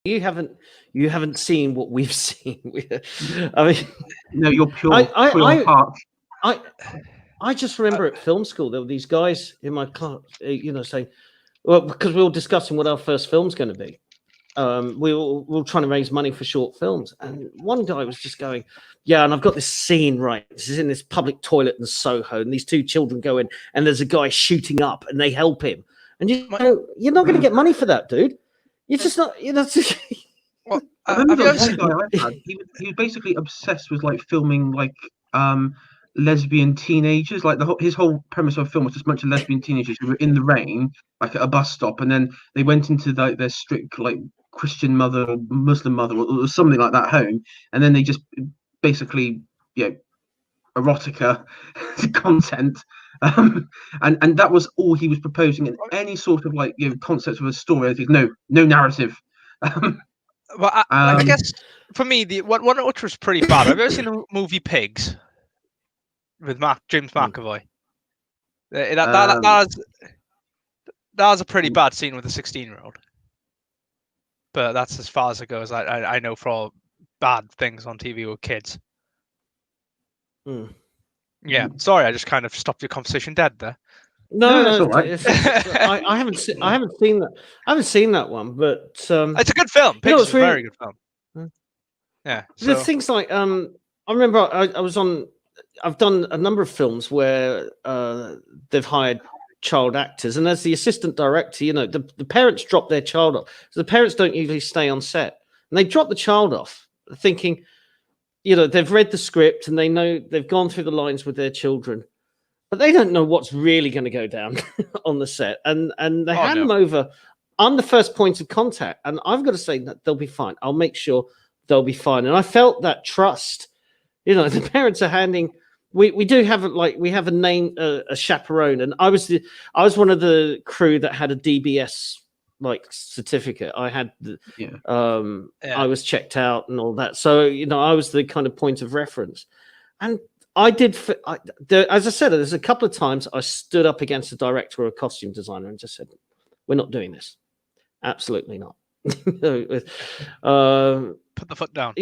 you haven't seen what we've seen. I mean, No, you're I pure I heart. I I just remember at film school there were these guys in my class, saying, well, because we were discussing what our first film's going to be. We were trying to raise money for short films, and one guy was just going, "Yeah, and I've got this scene right. This is in this public toilet in Soho, and these two children go in, and there's a guy shooting up, and they help him, and you're not going to get money for that, dude. You're just not, Well, I remember have you there ever was one seen? guy I had. He was basically obsessed with like filming like lesbian teenagers. Like his whole premise of the film was just a bunch of lesbian teenagers who were in the rain, like at a bus stop, and then they went into like their strict like Christian mother or Muslim mother or something like that home, and then they just basically erotica content. And that was all he was proposing in any sort of like concept of a story. No narrative. Well, I guess for me, the one which was pretty bad. Have you ever seen the movie Pigs with James McAvoy? That was a pretty bad scene with a 16-year-old. But that's as far as it goes. I know for all bad things on TV with kids. Yeah, sorry, I just kind of stopped your conversation dead there. No, that's all right. I haven't seen that. I haven't seen that one, but it's a good film. Pigs is a very good film. Yeah, the things like I remember I've done a number of films where they've hired child actors, and as the assistant director, the parents drop their child off. So the parents don't usually stay on set, and they drop the child off, thinking, they've read the script and they know they've gone through the lines with their children, but they don't know what's really going to go down on the set, and they hand them over. I'm the first point of contact, and I've got to say that they'll be fine. I'll make sure they'll be fine, and I felt that trust. The parents are handing. We do have we have a name, a chaperone, and I was one of the crew that had a DBS certificate. I had I was checked out and all that, so I was the kind of point of reference, and I did. As I said, there's a couple of times I stood up against a director or a costume designer and just said, "We're not doing this. Absolutely not." Put the foot down.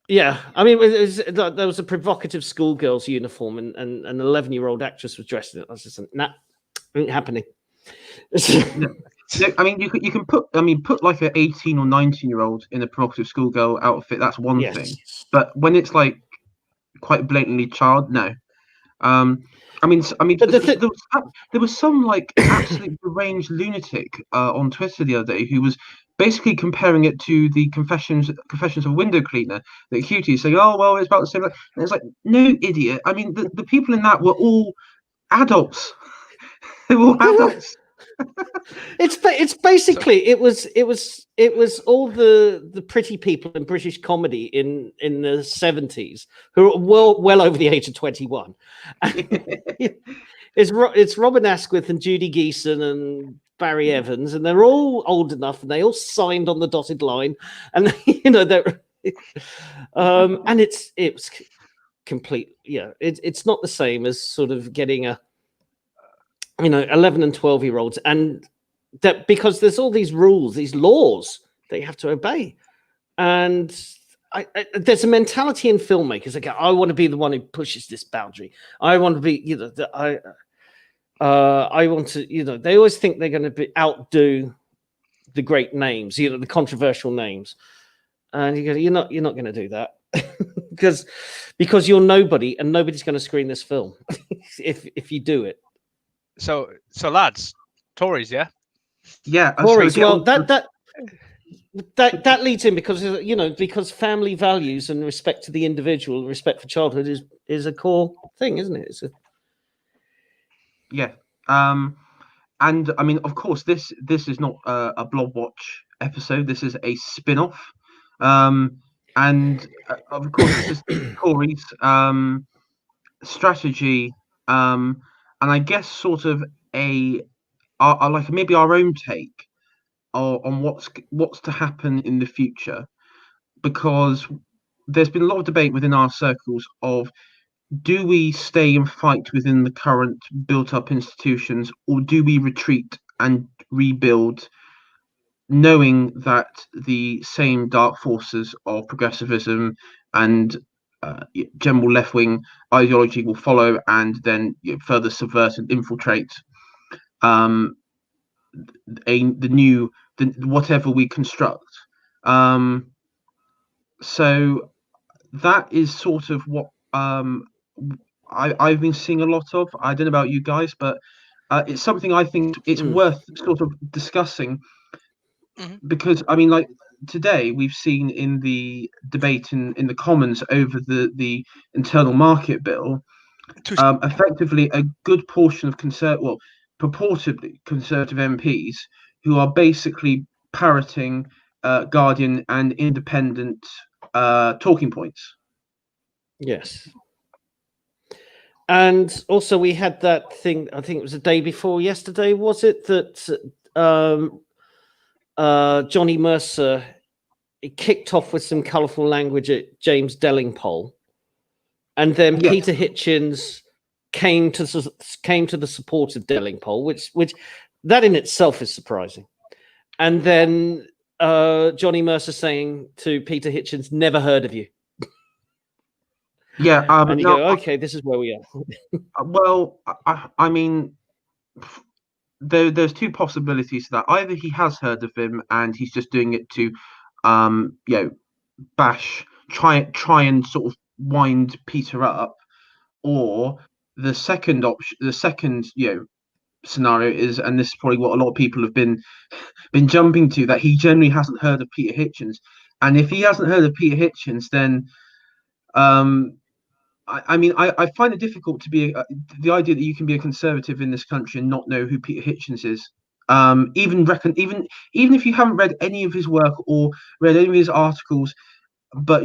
Yeah. I mean, there was a provocative schoolgirl's uniform, and an 11-year-old actress was dressed in it. I was just like, nah, ain't happening. I mean, you can put like an 18 or 19-year-old in a provocative schoolgirl outfit. That's one thing, but when it's like quite blatantly child, no. But there was some like absolutely deranged lunatic on Twitter the other day who was basically comparing it to the Confessions of a Window Cleaner, the cutie, saying, "Oh well, it's about the same." And it's like, no, idiot. I mean, the people in that were all adults. They were all adults. It's basically it was all the pretty people in British comedy in the 70s who are well over the age of 21. It's Robin Asquith and Judy Geeson and Barry Evans, and they're all old enough, and they all signed on the dotted line, and they're and it's complete. Yeah, it's not the same as sort of getting a 11 and 12-year-olds, and that because there's all these rules, these laws that you have to obey, and there's a mentality in filmmakers that go, I want to be the one who pushes this boundary. I want to be, I want to, they always think they're going to outdo the great names, the controversial names, and you go, you're not going to do that because you're nobody, and nobody's going to screen this film if you do it. So lads, Tories, yeah. Tories. Well, that leads in because family values and respect to the individual, respect for childhood is a core thing, isn't it? Yeah. And I mean, of course, this is not a Blob Watch episode. This is a spin-off. And of course, this is Tories strategy. And I guess sort of like maybe our own take on what's to happen in the future, because there's been a lot of debate within our circles of, do we stay and fight within the current built-up institutions, or do we retreat and rebuild knowing that the same dark forces of progressivism and general left-wing ideology will follow, and then further subvert and infiltrate whatever we construct. So that is sort of what I've been seeing a lot of. I don't know about you guys, but it's something I think it's worth sort of discussing, because I mean, like today we've seen in the debate in the Commons over the internal market bill, effectively a good portion of purportedly conservative MPs who are basically parroting Guardian and Independent talking points. Yes. And also we had that thing, I think it was the day before yesterday, was it, that Johnny Mercer kicked off with some colourful language at James Delingpole, and then Peter Hitchens came to the support of Delingpole, which that in itself is surprising. And then Johnny Mercer saying to Peter Hitchens, "Never heard of you." Yeah, and you go, okay, this is where we are. Well, I mean, there's two possibilities to that. Either he has heard of him and he's just doing it to, try and sort of wind Peter up, or the second option, scenario is, and this is probably what a lot of people have been jumping to, that he generally hasn't heard of Peter Hitchens. And if he hasn't heard of Peter Hitchens, then I mean, I find it difficult to be the idea that you can be a conservative in this country and not know who Peter Hitchens is. Even if you haven't read any of his work or read any of his articles, but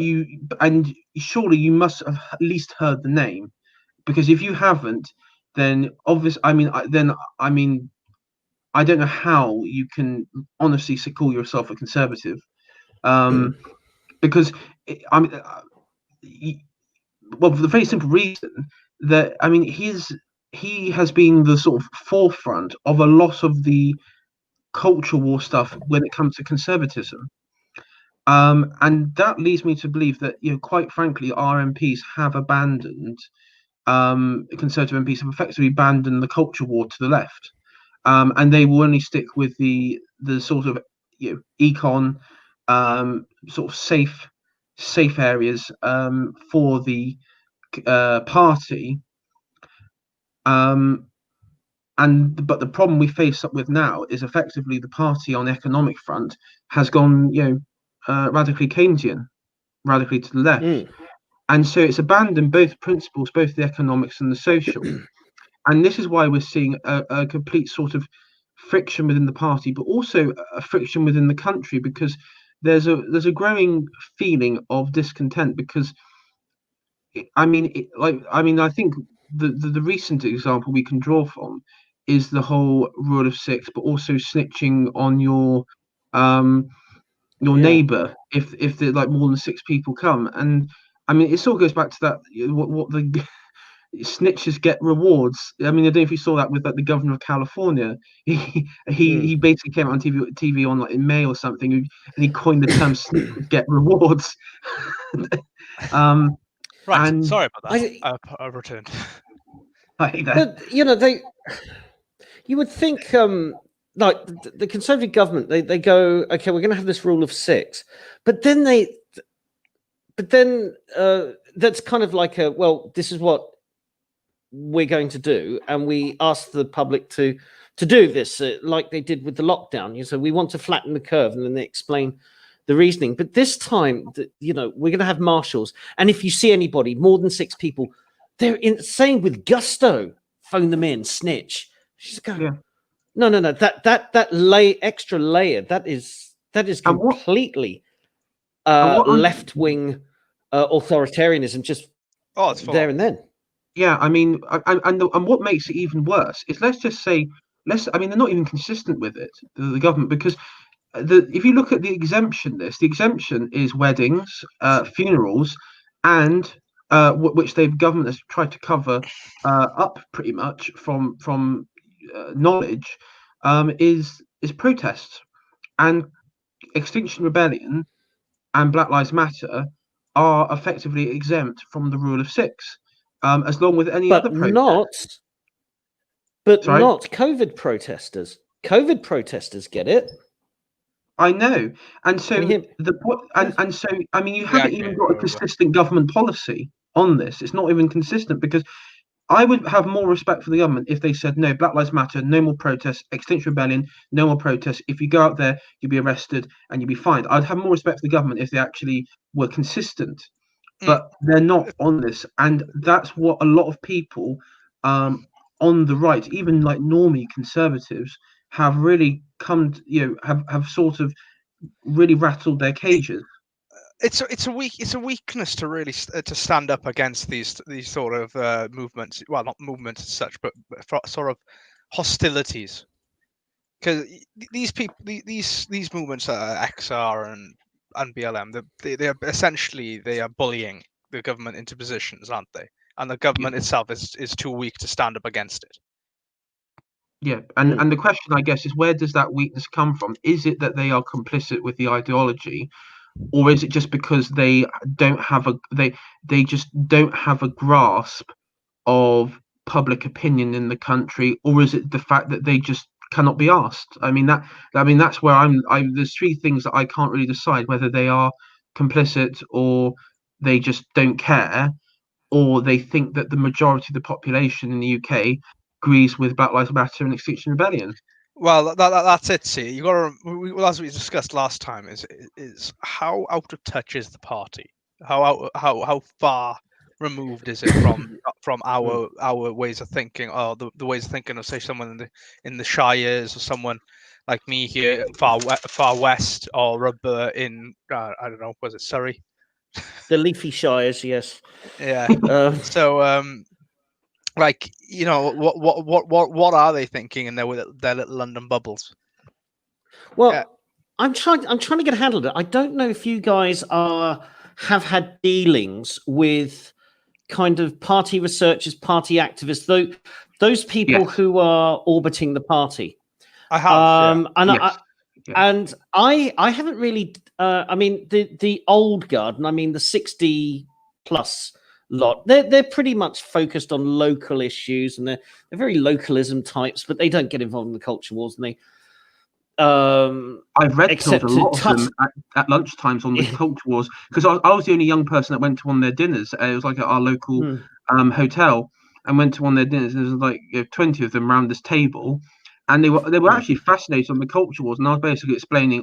surely you must have at least heard the name, because if you haven't, then obviously, I mean, I don't know how you can honestly call yourself a conservative, because I mean. Well, for the very simple reason that, I mean, he has been the sort of forefront of a lot of the culture war stuff when it comes to conservatism, and that leads me to believe that, quite frankly, our MPs have abandoned, conservative MPs have effectively abandoned the culture war to the left, and they will only stick with the sort of econ, sort of safe areas for the party, but the problem we face up with now is effectively the party on the economic front has gone radically Keynesian, radically to the left, and so it's abandoned both principles, both the economics and the social. And this is why we're seeing a complete sort of friction within the party, but also a friction within the country, because there's a growing feeling of discontent, because I think the recent example we can draw from is the whole rule of six, but also snitching on your neighbor if there like more than six people come. And I mean, it all goes back to that, what the snitches get rewards. I mean, I don't know if you saw that with the governor of California. He basically came out on TV on like in May or something, and he coined the term "snitches get rewards." Right, and sorry about that. I returned. But you would think, like the Conservative government, they go, okay, we're going to have this rule of six, but then that's kind of like this is what we're going to do, and we ask the public to do this, like they did with the lockdown. So we want to flatten the curve, and then they explain the reasoning. But this time, we're going to have marshals, and if you see anybody more than six people, they're saying with gusto, phone them in, snitch. She's going, no, that extra layer that is completely left wing authoritarianism, just it's there and then. Yeah, I mean, and what makes it even worse is, let's just say, I mean, they're not even consistent with it, the government, because if you look at the exemption list, the exemption is weddings, funerals, and which the government has tried to cover up pretty much from knowledge, is protests. and Extinction Rebellion and Black Lives Matter are effectively exempt from the rule of six, as long with any other protest. But not COVID protesters. COVID protesters get it. I know, and so so I mean, you haven't even got a consistent government policy on this. It's not even consistent, because I would have more respect for the government if they said, no, Black Lives Matter, no more protests, Extinction Rebellion, no more protests. If you go out there, you'll be arrested and you'll be fined. I'd have more respect for the government if they actually were consistent, but they're not on this. And that's what a lot of people on the right, even like normie conservatives, have really come to, have sort of really rattled their cages. It's a weakness to really to stand up against these sort of movements. Well, not movements as such, but sort of hostilities. Because these people, these movements, XR and BLM, they are essentially bullying the government into positions, aren't they? And the government itself is too weak to stand up against it. Yeah, and the question, I guess, is where does that weakness come from? Is it that they are complicit with the ideology, or is it just because they don't have they just don't have a grasp of public opinion in the country, or is it the fact that they just cannot be asked? I mean that's where there's three things that I can't really decide whether they are complicit, or they just don't care, or they think that the majority of the population in the UK agrees with Black Lives Matter and Extinction Rebellion. Well, that's it. See, you got to, as we discussed last time, is how out of touch is the party? How far removed is it from our ways of thinking, or the ways of thinking of, say, someone in the Shires, or someone like me here far west, or Rhubba in I don't know, was it Surrey? The Leafy Shires, yes. Yeah. So like, what are they thinking in their little London bubbles? Well, I'm trying to get a handle on it. I don't know if you guys have had dealings with kind of party researchers, party activists, those people who are orbiting the party. I have, and I haven't really. I mean, the old guard, and I mean the 60 plus lot. They're pretty much focused on local issues, and they're very localism types, but they don't get involved in the culture wars, and they. I've read a lot of them at lunchtimes on the culture wars, because I was the only young person that went to one of their dinners. It was like at our local hotel, and went to one of their dinners, and there was like 20 of them around this table, and they were actually fascinated on the culture wars, and I was basically explaining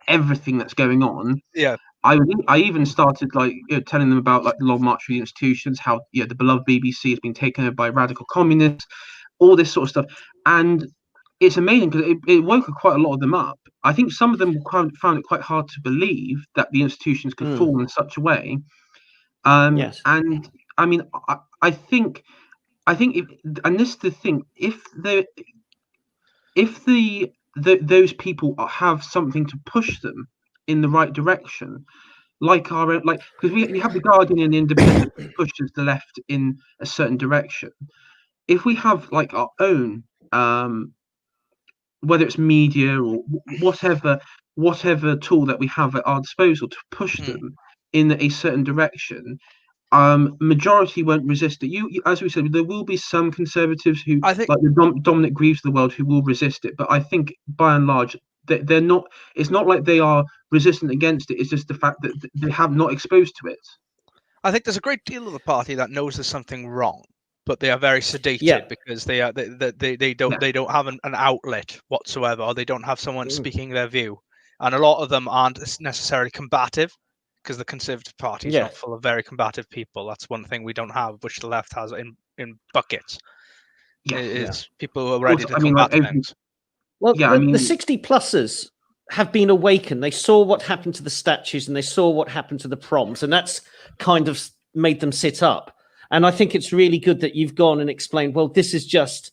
everything that's going on. Yeah. I even started telling them about like the Long March for the Institutions, how the beloved BBC has been taken over by radical communists, all this sort of stuff, and it's amazing because it woke quite a lot of them up. I think some of them found it quite hard to believe that the institutions could fall in such a way. Yes. And I mean, I think and this is the thing, if those people have something to push them in the right direction, because we have the Guardian and the Independent pushes the left in a certain direction. If we have like our own whether it's media or whatever tool that we have at our disposal to push them in a certain direction, majority won't resist it. You as we said, there will be some conservatives who, like the Dominic Greaves of the world, who will resist it, but I think by and large they're not. It's not like they are resistant against it. It's just the fact that they have not exposed to it. I think there's a great deal of the party that knows there's something wrong, but they are very sedated because they don't have an outlet whatsoever, or they don't have someone speaking their view. And a lot of them aren't necessarily combative, because the Conservative Party is not full of very combative people. That's one thing we don't have, which the left has in buckets. Is people who are ready to combat things. Well, the 60 plussers have been awakened. They saw what happened to the statues, and they saw what happened to the proms, and that's kind of made them sit up. And I think it's really good that you've gone and explained, well, this is just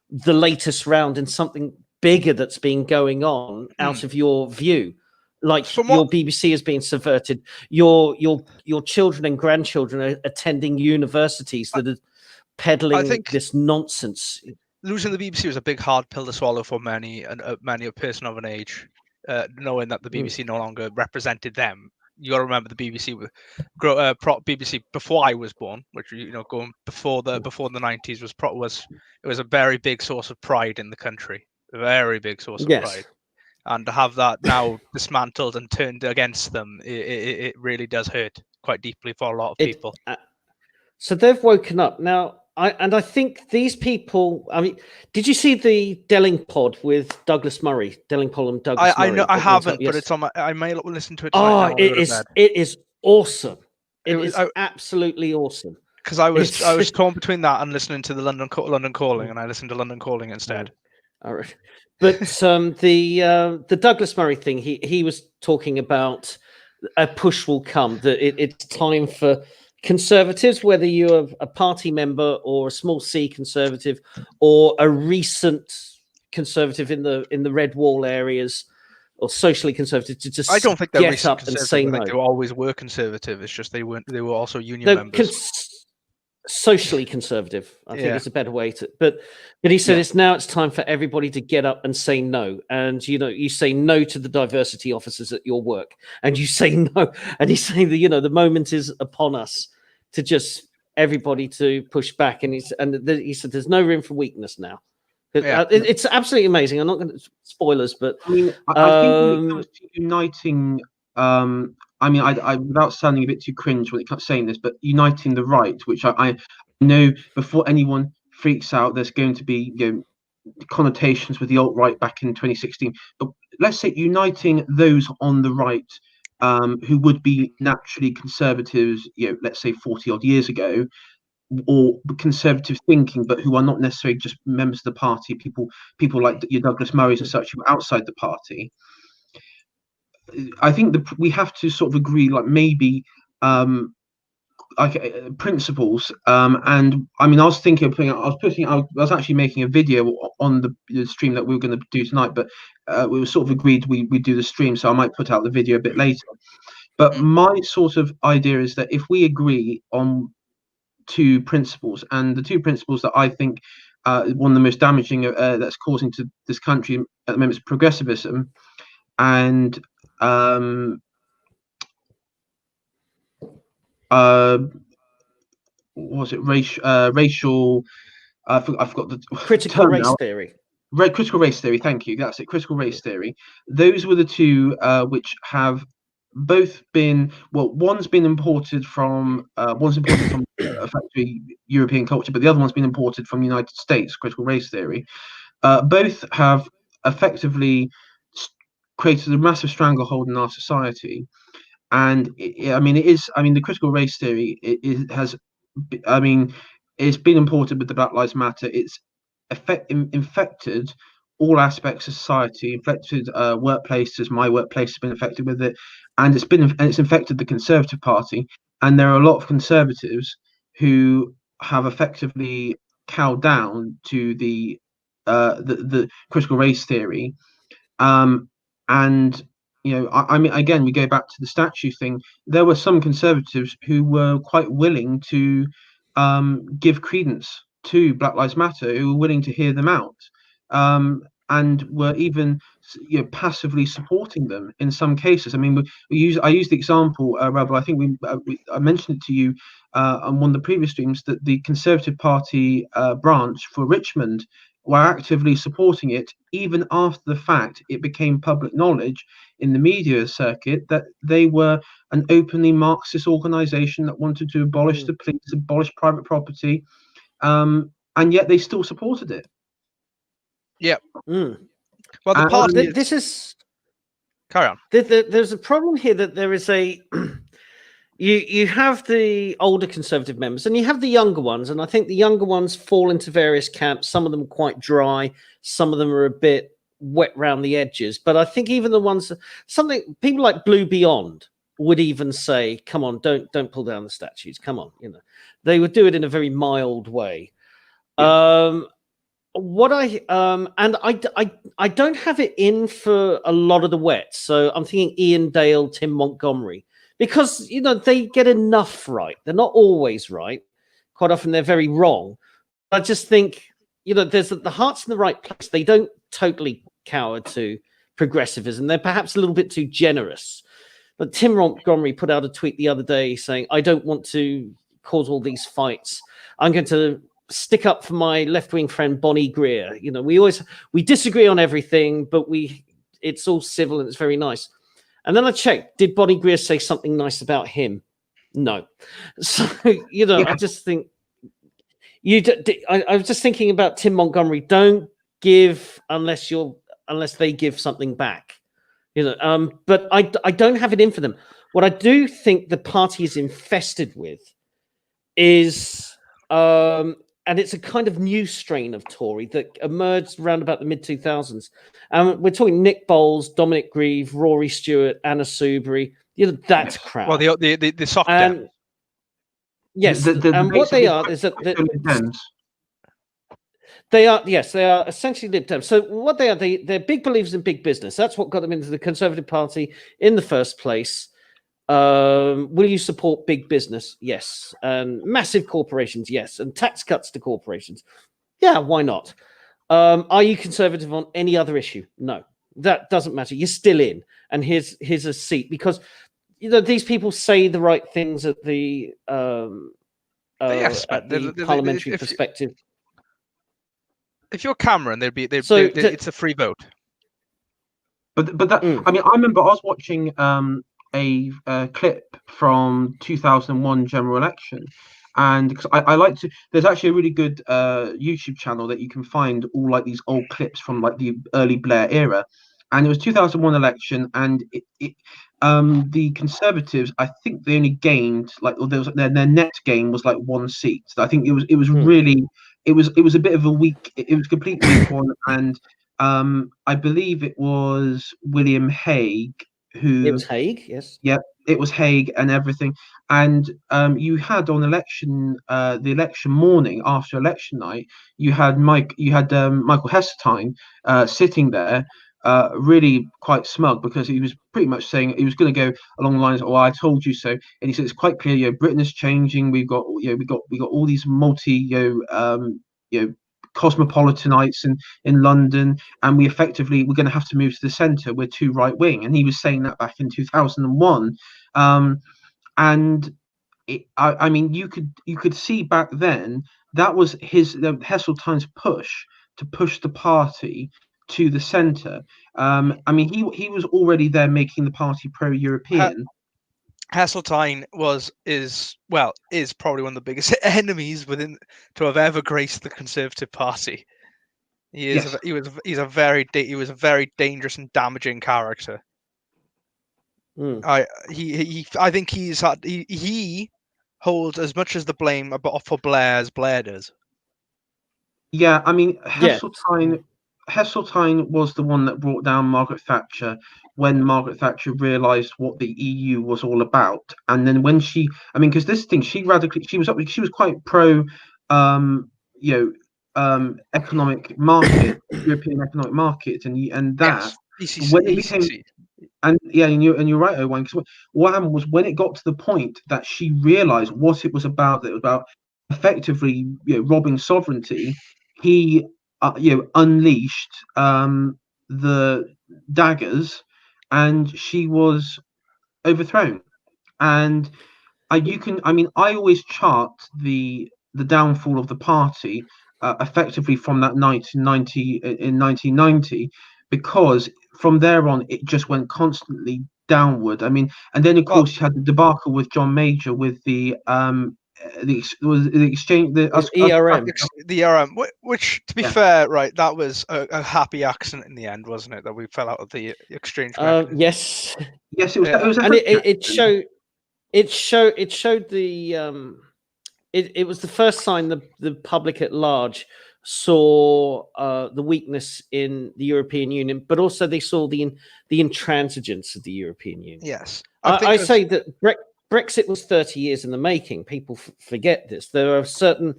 the latest round in something bigger that's been going on out of your view. Like your BBC is being subverted. Your children and grandchildren are attending universities that are peddling this nonsense. Losing the BBC was a big hard pill to swallow for many a person of an age. knowing that the BBC no longer represented them. You got to remember the BBC BBC before I was born, which going before the 90s was a very big source of pride in the country, a very big source of pride, and to have that now dismantled and turned against them, it really does hurt quite deeply for a lot of people. So they've woken up now. I think these people. I mean, did you see the Delling pod with Douglas Murray? Delling-Pole and Douglas Murray. I know I haven't, but it's on my. I may listen to it. Oh, it is awesome. It is absolutely awesome. Because I was torn between that and listening to the London Calling, and I listened to London Calling instead. All right. But the Douglas Murray thing, he was talking about a push will come. That it's time for Conservatives, whether you're a party member or a small C Conservative or a recent Conservative in the red wall areas or socially Conservative, to just I don't think they're recent up and say no. They always were Conservative. It's just they weren't. They were also union members. Socially Conservative, I think it's a better way to. But he said it's time for everybody to get up and say no. And you say no to the diversity officers at your work, and you say no. And he's saying that the moment is upon us to just everybody to push back. And he said there's no room for weakness now. It's absolutely amazing. I'm not going to spoilers, but I mean, I think when it comes to uniting. I without sounding a bit too cringe when it comes to saying this, but uniting the right, which I know before anyone freaks out, there's going to be connotations with the alt-right back in 2016. But let's say uniting those on the right who would be naturally conservatives, let's say 40 odd years ago, or conservative thinking, but who are not necessarily just members of the party, people like your Douglas Murrays and such who are outside the party. I think we have to sort of agree, like maybe principles. And I mean, I was thinking of I was actually making a video on the stream that we were going to do tonight, but we were sort of agreed we do the stream, so I might put out the video a bit later. But my sort of idea is that if we agree on two principles, and the two principles that I think one of the most damaging that's causing to this country at the moment is progressivism, and was it racial? I forgot the critical race theory. Critical race theory. Thank you. That's it. Critical race theory. Those were the two which have both been one's been imported from effectively European culture, but the other one's been imported from the United States. Critical race theory. Both have effectively created a massive stranglehold in our society, and the critical race theory it's been imported with the Black Lives Matter. It's infected all aspects of society, infected workplaces. My workplace has been affected with it, and it's infected the Conservative Party. And there are a lot of Conservatives who have effectively cowed down to the critical race theory. And again, we go back to the statue thing. There were some Conservatives who were quite willing to give credence to Black Lives Matter, who were willing to hear them out, and were even passively supporting them in some cases. I mean, I use the example, Rhubba, I think I mentioned it to you on one of the previous streams, that the Conservative Party branch for Richmond were actively supporting it, even after the fact it became public knowledge in the media circuit that they were an openly Marxist organization that wanted to abolish the police, abolish private property, and yet they still supported it. Yeah. Well, the party. This is. Carry on. There's a problem here that there is a. You have the older Conservative members and you have the younger ones, and I think the younger ones fall into various camps. Some of them are quite dry, some of them are a bit wet round the edges. But I think even the ones, people like Blue Beyond would even say, "Come on, don't pull down the statues. Come on," they would do it in a very mild way. Yeah. I don't have it in for a lot of the wet. So I'm thinking Ian Dale, Tim Montgomery. Because, they get enough right. They're not always right. Quite often they're very wrong. I just think, there's the heart's in the right place. They don't totally cower to progressivism. They're perhaps a little bit too generous. But Tim Montgomery put out a tweet the other day saying, I don't want to cause all these fights. I'm going to stick up for my left-wing friend Bonnie Greer. You know, we disagree on everything, but it's all civil and it's very nice. And then I checked, did Bonnie Greer say something nice about him? No. So, you know, I just think I was just thinking about Tim Montgomery. Don't give unless they give something back. You know, but I don't have it in for them. What I do think the party is infested with is, and it's a kind of new strain of Tory that emerged around about the mid-2000s. We're talking Nick Bowles, Dominic Grieve, Rory Stewart, Anna Soubry. You know, that crowd. Well, the sock down. Yes, and what they are is that they are essentially Lib Dems. So what they are, they're big believers in big business. That's what got them into the Conservative Party in the first place. Will you support big business? Yes. And massive corporations? Yes. And tax cuts to corporations? Yeah, why not? Are you conservative on any other issue? No, that doesn't matter. You're still in. And here's a seat, because you know these people say the right things at the parliamentary perspective. If you're Cameron, it's a free vote. But that I mean, I remember I was watching a clip from 2001 general election, and because I like to, there's actually a really good YouTube channel that you can find all like these old clips from like the early Blair era, and it was 2001 election, and the Conservatives, I think they only gained like, or there was their net gain was like 1 seat. So I think it was really. It was a bit of a weak. It was a completely weak one, and I believe it was William Hague who. It was Hague, yes. Yep, it was Hague and everything. And you had on the election morning after election night, you had Michael Heseltine sitting there, really quite smug, because he was pretty much saying he was going to go along the lines of, "Oh, I told you so." And he said it's quite clear, you know, Britain is changing. We got all these cosmopolitanites in London, and we're going to have to move to the centre. We're too right wing, and he was saying that back in 2001. And I mean, you could see back then that was Heseltine's push to push the party to the centre. I mean, he was already there making the party pro-European. Heseltine is probably one of the biggest enemies to have ever graced the Conservative Party. He is. Yes. He was a very dangerous and damaging character. I think he holds as much as the blame for Blair as Blair does. Yeah, I mean, Heseltine was the one that brought down Margaret Thatcher when Margaret Thatcher realised what the EU was all about, and then when because this thing, she was quite pro, economic market, European economic market, and that yes, when it became. And you're right, Owen. Because what happened was when it got to the point that she realised what it was about, that it was about effectively, robbing sovereignty. He, unleashed the daggers, and she was overthrown. And I always chart the downfall of the party effectively from that 1990, because from there on it just went constantly downward. I mean, and then of course you had the debacle with John Major with the exchange, the ERM, which to be fair, right, that was a happy accident in the end, wasn't it? That we fell out of the exchange. Yes, it was. And it showed the it was the first sign the public at large saw the weakness in the European Union, but also they saw the intransigence of the European Union. Yes, I say that Brexit was 30 years in the making. People forget this. There are certain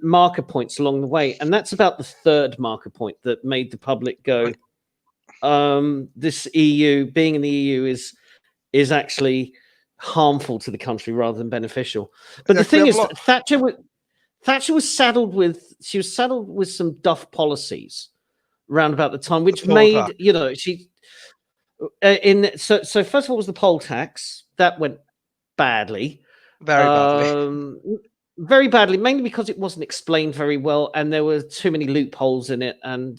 marker points along the way, and that's about the third marker point that made the public go, this EU, being in the EU is actually harmful to the country rather than beneficial. But the thing is, Thatcher was saddled with some duff policies round about the time, which The poll made tax. she so first of all was the poll tax that went badly, Very badly. very badly, mainly because it wasn't explained very well, and there were too many loopholes in it, and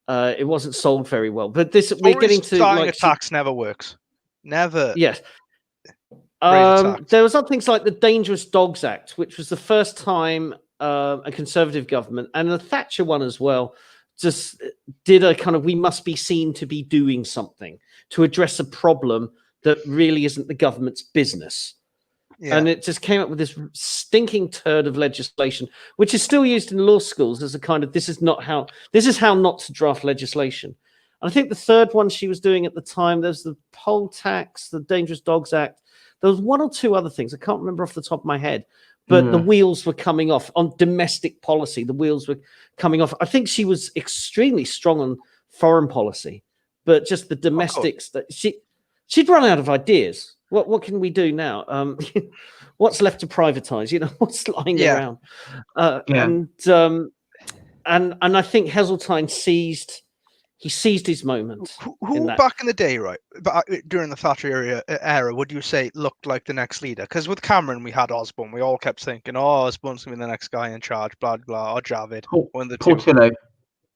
it wasn't sold very well. But we're getting to starting a tax never works. Never. Yes. Raise a tax. There was other things like the Dangerous Dogs Act, which was the first time a Conservative government, and the Thatcher one as well, just did a kind of, we must be seen to be doing something to address a problem that really isn't the government's business. Yeah. And it just came up with this stinking turd of legislation, which is still used in law schools as a kind of, this is how not to draft legislation. And I think the third one she was doing at the time, there's the poll tax, the Dangerous Dogs Act. There was one or two other things. I can't remember off the top of my head, but the wheels were coming off on domestic policy. The wheels were coming off. I think she was extremely strong on foreign policy, but just the domestics that she'd run out of ideas. What can we do now? What's left to privatize? What's lying around? And I think Heseltine seized his moment. Who back in the day, right? During the Thatcher era, would you say looked like the next leader? Because with Cameron, we had Osborne. We all kept thinking, Osborne's going to be the next guy in charge, blah, blah, or Javid. Portillo.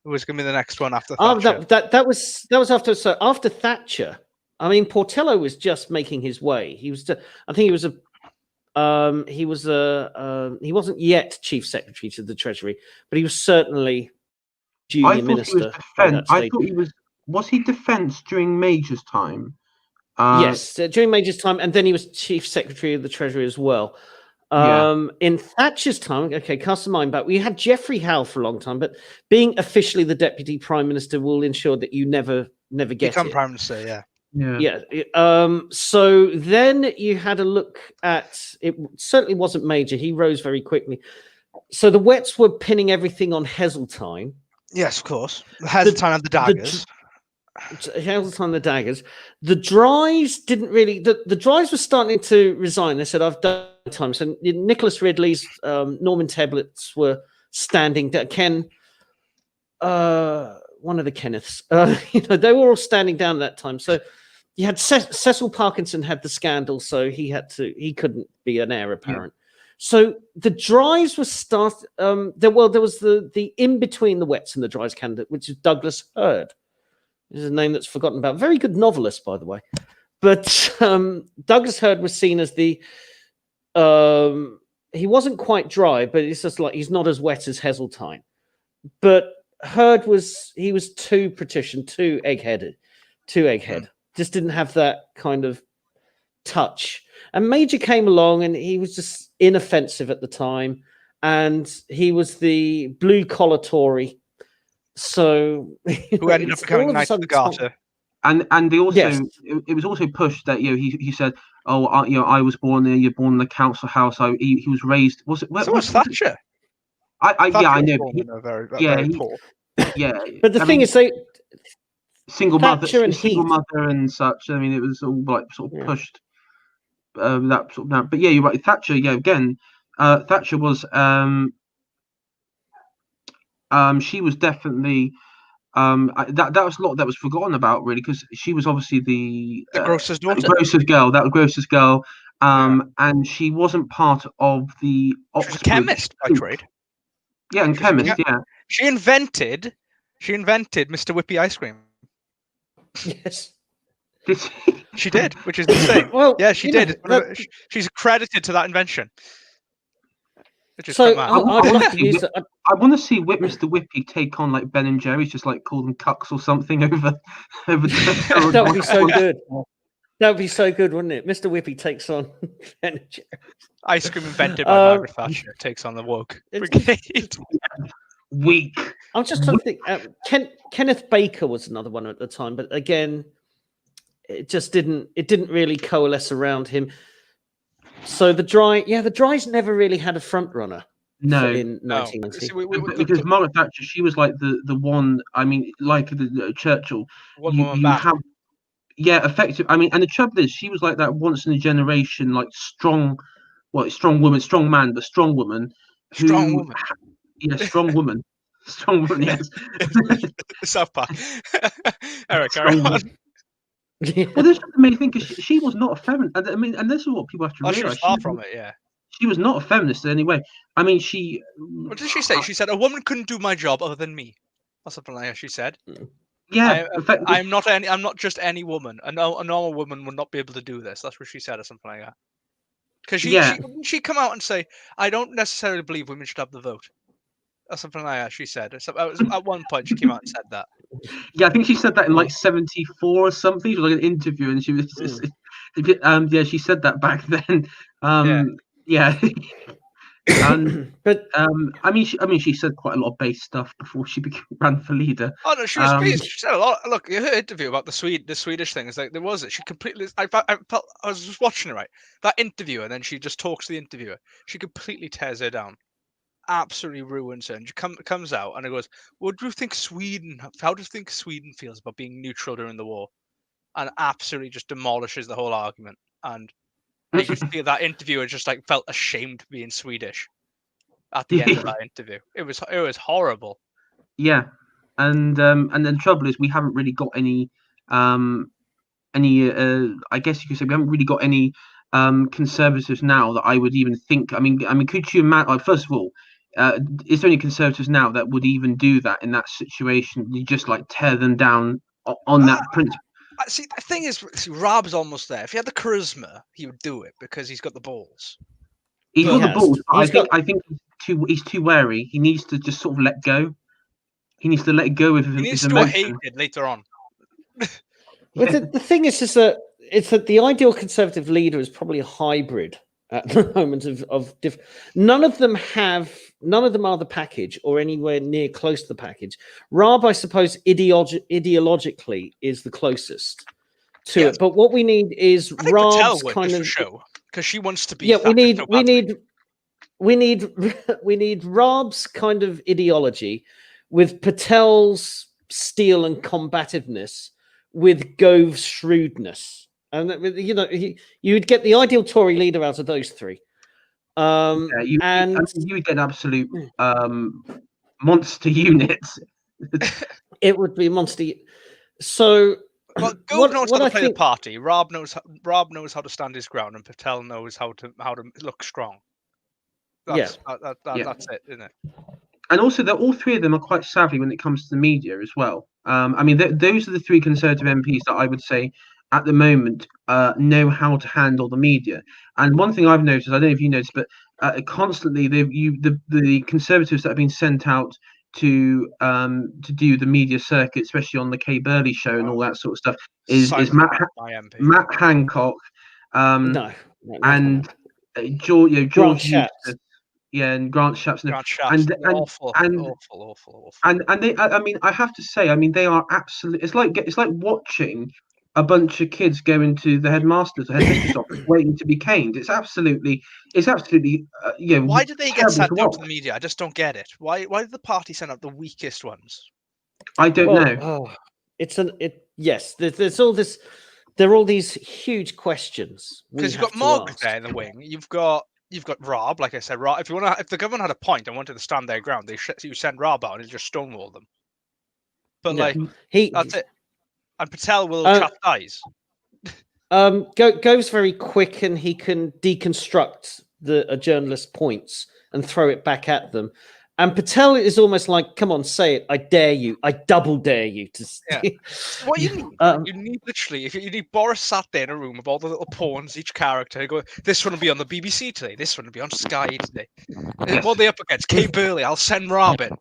Who was going to be the next one after Thatcher? That was after. So after Thatcher, I mean, Portillo was just making his way. He wasn't yet chief secretary to the Treasury, but he was certainly junior minister. I thought he was. Was he defence during Major's time? Yes, during Major's time, and then he was chief secretary of the Treasury as well. In Thatcher's time, cast your mind back. We had Geoffrey Howe for a long time, but being officially the deputy prime minister will ensure that you never become prime minister. Yeah. So then you had a look at it. Certainly wasn't Major. He rose very quickly. So the Wets were pinning everything on Heseltine. Yes, of course. Heseltine had the daggers. Heseltine the daggers. The Drives didn't really. The Drives were starting to resign. They said, "I've done time." So Nicholas Ridley's, Norman Teblets were standing. Ken. One of the Kenneths, they were all standing down at that time. So you had Cecil Parkinson had the scandal, so he couldn't be an heir apparent. So the Drives were started. There was the in between the Wets and the Drives candidate, which is Douglas Hurd. This is a name that's forgotten about. Very good novelist, by the way. But Douglas Hurd was seen as the. He wasn't quite dry, but it's just like he's not as wet as Heseltine. But Hurd was too patrician, too egghead. Just didn't have that kind of touch. And Major came along, and he was just inoffensive at the time, and he was the blue collar Tory. So who ended up becoming Knight of the Garter. And they also it was also pushed that he said, I was born there, you're born in the council house. So he was raised. Was it? So was Thatcher. I know. But the thing is, single mother and such. I mean, it was all like sort of pushed. That sort of that. But you're right. Thatcher. Again, Thatcher was. She was definitely. That was a lot that was forgotten about, really, because she was obviously the grocer's daughter, grocer's girl. That was grocer's girl. And she wasn't part of the. She was a chemist by trade. Yeah, and chemist. Yeah. She invented Mr. Whippy ice cream. Yes. She did, which is insane. Well, yeah, she did. She's credited to that invention. Which is so I want to see Mr. Whippy take on like Ben and Jerry's, just like call them cucks or something over. That would be so good. That would be so good, wouldn't it? Mr. Whippy takes on Ben and Jerry. Ice cream invented by Margaret Thatcher takes on the woke brigade. Weak. I'm just trying to think. Kenneth Baker was another one at the time, but again, it just didn't really coalesce around him. So the Drives never really had a front runner. No, in 1990. Because Margaret Thatcher, she was like the one. I mean, like the Churchill. Effective. I mean, and the trouble is, she was like that once in a generation, like strong woman, strong man, but strong woman. Strong woman. Yeah, strong woman. Strong woman, yes. South Park. Eric, carry Strong on. woman. Well, this is the main thing because she was not a feminist. I mean, and this is what people have to Oh, she was realize. far from it, yeah. She was not a feminist in any way. I mean, she. What did she say? She said a woman couldn't do my job other than me, or something like that. She said. Yeah, I'm not just any woman. A normal woman would not be able to do this. That's what she said, or something like that. Because she come out and say, I don't necessarily believe women should have the vote, or something like that. She said. So, at one point, she came out and said that. Yeah, I think she said that in like '74 or something. It was like an interview, and she was just, yeah, she said that back then. Yeah. But I mean, she said quite a lot of base stuff before she ran for leader. Oh no, she was based. She said a lot. Look, her interview about the Swedish thing is like there was it. She completely. I felt I was just watching it, right, that interview, and then she just talks to the interviewer. She completely tears her down, absolutely ruins her. And she comes out and it goes, "What do you think Sweden? How do you think Sweden feels about being neutral during the war?" And absolutely just demolishes the whole argument. And I just feel that interviewer just like felt ashamed being Swedish at the end of that interview. It was horrible. Yeah, and then the trouble is we haven't really got any I guess you could say we haven't really got any conservatives now that I would even think. I mean, could you imagine? Like, first of all, is there any conservatives now that would even do that in that situation? You just like tear them down on that principle. See, the thing is, Rob's almost there. If he had the charisma, he would do it because he's got the balls. He's got the balls. But I think he's too wary. He needs to just sort of let go. He needs to let go of his emotion. He needs to do hated later on. But the thing is that the ideal conservative leader is probably a hybrid at the moment of none of them are the package or anywhere near close to the package. Raab, I suppose, ideologically is the closest to it. But what we need is Raab's kind of show because she wants to be. Yeah, we need Raab's kind of ideology with Patel's steel and combativeness, with Gove's shrewdness, and you know you would get the ideal Tory leader out of those three. You would get an absolute monster unit. It would be a monster. So, well, Gove knows how to play the party. Raab knows how to stand his ground, and Patel knows how to look strong. That's it, isn't it? And also, all three of them are quite savvy when it comes to the media as well. I mean, those are the three Conservative MPs that I would say at the moment know how to handle the media. And one thing I've noticed, I don't know if you noticed, but constantly the Conservatives that have been sent out to do the media circuit, especially on the Kay Burley show and all that sort of stuff, is Matt Hancock, and George Eustace. Yeah, and Grant Shapps. And awful. And they, I mean, I have to say, I mean, they are absolutely. It's like watching a bunch of kids go into the headmaster's or headmistress office waiting to be caned. It's absolutely. Why did they get sent out to the media? I just don't get it. Why did the party send out the weakest ones? I don't know. Yes. There's all this. There are all these huge questions because you've got Margaret there in the wing. You've got Raab, like I said. Raab, if the government had a point and wanted to stand their ground, you send Raab out and just stonewall them. But that's it. And Patel will chastise. Goes very quick, and he can deconstruct a journalist's points and throw it back at them. And Patel is almost like, "Come on, say it! I dare you! I double dare you!" What you need, you need literally, if you need Boris sat there in a room with all the little pawns, each character. Go, this one will be on the BBC today. This one will be on Sky today. What are they up against? Kay Burley. I'll send Raab in.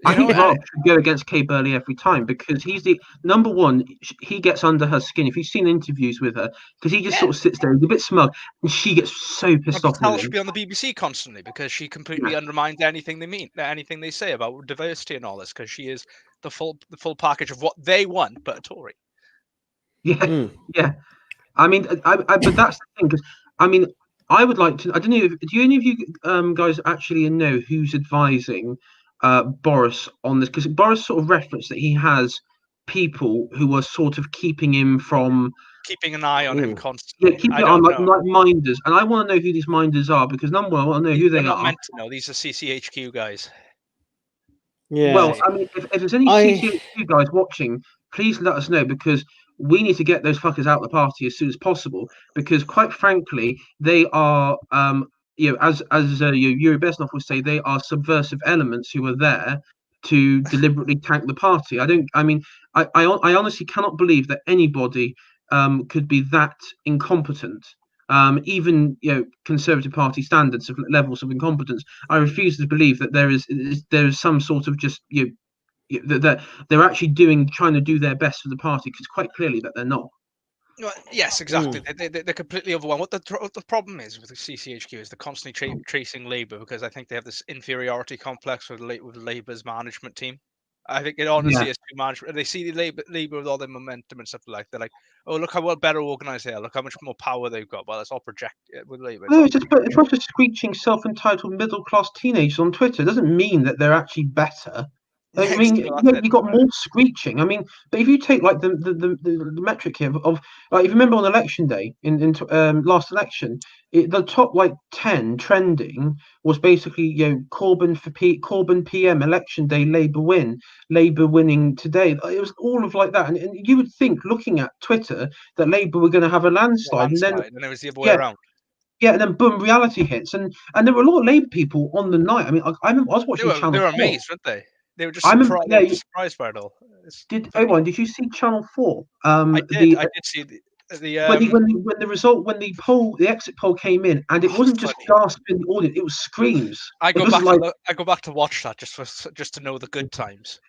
I think Raab should go against Kay Burley every time because he's the number one. He gets under her skin. If you've seen interviews with her, because he just sort of sits there, he's a bit smug, and she gets so pissed off. Patel should be on the BBC constantly because she completely undermines anything they say about diversity and all this. Because she is the full package of what they want, but a Tory. Yeah, yeah. I mean, but that's the thing because I mean, I would like to. I don't know. Do any of you guys actually know who's advising Boris on this? Because Boris sort of referenced that he has people who are sort of keeping him from keeping an eye on him constantly. Yeah, keeping an eye on like minders, and I want to know who these minders are because number one, I want to know who they are. Not meant to know. These are CCHQ guys. Yeah. Well, I mean, if there's any CCHQ guys watching, please let us know, because we need to get those fuckers out of the party as soon as possible. Because quite frankly, they are, as Yuri Bezmenov would say, they are subversive elements who are there to deliberately tank the party. I honestly cannot believe that anybody could be that incompetent. Even Conservative Party standards of levels of incompetence, I refuse to believe that there is some sort of just that they're actually trying to do their best for the party, because quite clearly that they're not. Well, yes, exactly. They're completely overwhelmed. What the problem is with the CCHQ is they're constantly tracing Labour, because I think they have this inferiority complex with Labour's management team. I think it honestly is too management. They see the Labour with all their momentum and stuff like. They're like, oh, look how well better organised they are. Look how much more power they've got. Well, it's all projected with Labour. No, it's a bunch of screeching, self-entitled middle-class teenagers on Twitter. It doesn't mean that they're actually better. I mean, you got more screeching. I mean, but if you take like the metric here of like, if you remember on election day in last election, the top like 10 trending was basically Corbyn Corbyn PM election day, Labour winning today. It was all of like that, and you would think, looking at Twitter, that Labour were going to have a landslide, and then it was the other way around. Yeah, and then boom, reality hits, and there were a lot of Labour people on the night. I mean, I remember I was watching Channel 4. They were amazed, weren't they? They were just surprised by it all. Did you see Channel 4? I did see when the exit poll came in, and it wasn't just gasp in the audience, it was screams. I go back to watch that just to know the good times.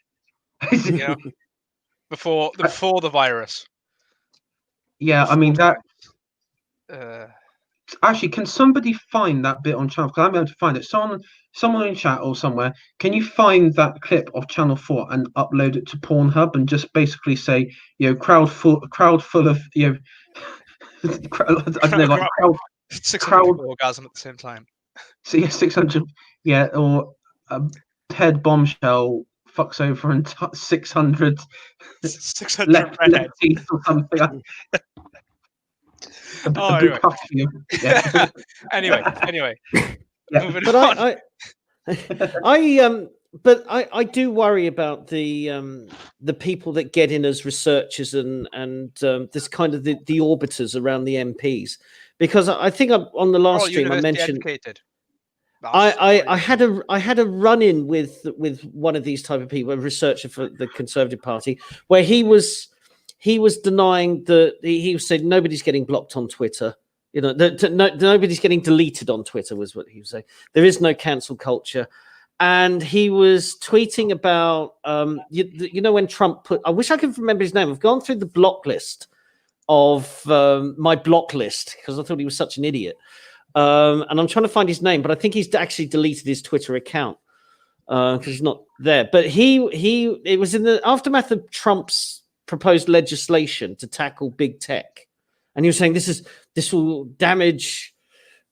Before the virus. Yeah, I mean that. Actually, can somebody find that bit on Channel? Because I'm able to find it. Someone in chat or somewhere, can you find that clip of Channel 4 and upload it to Pornhub and just basically say, crowd full of, I don't know, like crowd 600 orgasm at the same time. So 600, or head bombshell fucks over and 600 left teeth or something. Anyway. But I do worry about the people that get in as researchers and this kind of the orbiters around the MPs, because I think on the last stream I mentioned I had a run-in with one of these type of people, a researcher for the Conservative Party, where he was denying that he said nobody's getting blocked on Twitter. Nobody's getting deleted on Twitter was what he was saying. There is no cancel culture. And he was tweeting about, when Trump I wish I could remember his name. I've gone through the block list of my block list because I thought he was such an idiot. And I'm trying to find his name, but I think he's actually deleted his Twitter account because he's not there. But it was in the aftermath of Trump's proposed legislation to tackle big tech, and he was saying this will damage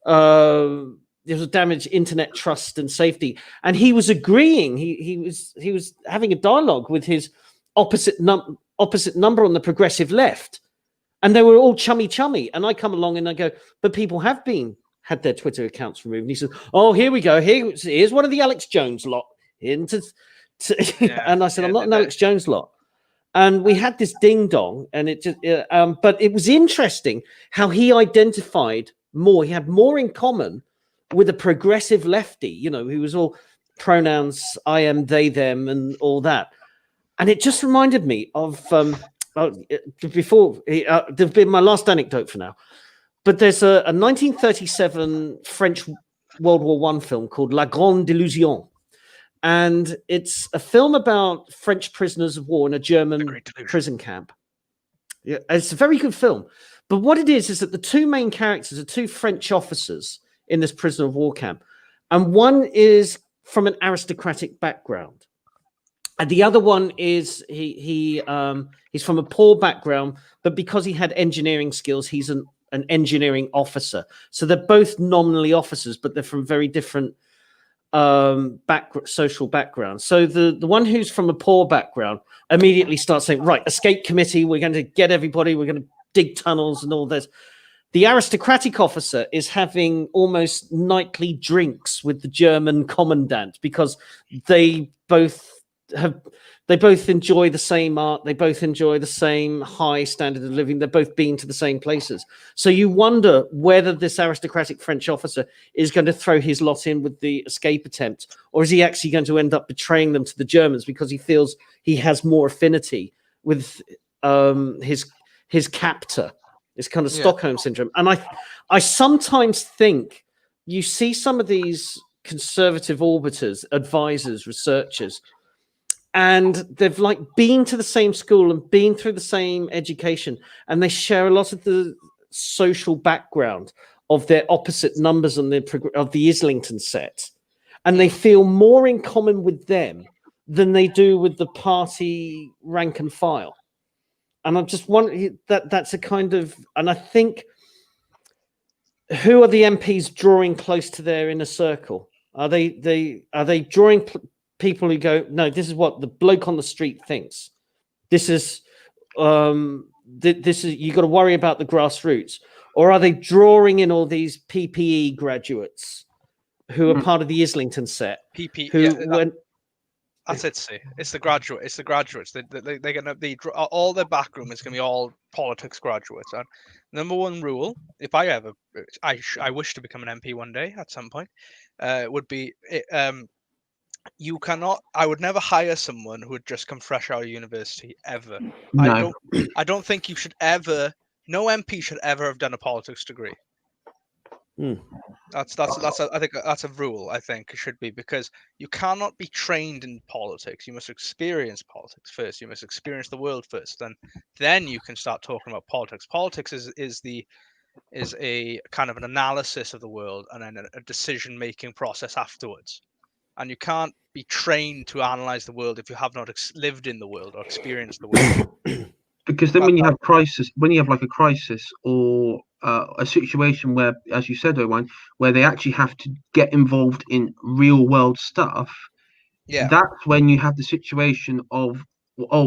internet trust and safety, and he was agreeing. He was having a dialogue with his opposite number on the progressive left, and they were all chummy. And I come along and I go, but people have had their Twitter accounts removed. And he says, oh, here we go. Here's one of the Alex Jones lot. And I said, I'm not an Alex Jones lot. And we had this ding dong, and it just, but it was interesting how he identified more. He had more in common with a progressive lefty, who was all pronouns, I am, they, them, and all that. And it just reminded me of before. There'll be my last anecdote for now. But there's a 1937 French World War I film called La Grande Illusion. And it's a film about French prisoners of war in a German prison camp. Yeah, it's a very good film. But what it is that the two main characters are two French officers in this prisoner of war camp. And one is from an aristocratic background. And the other one is he's from a poor background, but because he had engineering skills, he's an engineering officer. So they're both nominally officers, but they're from very different social background. So the one who's from a poor background immediately starts saying, right, escape committee, we're going to get everybody, we're going to dig tunnels and all this. The aristocratic officer is having almost nightly drinks with the German commandant because they both enjoy the same art. They both enjoy the same high standard of living. They've both been to the same places. So you wonder whether this aristocratic French officer is going to throw his lot in with the escape attempt, or is he actually going to end up betraying them to the Germans because he feels he has more affinity with his captor. It's kind of Stockholm syndrome. And I sometimes think you see some of these conservative orbiters, advisors, researchers, and they've like been to the same school and been through the same education, and they share a lot of the social background of their opposite numbers on of the Islington set, and they feel more in common with them than they do with the party rank and file. And I'm just wondering that's a kind of, and I think, who are the MPs drawing close to their inner circle? Are they drawing people who go, no, this is what the bloke on the street thinks. This is you got to worry about the grassroots, or are they drawing in all these PPE graduates who are part of the Islington set? That's it. See, it's the graduates. They're gonna be all their backroom is gonna be all politics graduates. And number one rule, if I ever, I wish to become an MP one day at some point, would be you cannot. I would never hire someone who had just come fresh out of university ever. No. I don't think you should ever. No MP should ever have done a politics degree. I think that's a rule. I think it should be, because you cannot be trained in politics. You must experience politics first. You must experience the world first. Then you can start talking about politics. Politics is a kind of an analysis of the world and then a decision-making process afterwards. And you can't be trained to analyze the world if you have not lived in the world or experienced the world. Because then when you have like a crisis or a situation where, as you said, Owen, where they actually have to get involved in real world stuff, that's when you have the situation of,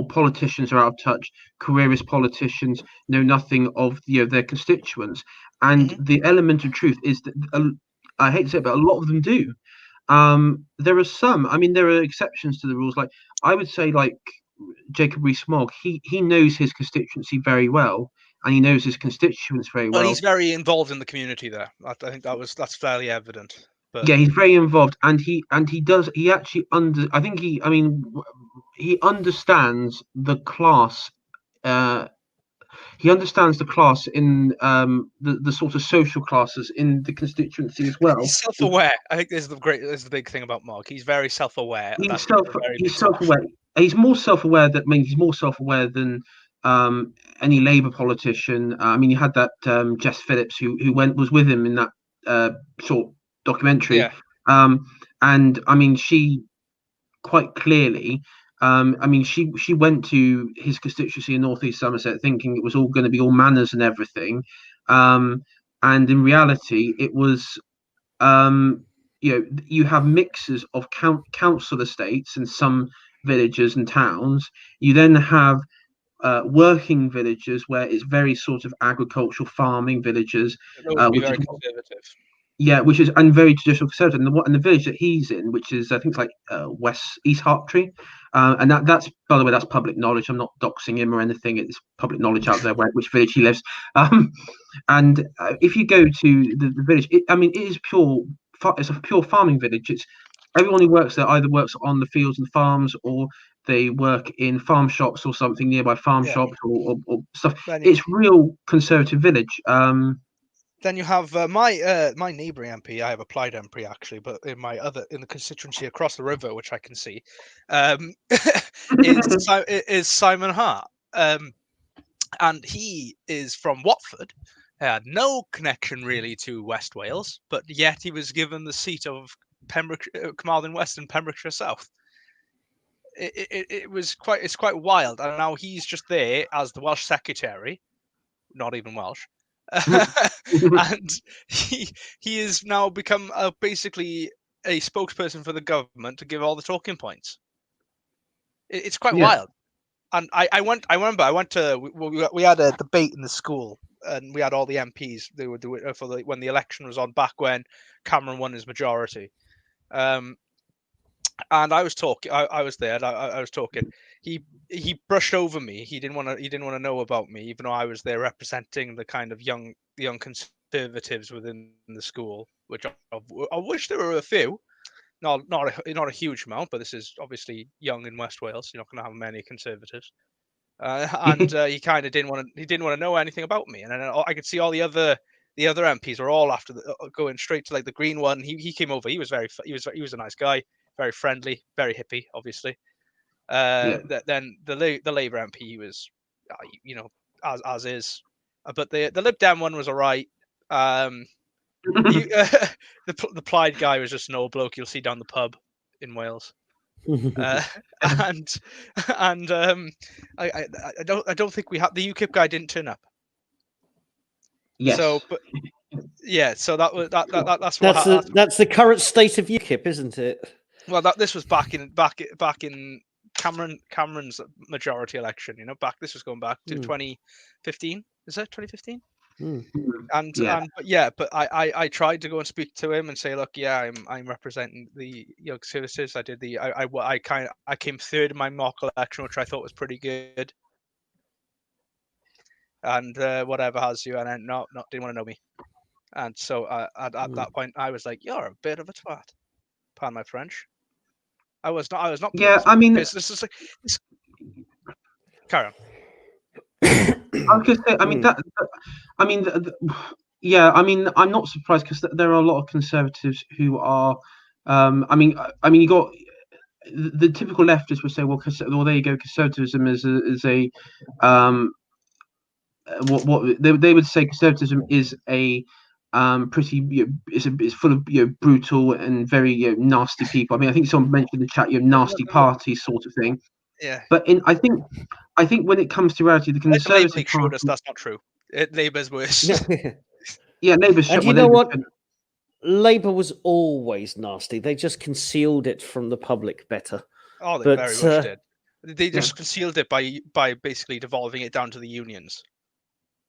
politicians are out of touch, careerist politicians know nothing of their constituents, and the element of truth is that I hate to say it, but a lot of them do. There are some. I mean, there are exceptions to the rules. Like I would say, like Jacob Rees-Mogg, he knows his constituency very well, and he knows his constituents very well. Well, he's very involved in the community there. I think that's fairly evident. But yeah, he's very involved, and he understands the class. He understands the class in the sort of social classes in the constituency as well. He's self-aware. I think this is the big thing about Mogg. He's very self-aware. He's self-aware. He's more self-aware than any Labour politician. I mean, you had that Jess Phillips who was with him in that short documentary. Yeah. And I mean, she quite clearly. She went to his constituency in Northeast Somerset thinking it was all going to be all manners and everything, and in reality, it was. You have mixes of council estates in some villages and towns. You then have working villages where it's very sort of agricultural farming villages, which is very conservative. Yeah, which is and very traditional conservative. And the village that he's in, which is I think it's like East Hartree, and that's, by the way, that's public knowledge. I'm not doxing him or anything. It's public knowledge out there which village he lives. And if you go to the village, it is it's a pure farming village. It's everyone who works there either works on the fields and farms, or they work in farm shops or something nearby farm shops or stuff. It's real conservative village. Then you have my neighbouring MP. I have applied MP actually, but in the constituency across the river, which I can see, is Simon Hart, and he is from Watford. Had no connection really to West Wales, but yet he was given the seat of Carmarthen West and Pembrokeshire South. It's quite wild, and now he's just there as the Welsh secretary, not even Welsh. And he has now become basically a spokesperson for the government to give all the talking points. It's quite wild. And I remember I went to we had a debate in the school, and we had all the MPs. They would do it when the election was on, back when Cameron won his majority. And I was talking. I was there. And I was talking. He brushed over me. He didn't want to know about me, even though I was there representing the kind of young conservatives within the school, which of which there were a few. Not a huge amount, but this is obviously young in West Wales. You're not going to have many conservatives. And he kind of didn't want to know anything about me. And then I could see all the other MPs were all after going straight to like the green one. He came over. He was a nice guy, very friendly, very hippie, obviously. Then the Labour MP, he was, as is, but the Lib Dem one was alright. The Plaid guy was just an old bloke you'll see down the pub in Wales. And I don't think we had the UKIP guy didn't turn up. Yes. So, but yeah, so that's what that's the current state of UKIP, isn't it? Well, this was back in Cameron's majority election. This was going back to 2015. Is that 2015? But I tried to go and speak to him and say, look, yeah, I'm representing the young services. I did I came third in my mock election, which I thought was pretty good. And whatever has you, and then didn't want to know me. And so at that point, I was like, you're a bit of a twat. Pardon my French. I was not. Yeah, I mean, this is like. Carry on. I was gonna say, I mean, yeah, I mean, I'm not surprised because there are a lot of conservatives who are, I mean, you got the typical leftists would say, well, there you go, conservatism is a what they would say conservatism is a pretty it's full of brutal and very nasty people. I mean, I think someone mentioned in the chat nasty party sort of thing. Yeah. But I think when it comes to reality, the Conservative Party showed us that's not true. Labour's worse. Yeah, Labour's. And you know what? Labour was always nasty. They just concealed it from the public better. Oh, they very much did. They just concealed it by basically devolving it down to the unions.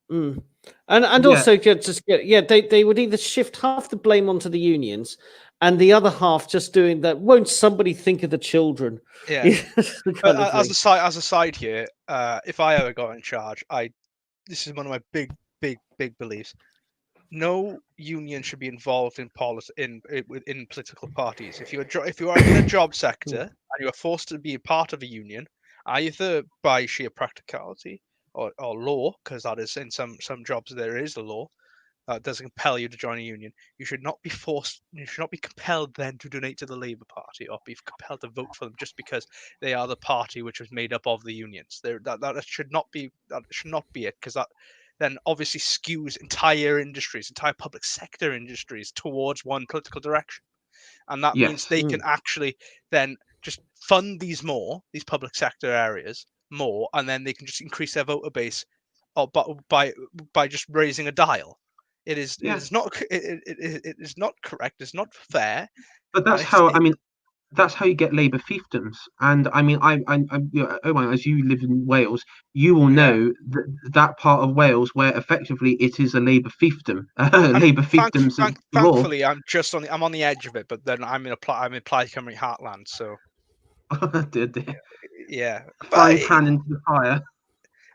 And also they would either shift half the blame onto the unions and the other half just doing that. Won't somebody think of the children? Yeah. But as a side here, if I ever got in charge, this is one of my big beliefs. No union should be involved in in political parties. If you are in a job sector and you are forced to be a part of a union, either by sheer practicality or law, because that is in some jobs there is a law that doesn't compel you to join a union. You should not be forced. You should not be compelled then to donate to the Labour Party or be compelled to vote for them just because they are the party which was made up of the unions. That should not be it, because that then obviously skews entire public sector industries towards one political direction, and that means they can actually then just fund these public sector areas more, and then they can just increase their voter base by just raising a dial. It is not correct. It's not fair. But that's how that's how you get Labour fiefdoms. And I mean, Owen, as you live in Wales, you will know that part of Wales where effectively it is a Labour fiefdom. Labour fiefdoms. Thankfully, I'm on the edge of it, but then I'm in Plaid Cymru heartland, so. Yeah. Frying pan into the fire.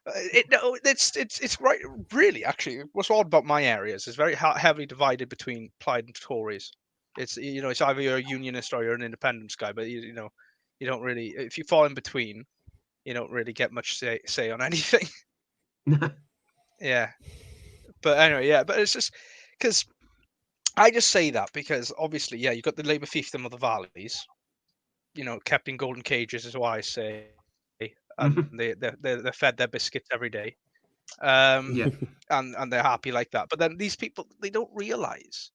It's right. Really, actually, what's odd about my areas is very heavily divided between Plaid and Tories. It's it's either you're a unionist or you're an independence guy, but you don't really. If you fall in between, you don't really get much say on anything. Yeah, but anyway, but it's just because I just say that because obviously, you got the Labour fiefdom of the valleys, kept in golden cages is what I say. And they're fed their biscuits every day, and they're happy like that. But then these people, they don't realize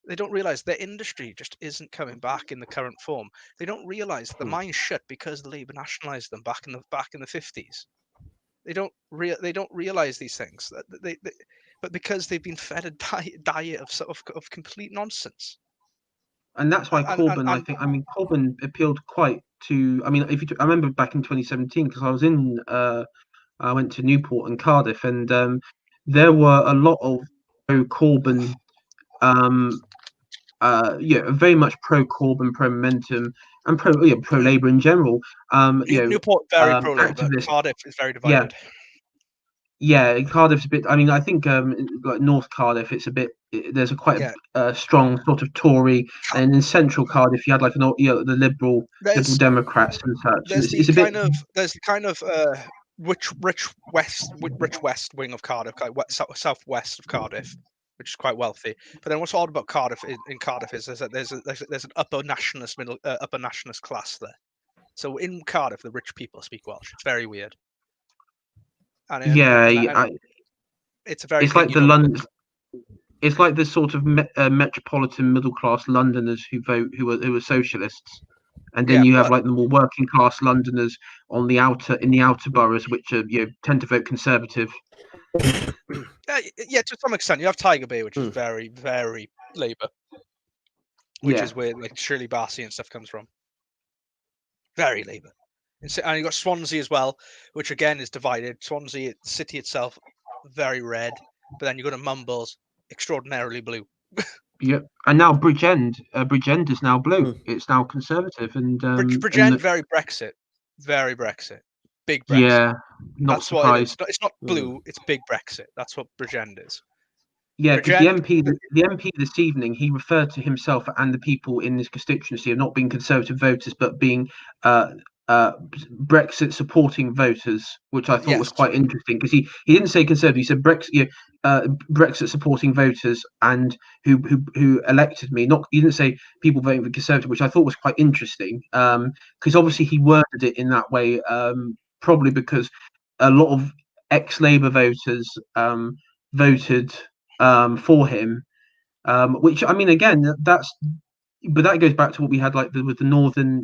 their industry just isn't coming back in the current form. They don't realize the mine's shut because the Labour nationalised them back in the 50s. They don't realize these things. But because they've been fed a diet of complete nonsense. And that's why Corbyn, Corbyn appealed quite to. I mean, I remember back in 2017 because I went to Newport and Cardiff, and there were a lot of pro-Corbyn, very much pro-Corbyn, pro-Momentum and pro Labour in general. Newport very pro Labour. Activists. Cardiff is very divided. Yeah, Cardiff's a bit. I mean, I think like North Cardiff, it's a bit. There's quite a strong sort of Tory, and in Central Cardiff, you had like the Liberal Democrats and such. There's the kind of rich west wing of Cardiff, like southwest of Cardiff, which is quite wealthy. But then what's odd about Cardiff in Cardiff is that there's an upper nationalist class there. So in Cardiff, the rich people speak Welsh. It's very weird. And it's a very. It's like the London. It's like the sort of metropolitan middle class Londoners who are socialists, and then you have like the more working class Londoners in the outer boroughs, which are tend to vote Conservative. To some extent, you have Tiger Bay, which is very, very Labour, which is where like Shirley Bassey and stuff comes from. Very Labour. And you've got Swansea as well, which again is divided. Swansea city itself, very red, but then you go to Mumbles, extraordinarily blue. Yep, and now Bridgend is now blue. It's now Conservative, and Bridgend very Brexit, big Brexit. Yeah, not surprised. It's not blue. It's big Brexit. That's what Bridgend is. Yeah, because the MP this evening, he referred to himself and the people in his constituency of not being Conservative voters, but being Brexit supporting voters, which I thought was quite interesting, because he didn't say Conservative, he said Brexit supporting voters and who elected me. He didn't say people voting for Conservative, which I thought was quite interesting, because obviously he worded it in that way, probably because a lot of ex-Labour voters voted for him, which I mean, again, but that goes back to what we had like with the northern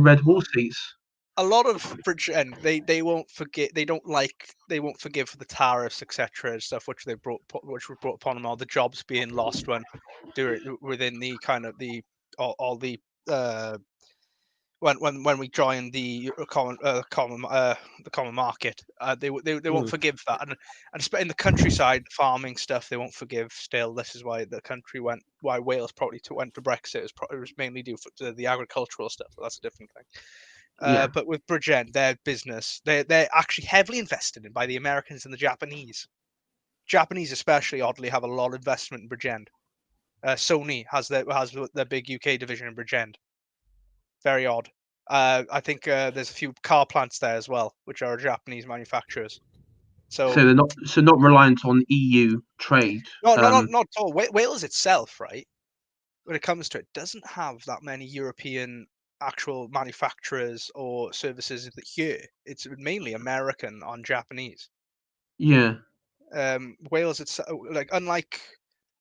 red wall seats. A lot of Bridgend, they won't forget. They won't forgive the tariffs, etc. and stuff, which were brought upon them, all the jobs being lost within the kind of all the when we joined the common market, they won't forgive that, and in the countryside farming stuff, they won't forgive still. This is why why Wales probably went to Brexit. It was mainly due to the agricultural stuff. But that's a different thing. But with Bridgend, their business, they're actually heavily invested in by the Americans and the Japanese. Japanese especially, oddly, have a lot of investment in Bridgend. Sony has their big UK division in Bridgend. Very odd. I think there's a few car plants there as well, which are Japanese manufacturers. So they're not reliant on EU trade. No, not at all. Wales itself, right, when it comes to it, doesn't have that many European actual manufacturers or services here. It's mainly American and Japanese. Yeah. Wales, it's like unlike,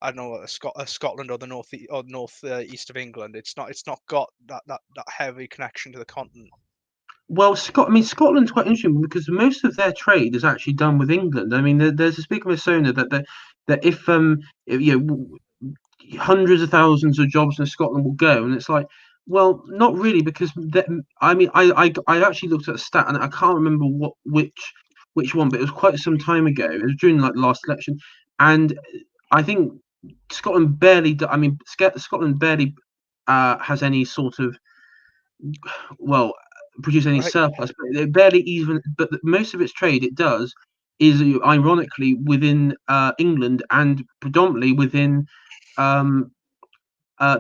I don't know, Scotland or the northeast of England. It's not got that heavy connection to the continent. Well, Scotland's quite interesting because most of their trade is actually done with England. I mean, there's this big persona that if hundreds of thousands of jobs in Scotland will go, and it's like, well, not really, because I actually looked at a stat and I can't remember which one, but it was quite some time ago. It was during like last election, and I think Scotland barely. I mean, Scotland barely has any sort of produce any surplus, but it barely even. But most of its trade it does is ironically within England and predominantly within the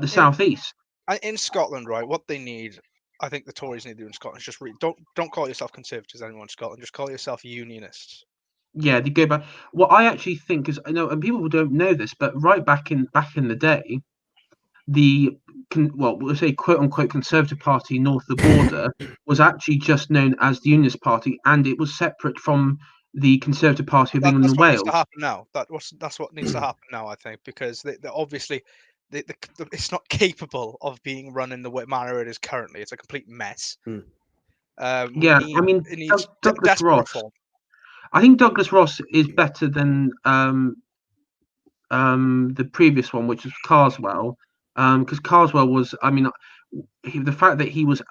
southeast. In Scotland, right? What they need, I think the Tories need to do in Scotland is just don't call yourself Conservatives anymore in Scotland. Just call yourself Unionists. Yeah, they go back. What I actually think is, I know, and people don't know this, but right back in the day, we'll say quote unquote Conservative Party north of the border was actually just known as the Unionist Party, and it was separate from the Conservative Party of England and Wales. That's what needs to happen now. That's what needs to happen now, I think, because they obviously it's not capable of being run in the manner it is currently. It's a complete mess. I mean, Douglas Ross. Reform. I think Douglas Ross is better than the previous one, which was Carswell, because Carswell was, I mean, the fact that he was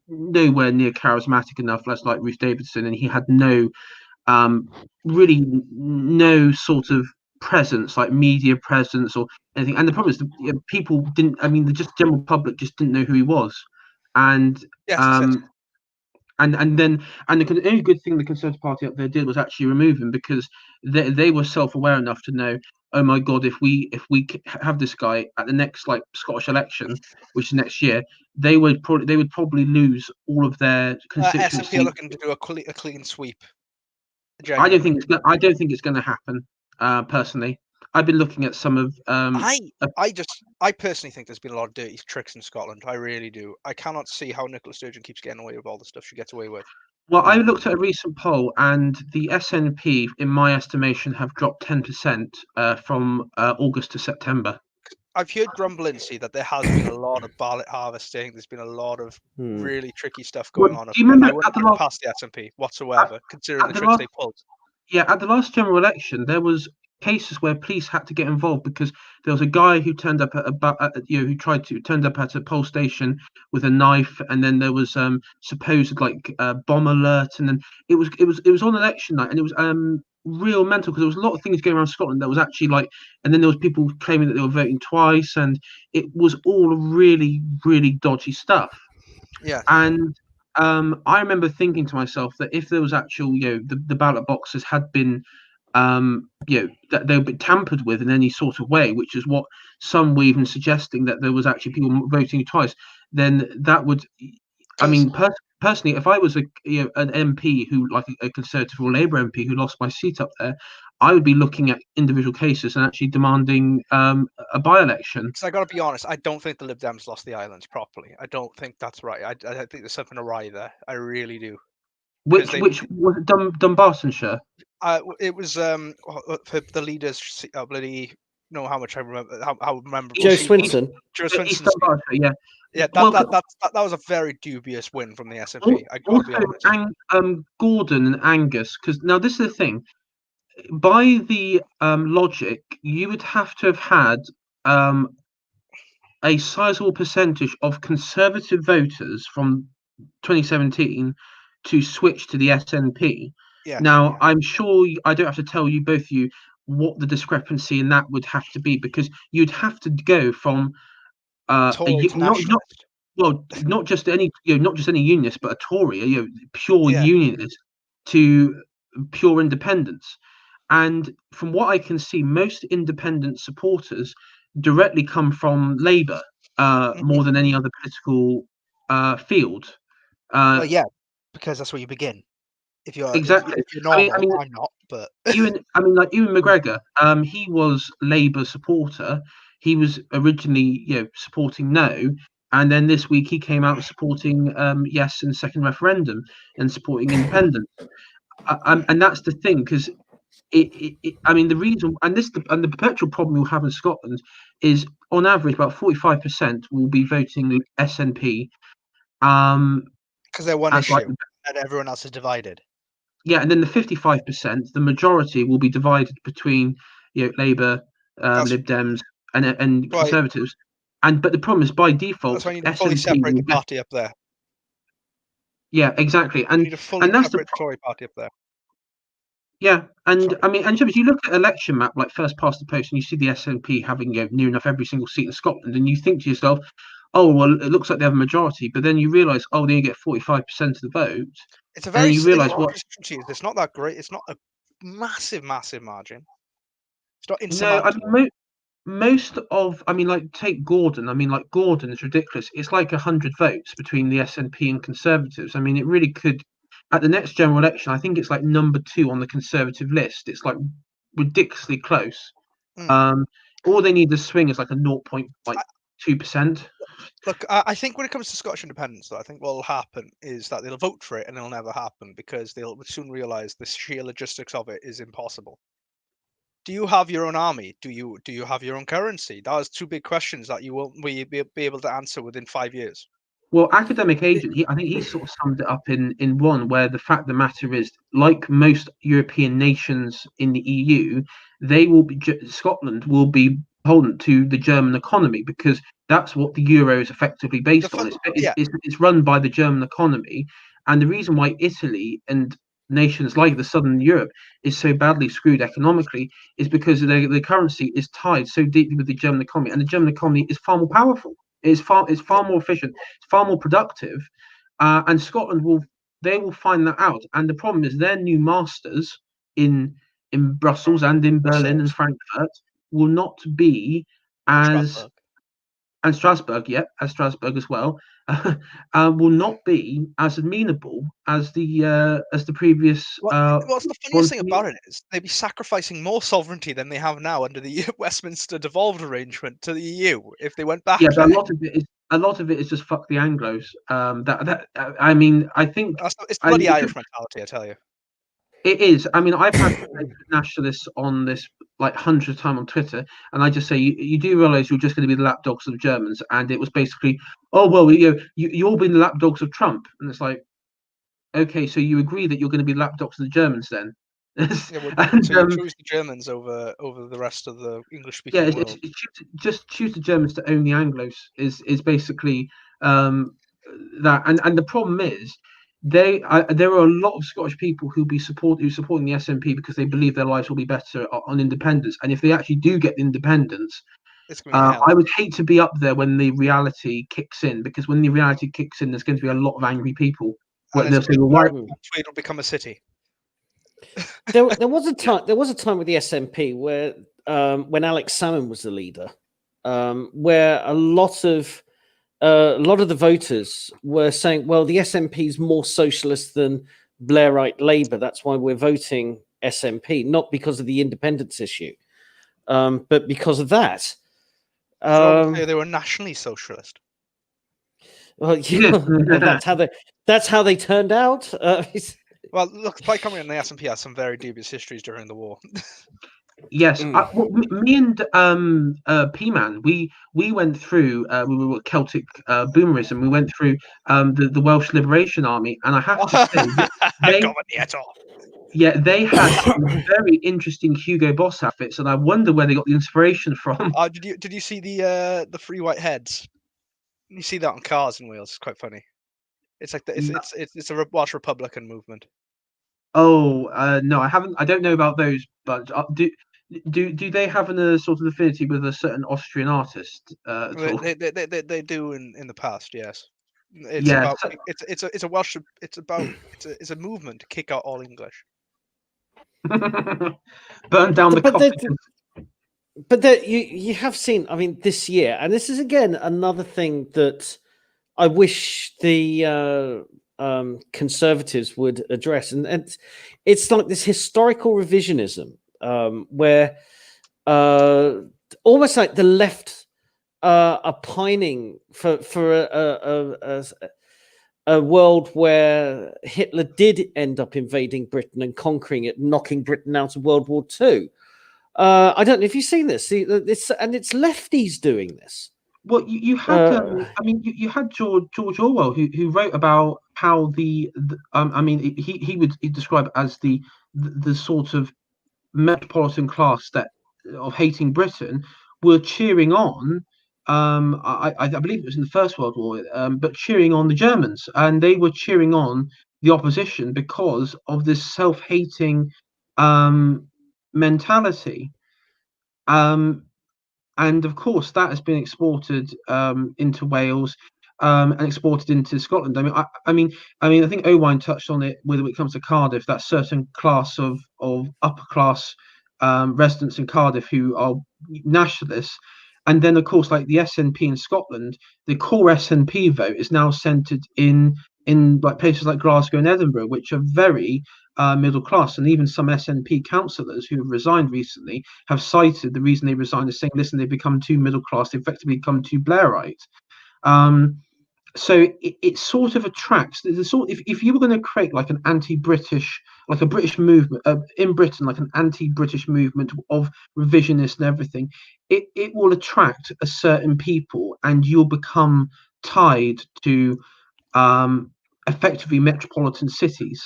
nowhere near charismatic enough, less like Ruth Davidson, and he had really no sort of presence, like media presence or anything. And the problem is, people didn't. I mean, the just general public just didn't know who he was, and Yes, and the only good thing the Conservative Party up there did was actually remove him, because they were self-aware enough to know, oh my God, if we have this guy at the next like Scottish election, which is next year, they would probably lose all of their constituency. SNP are looking to do a clean sweep. I don't think it's going to happen. Personally, I've been looking at some of. I personally think there's been a lot of dirty tricks in Scotland. I really do. I cannot see how Nicola Sturgeon keeps getting away with all the stuff she gets away with. Well, I looked at a recent poll, and the SNP, in my estimation, have dropped 10% from August to September. I've heard grumblings that there has been a lot of ballot harvesting. There's been a lot of really tricky stuff going on. Do you remember I wouldn't pass the SNP whatsoever, considering the tricks they pulled. Yeah, at the last general election, there was cases where police had to get involved because there was a guy who turned up turned up at a poll station with a knife, and then there was supposed like bomb alert, and then it was on election night, and it was real mental, because there was a lot of things going around Scotland that was actually like, and then there was people claiming that they were voting twice, and it was all really, really dodgy stuff. Yeah. And I remember thinking to myself that if there was actual, the ballot boxes had been, that they would be tampered with in any sort of way, which is what some were even suggesting, that there was actually people voting twice, then that would, I mean, personally, if I was an MP who, like a Conservative or Labour MP who lost my seat up there, I would be looking at individual cases and actually demanding a by-election. So I got to be honest, I don't think the Lib Dems lost the islands properly. I don't think that's right. I think there's something awry there. I really do. Which was Dunbartonshire? It was for the leaders. Bloody know how much I remember. How memorable. Joe Swinson. Joe Swinson. Yeah. Yeah, that was a very dubious win from the SNP. I got to be honest. Gordon and Angus, because now this is the thing. By the logic, you would have to have had a sizable percentage of Conservative voters from 2017 to switch to the SNP. Yeah. Now, I'm sure I don't have to tell you, both of you, what the discrepancy in that would have to be, because you'd have to go from not just any unionist, but a Tory, pure unionist, to pure independence. And from what I can see, most independent supporters directly come from Labour more than any other political field. Because that's where you begin. If you're exactly, if you're normal, I mean, I'm not. But Ewan McGregor, he was Labour supporter. He was originally, supporting no, and then this week he came out supporting yes in the second referendum and supporting independence. And that's the thing, because I mean, the reason, and the perpetual problem we'll have in Scotland is, on average, about 45% will be voting SNP. Because they're one issue, and everyone else is divided. Yeah, and then the 55%, the majority, will be divided between Labour, Lib Dems, and Conservatives. But the problem is, by default, that's why you need to fully separate the party up there. Yeah, exactly, and you need to fully separate the Tory party up there. Yeah, and I mean, and if you look at election map, like first past the post, and you see the SNP having near enough every single seat in Scotland, and you think to yourself, oh well, it looks like they have a majority, but then you realise, oh, they get 45% of the vote. It's a very constituency. It's not that great. It's not a massive margin. It's not insurmountable. No, I mean, most of, I mean, like, take Gordon. I mean, like, Gordon is ridiculous. It's like 100 votes between the SNP and Conservatives. I mean, it really could. At the next general election, I think it's like number 2 on the Conservative list. It's like ridiculously close. All they need to swing is like a 0.2%. Look, I think when it comes to Scottish independence, though, I think what will happen is that they'll vote for it and it'll never happen, because they'll soon realise the sheer logistics of it is impossible. Do you have your own army? Do you have your own currency? That is 2 big questions that you won't be able to answer within 5 years. Well, Academic Agent, I think he sort of summed it up in one, where the fact of the matter is, like most European nations in the EU, Scotland will be beholden to the German economy, because that's what the euro is effectively based on. It's run by the German economy, and the reason why Italy and nations like the Southern Europe is so badly screwed economically is because the currency is tied so deeply with the German economy, and the German economy is far more powerful. It's far more efficient. It's far more productive, and Scotland will find that out. And the problem is their new masters in Brussels and in Berlin and Frankfurt will not be as and Strasbourg, as Strasbourg as well, will not be as amenable as the previous. What's the funniest thing about it is they'd be sacrificing more sovereignty than they have now under the Westminster devolved arrangement to the EU if they went back. Yeah, but a lot of it is just fuck the Anglos. I mean, I think it's the bloody Irish mentality, I tell you. It is. I mean, I've had nationalists on this like hundreds of times on Twitter, and I just say, you do realize you're just going to be the lapdogs of the Germans, and it was basically, oh well, you all been the lapdogs of Trump, and it's like, okay, so you agree that you're going to be lapdogs of the Germans then? So you choose the Germans over the rest of the English-speaking world. Just choose the Germans to own the Anglos is basically that, and the problem is. There are a lot of Scottish people who supporting the SNP because they believe their lives will be better on independence. And if they actually do get independence, I would hate to be up there when the reality kicks in, because when the reality kicks in, there's going to be a lot of angry people. They'll say, "Well, why?" It'll become a city. There was a time with the SNP where when Alex Salmond was the leader, where a lot of the voters were saying, well, the SNP is more socialist than Blairite Labour. That's why we're voting SNP, not because of the independence issue, but because of that. They were nationally socialist. Well, that's how they turned out. Well, look, Plaid Cymru and the SNP had some very dubious histories during the war. Yes, me and P-Man, we went through. We were Celtic boomerism. We went through the Welsh Liberation Army, and I have to say, they had some very interesting Hugo Boss outfits, and I wonder where they got the inspiration from. Did you see the Free White Heads? You see that on cars in Wales. It's quite funny. It's like it's a Welsh Republican movement. Oh no, I haven't. I don't know about those, but do they have a sort of affinity with a certain Austrian artist? They do in the past, yes. It's a Welsh. It's a movement to kick out all English. Burn down the. But you have seen. I mean, this year, and this is again another thing that I wish the Conservatives would address, and it's like this historical revisionism. Where almost like the left are pining for a world where Hitler did end up invading Britain and conquering it, knocking Britain out of World War II. I don't know if you've seen this. And it's lefties doing this. Well, you had, you had George Orwell who wrote about how he would describe it as the sort of metropolitan class that of hating Britain were cheering on. I believe it was in the First World War, but cheering on the Germans, and they were cheering on the opposition because of this self-hating mentality. And of course, that has been exported into Wales and exported into Scotland. I think Owain touched on it when it comes to Cardiff. That certain class of upper class residents in Cardiff who are nationalists, and then of course, like the SNP in Scotland, the core SNP vote is now centred in like places like Glasgow and Edinburgh, which are very middle class, and even some SNP councillors who have resigned recently have cited the reason they resigned as saying, listen, they've become too middle class, they've effectively become too Blairite. So it sort of attracts if you were going to create like an anti-British, like a British movement in Britain, like an anti-British movement of revisionists and everything, it will attract a certain people, and you'll become tied to effectively metropolitan cities.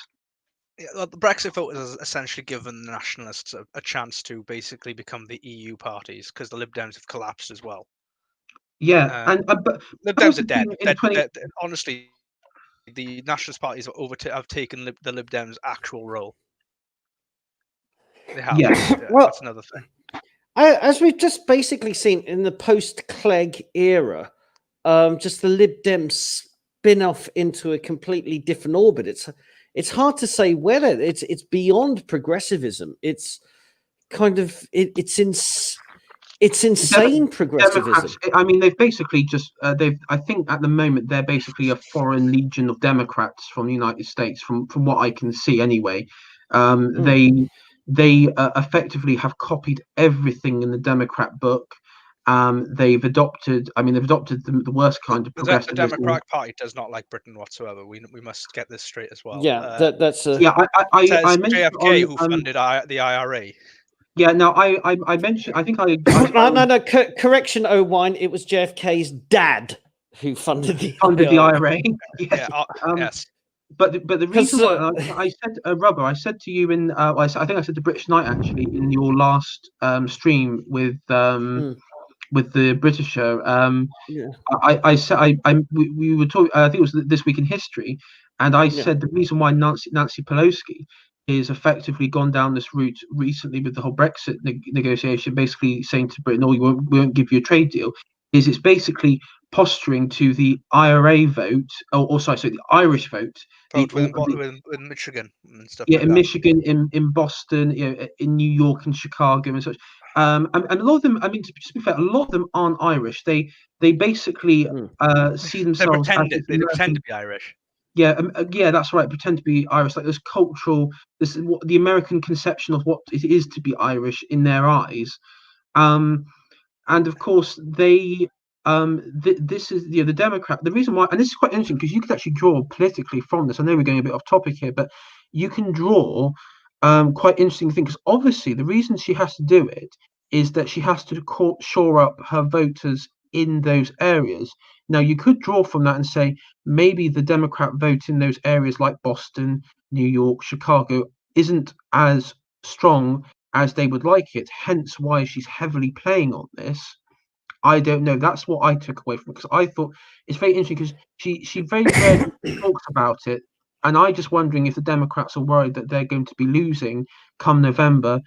Yeah, the Brexit vote has essentially given the nationalists a chance to basically become the EU parties, because the Lib Dems have collapsed as well. Yeah, but Lib Dems are dead. Honestly, the Nationalist parties have taken the Lib Dems' actual role. They have. Yes. Well, that's another thing. As we've just basically seen in the post-Clegg era, just the Lib Dems spin off into a completely different orbit. It's hard to say whether it's beyond progressivism. It's kind of it's insane progressivism. Democrats, I mean, they've basically just I think at the moment they're basically a foreign legion of Democrats from the United States, from what I can see anyway. They effectively have copied everything in the Democrat book. They've adopted the worst kind of progressivism. The Democratic Party does not like Britain whatsoever. We must get this straight as well. Yeah, that's a... yeah. I mentioned JFK who funded the IRA. Yeah, no, I mentioned. I think no. Correction, Owen. It was JFK's dad who funded the IRA. Yes. Yes. But the reason why I said Rhubba, I said to you in I think I said to British Knight actually in your last stream with the British show. I said we were talking. I think it was This Week in History, and I said the reason why Nancy Pelosi is effectively gone down this route recently with the whole Brexit negotiation, basically saying to Britain, "Oh, we won't give you a trade deal," is it's basically posturing to the IRA vote, the Irish vote. With Michigan and stuff. Yeah, like in that. Michigan, in Boston, in New York and Chicago and such. And a lot of them, I mean, to be fair, a lot of them aren't Irish. They basically see themselves they pretend to be Irish. Yeah, that's right. Pretend to be Irish. Like this is what the American conception of what it is to be Irish in their eyes. And of course they this is the Democrat. The reason why, and this is quite interesting because you could actually draw politically from this. I know we're going a bit off topic here, but you can draw quite interesting things. Because obviously the reason she has to do it is that she has to shore up her voters in those areas. Now you could draw from that and say maybe the Democrat vote in those areas like Boston, New York, Chicago isn't as strong as they would like it. Hence why she's heavily playing on this. I don't know. That's what I took away from it, because I thought it's very interesting because she very rarely talks about it, and I just wondering if the Democrats are worried that they're going to be losing come November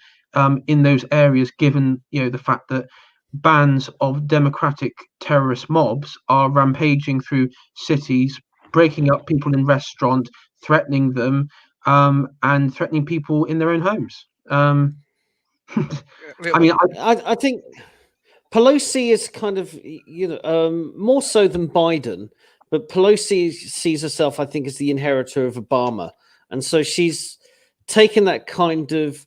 in those areas, given the fact that bands of democratic terrorist mobs are rampaging through cities, breaking up people in restaurants, threatening them, and threatening people in their own homes. I mean, I think Pelosi is kind of, more so than Biden, but Pelosi sees herself, I think, as the inheritor of Obama. And so she's taken that kind of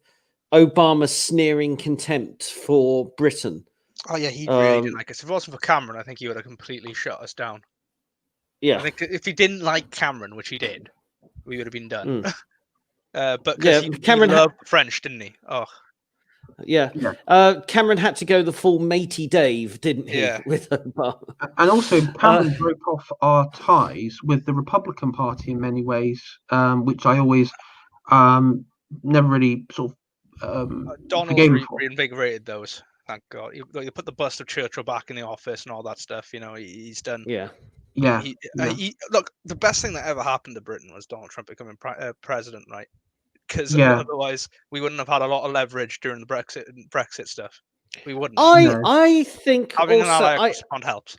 Obama sneering contempt for Britain. Oh, yeah, he really didn't like us. If it wasn't for Cameron, I think he would have completely shut us down. Yeah. I think if he didn't like Cameron, which he did, we would have been done. But yeah, Cameron loved French, didn't he? Oh. Yeah. Cameron had to go the full matey Dave, didn't he? Yeah. With Obama. And also, Cameron broke off our ties with the Republican Party in many ways, which I always never really sort of. Donald's reinvigorated those. Thank God. You put the bust of Churchill back in the office and all that stuff. He's done. Yeah. Look, the best thing that ever happened to Britain was Donald Trump becoming president, right? Because otherwise we wouldn't have had a lot of leverage during the Brexit stuff. We wouldn't. I think having also, an ally helps.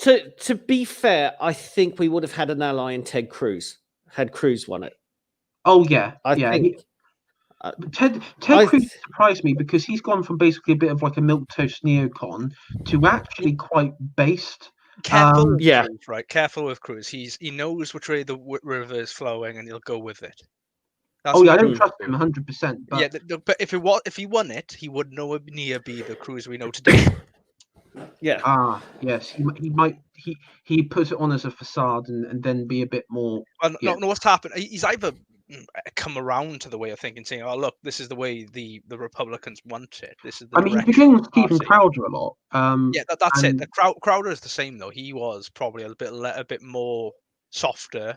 To be fair, I think we would have had an ally in Ted Cruz had Cruz won it. Oh yeah, I think. Ted Cruz surprised me because he's gone from basically a bit of like a milquetoast neocon to actually quite based. Careful, Cruz, right? Careful with Cruz. He knows which way the river is flowing, and he'll go with it. I don't trust him 100%. But if he won it, he would nowhere near be the Cruz we know today. Yeah. Yes. He puts it on as a facade and then be a bit more. No, what's happened? He's either come around to the way of thinking, saying, "Oh, look, this is the way the Republicans want it. This is." He's beginning with Stephen Crowder a lot. That's it. Crowder is the same though. He was probably a bit more softer,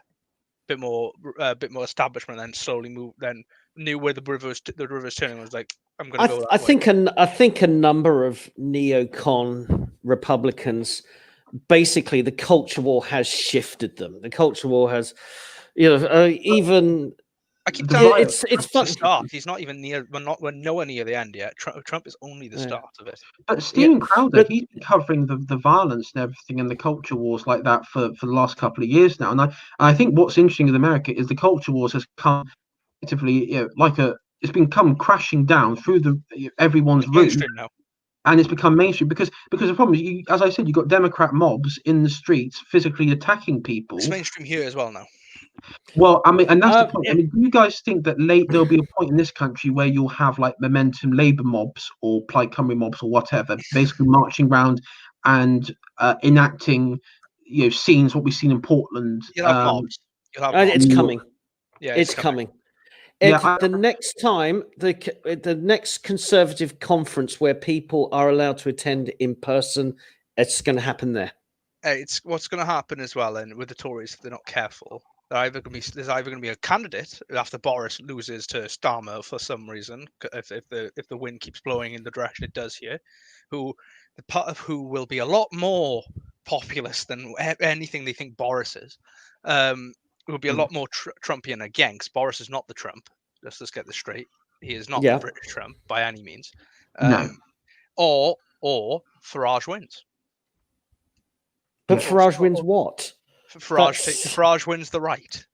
a bit more establishment, then slowly moved. Then knew where the river's turning. Was like, I'm going to go. I think a number of neocon Republicans basically the culture war has shifted them. The culture war has, even. I keep The telling you, It's Trump's fun. the start. He's not even near. We're nowhere near the end yet. Trump is only the start of it. But Steven Crowder, but- he's been covering the violence and everything and the culture wars like that for the last couple of years now. And I think what's interesting with America is the culture wars has come effectively, it's been come crashing down through everyone's It's roof, mainstream now. and it's become mainstream because the problem is, as I said, you've got Democrat mobs in the streets physically attacking people. It's mainstream here as well now. Well, I mean, and that's the point. I mean, do you guys think that there'll be a point in this country where you'll have like momentum Labour mobs or Plaid Cymru mobs or whatever, basically marching around and enacting, scenes what we've seen in Portland? You'll have mobs. You'll have mobs. It's coming. Yeah, it's coming. Yeah, the next time the next Conservative conference where people are allowed to attend in person, it's going to happen there. It's what's going to happen as well, and with the Tories, if they're not careful, there's either going to be a candidate after Boris loses to Starmer for some reason, if the wind keeps blowing in the direction it does here, who will be a lot more populist than anything they think Boris is. Will be a lot more Trumpian again, because Boris is not the Trump. Let's just get this straight. He is not the British Trump by any means. No. Or Farage wins. But Farage wins what? Farage wins the right.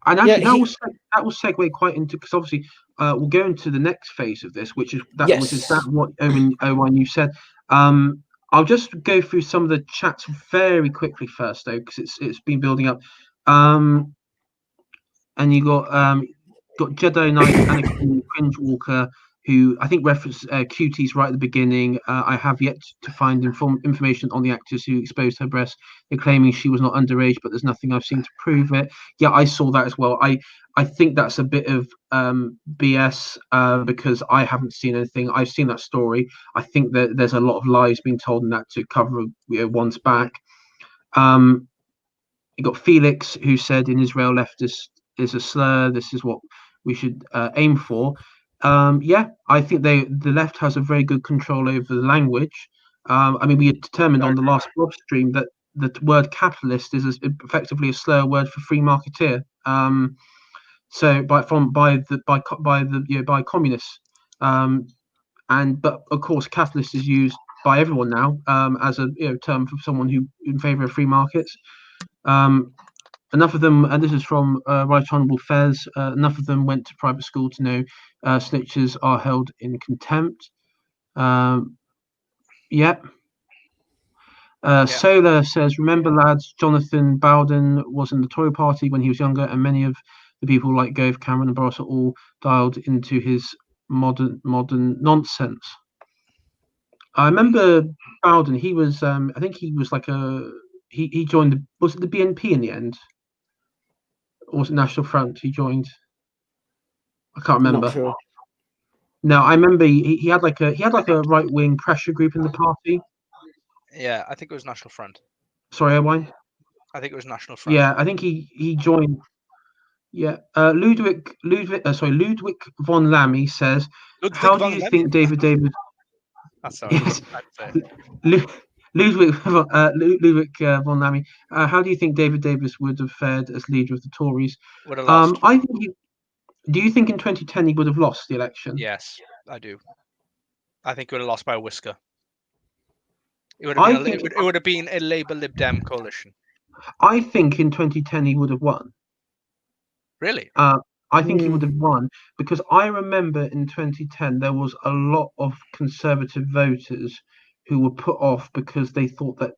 And actually, that will segue quite into, because obviously we'll go into the next phase of this, which is what Owen you said. I'll just go through some of the chats very quickly first, though, because it's been building up. And you got Jedi Knight Anakin Cringe Walker, who I think referenced cuties right at the beginning. I have yet to find information on the actress who exposed her breasts. They're claiming she was not underage, but there's nothing I've seen to prove it. Yeah, I saw that as well. I think that's a bit of BS because I haven't seen anything. I've seen that story. I think that there's a lot of lies being told in that to cover one's back. You got Felix, who said in Israel leftist is a slur. This is what we should aim for. I think the left has a very good control over the language. I mean, we had determined on the last blog stream that the word capitalist is effectively a slur word for free marketeer. So by communists, but of course, capitalist is used by everyone now as a term for someone who in favour of free markets. Enough of them, and this is from Right Honourable Fez, enough of them went to private school to know snitches are held in contempt. Solar says, remember lads, Jonathan Bowden was in the Tory party when he was younger, and many of the people like Gove, Cameron and Boris are all dialed into his modern nonsense. I remember Bowden, he was, I think he was like he joined, was it the BNP in the end? Or was it National Front he joined? I can't remember. Not sure. No, I remember he had like a right wing pressure group in the party. Yeah, I think it was National Front. Sorry, Owen? I think it was National Front. Yeah, I think he joined. Yeah, Ludwig von Lammy says, "How do you think David Davis?" That's sorry. Yes. Ludwig von Lammy. How do you think David Davis would have fared as leader of the Tories? Would have lost. I think. Do you think in 2010 he would have lost the election? Yes, I do. I think he would have lost by a whisker. It would have been a Labour Lib Dem coalition. I think in 2010 he would have won. Really? I think he would have won because I remember in 2010 there was a lot of Conservative voters who were put off because they thought that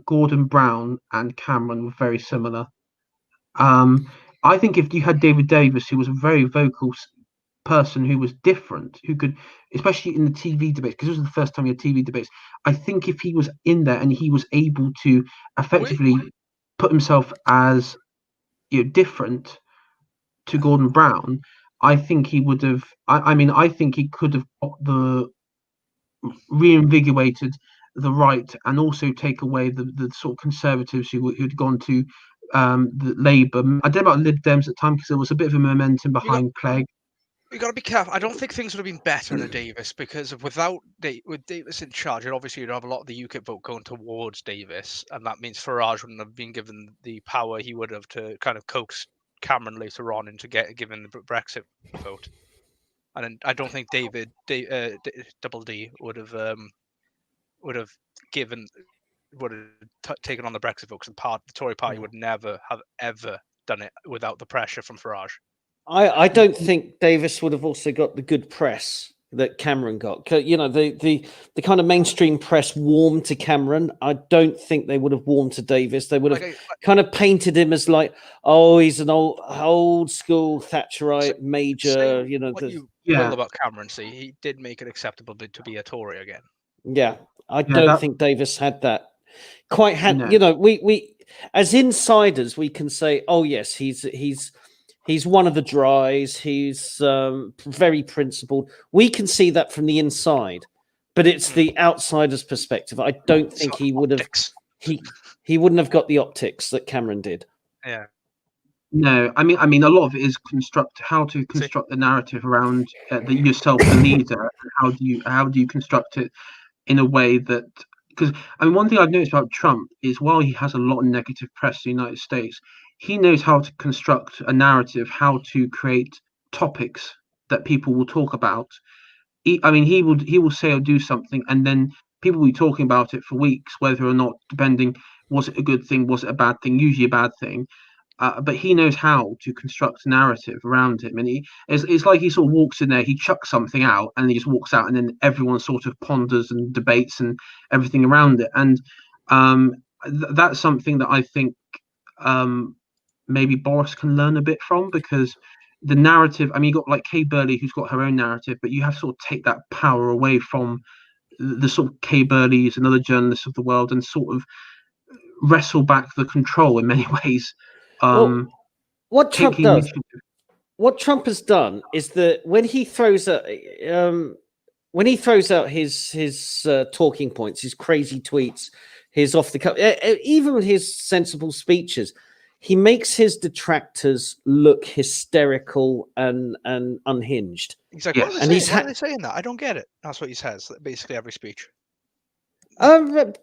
Gordon Brown and Cameron were very similar. I think if you had David Davis, who was a very vocal person who was different, who could, especially in the TV debates, because this was the first time he had TV debates, I think if he was in there and he was able to effectively put himself as different to Gordon Brown, I think he would have. I think he could have got reinvigorated the right and also take away the sort of Conservatives who'd gone to the Labour. I don't know about Lib Dems at the time because there was a bit of a momentum behind Clegg. You got to be careful. I don't think things would have been better under Davis because with Davis in charge, obviously you'd have a lot of the UKIP vote going towards Davis, and that means Farage wouldn't have been given the power he would have to kind of coax Cameron later on into given the Brexit vote. And I don't think Double D would have taken on the Brexit vote because the Tory party would never have ever done it without the pressure from Farage. I don't think Davis would have also got the good press that Cameron got. You know, the kind of mainstream press warmed to Cameron. I don't think they would have warmed to Davis. They would have kind of painted him as like, oh, he's an old school Thatcherite major. You know, will about Cameron. See, he did make it acceptable to be a Tory again. Yeah, I don't think Davis had that. You know, we as insiders we can say, oh yes, he's one of the dries. He's very principled. We can see that from the inside, but it's the outsider's perspective. I don't think he would have. He wouldn't have got the optics that Cameron did. Yeah. No, I mean, a lot of it is how to construct the narrative around yourself, the leader. How do you construct it in a way that? Because I mean, one thing I've noticed about Trump is while he has a lot of negative press in the United States, he knows how to construct a narrative, how to create topics that people will talk about. He will say or do something, and then people will be talking about it for weeks, whether or not, depending, was it a good thing, was it a bad thing, usually a bad thing. But he knows how to construct a narrative around him, and it's like he sort of walks in there, he chucks something out, and he just walks out, and then everyone sort of ponders and debates and everything around it. And that's something that I think maybe Boris can learn a bit from, because the narrative. I mean, you got like Kay Burley, who's got her own narrative, but you have to sort of take that power away from the sort of Kay Burleys and other journalists of the world, and sort of wrestle back the control in many ways. What Trump has done is that when he throws out his talking points, his crazy tweets, his off the cuff, even his sensible speeches, he makes his detractors look hysterical and unhinged. He's like, why are they saying that? I don't get it. That's what he says basically every speech. And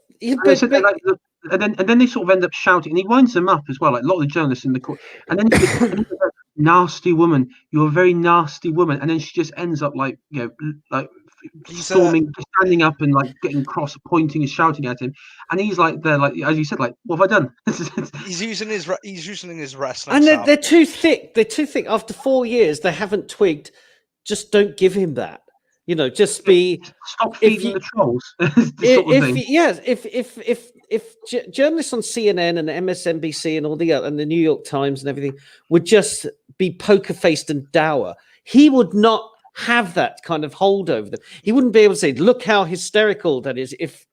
then they sort of end up shouting, and he winds them up as well, like a lot of the journalists in the court. And then he goes, nasty woman, you're a very nasty woman. And then she just ends up like, you know, like storming, standing up and like getting cross, pointing and shouting at him. And he's like, there, like as you said, like, what have I done? he's using his wrestling. And they're too thick. They're too thick. After 4 years, they haven't twigged. Just don't give him that. You know, just be. Stop feeding the trolls. If journalists on CNN and MSNBC and all and the New York Times and everything would just be poker faced and dour, he would not have that kind of hold over them. He wouldn't be able to say, "Look how hysterical that is." If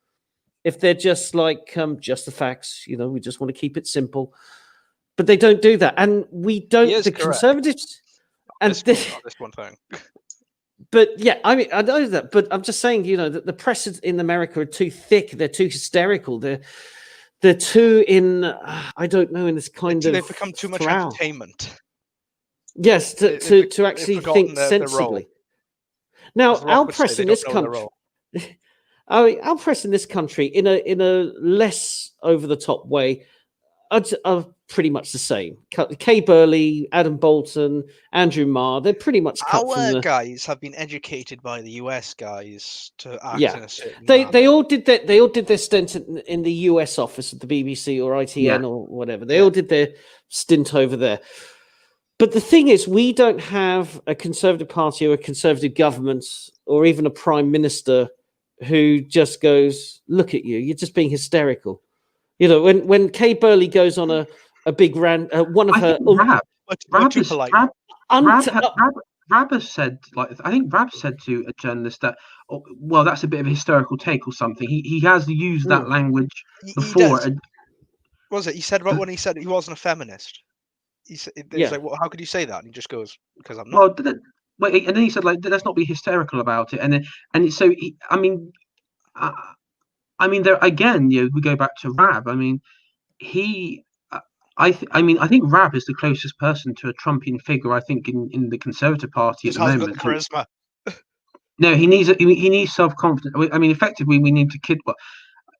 they're just like just the facts, you know, we just want to keep it simple. But they don't do that, and we don't. The conservatives and this one thing. But yeah, I mean, I know that, but I'm just saying, you know, that the press in America are too thick. They're too hysterical. They're too in. I don't know, in this kind of. They've become too much entertainment. Yes, to actually think sensibly. Now, our press in this country. I mean, our press in this country, in a less over the top way, are pretty much the same. Kay Burley, Adam Bolton, Andrew Marr, they're pretty much cut our guys have been educated by the US guys to act in a certain they all did that. They all did their stint in the US office of the BBC or ITN or whatever. They all did their stint over there. But the thing is, we don't have a Conservative Party or a Conservative government or even a Prime Minister who just goes, "Look at you, you're just being hysterical." You know, when Kay Burley goes on a big rant, one of her. Rhubba said, like, I think Rhubba said to a journalist that, oh, well, that's a bit of a hysterical take or something. He has used that language before. Was it? He said about when he said he wasn't a feminist. He said, like, well, how could you say that? And he just goes, because I'm not. Well, and then he said, like, let's not be hysterical about it. I mean, there again, you know, we go back to Rab. I mean, I mean, I think Rab is the closest person to a Trumpian figure, I think, in the Conservative Party at the Just moment. hasn't got the charisma. No, he needs self-confidence. I mean, effectively, we need to kidnap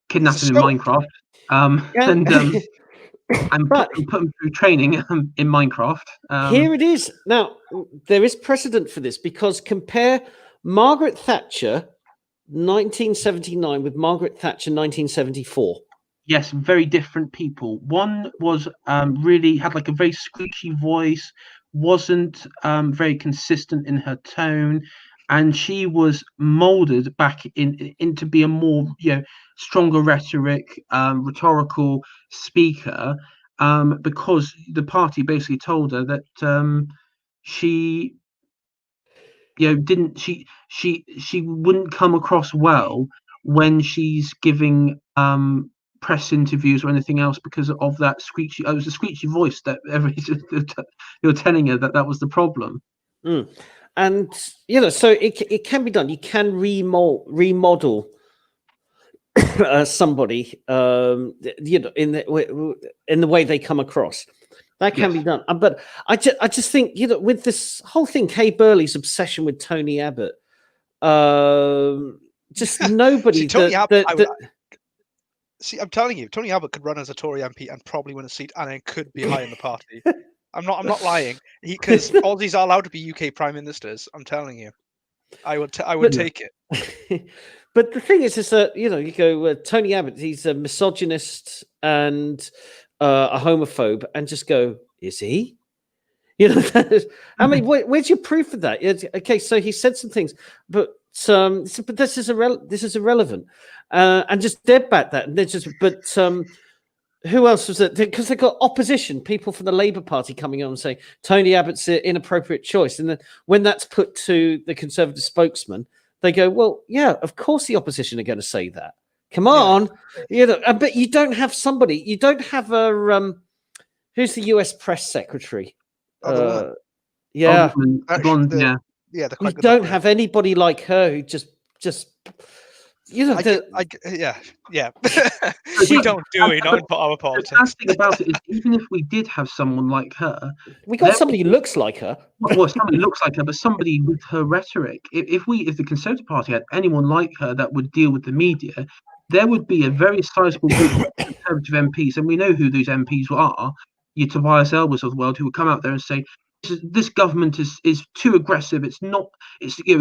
him in Minecraft, and put him through training in Minecraft. Here it is. Now, there is precedent for this, because compare Margaret Thatcher 1979 with Margaret Thatcher 1974. Yes, very different people. One was really had like a very screechy voice, wasn't very consistent in her tone, and she was molded back into be a more stronger rhetorical speaker, because the party basically told her that she she wouldn't come across well when she's giving press interviews or anything else, because of that screechy. It was a screechy voice that you're telling her that was the problem. And so it can be done. You can remodel somebody in the way they come across. That can be done. But I just think, with this whole thing, Kay Burley's obsession with Tony Abbott, just nobody. See, I'm telling you, Tony Abbott could run as a Tory MP and probably win a seat, and it could be high in the party. I'm not lying, because Aussies are allowed to be UK prime ministers. I'm telling you, I would take it. But the thing is that you go Tony Abbott, he's a misogynist and a homophobe, and just go, is he? I mean, where's your proof of that? Okay, so he said some things, but this is irrelevant, and just dead bat that. And who else was it? Because they got opposition, people from the Labour Party coming on and saying Tony Abbott's an inappropriate choice, and then when that's put to the Conservative spokesman, they go, well, yeah, of course the opposition are going to say that. Come on, but you don't have somebody. You don't have a who's the US press secretary? The blonde, you don't have anybody like her who just we don't put our politics. The last thing about it is, even if we did have someone like her, we got somebody who looks like her. Well, somebody looks like her, but somebody with her rhetoric. If the Conservative Party had anyone like her that would deal with the media, there would be a very sizable group of Conservative MPs, and we know who those MPs are. Your Tobias Elwes of the world, who would come out there and say, this government is too aggressive. It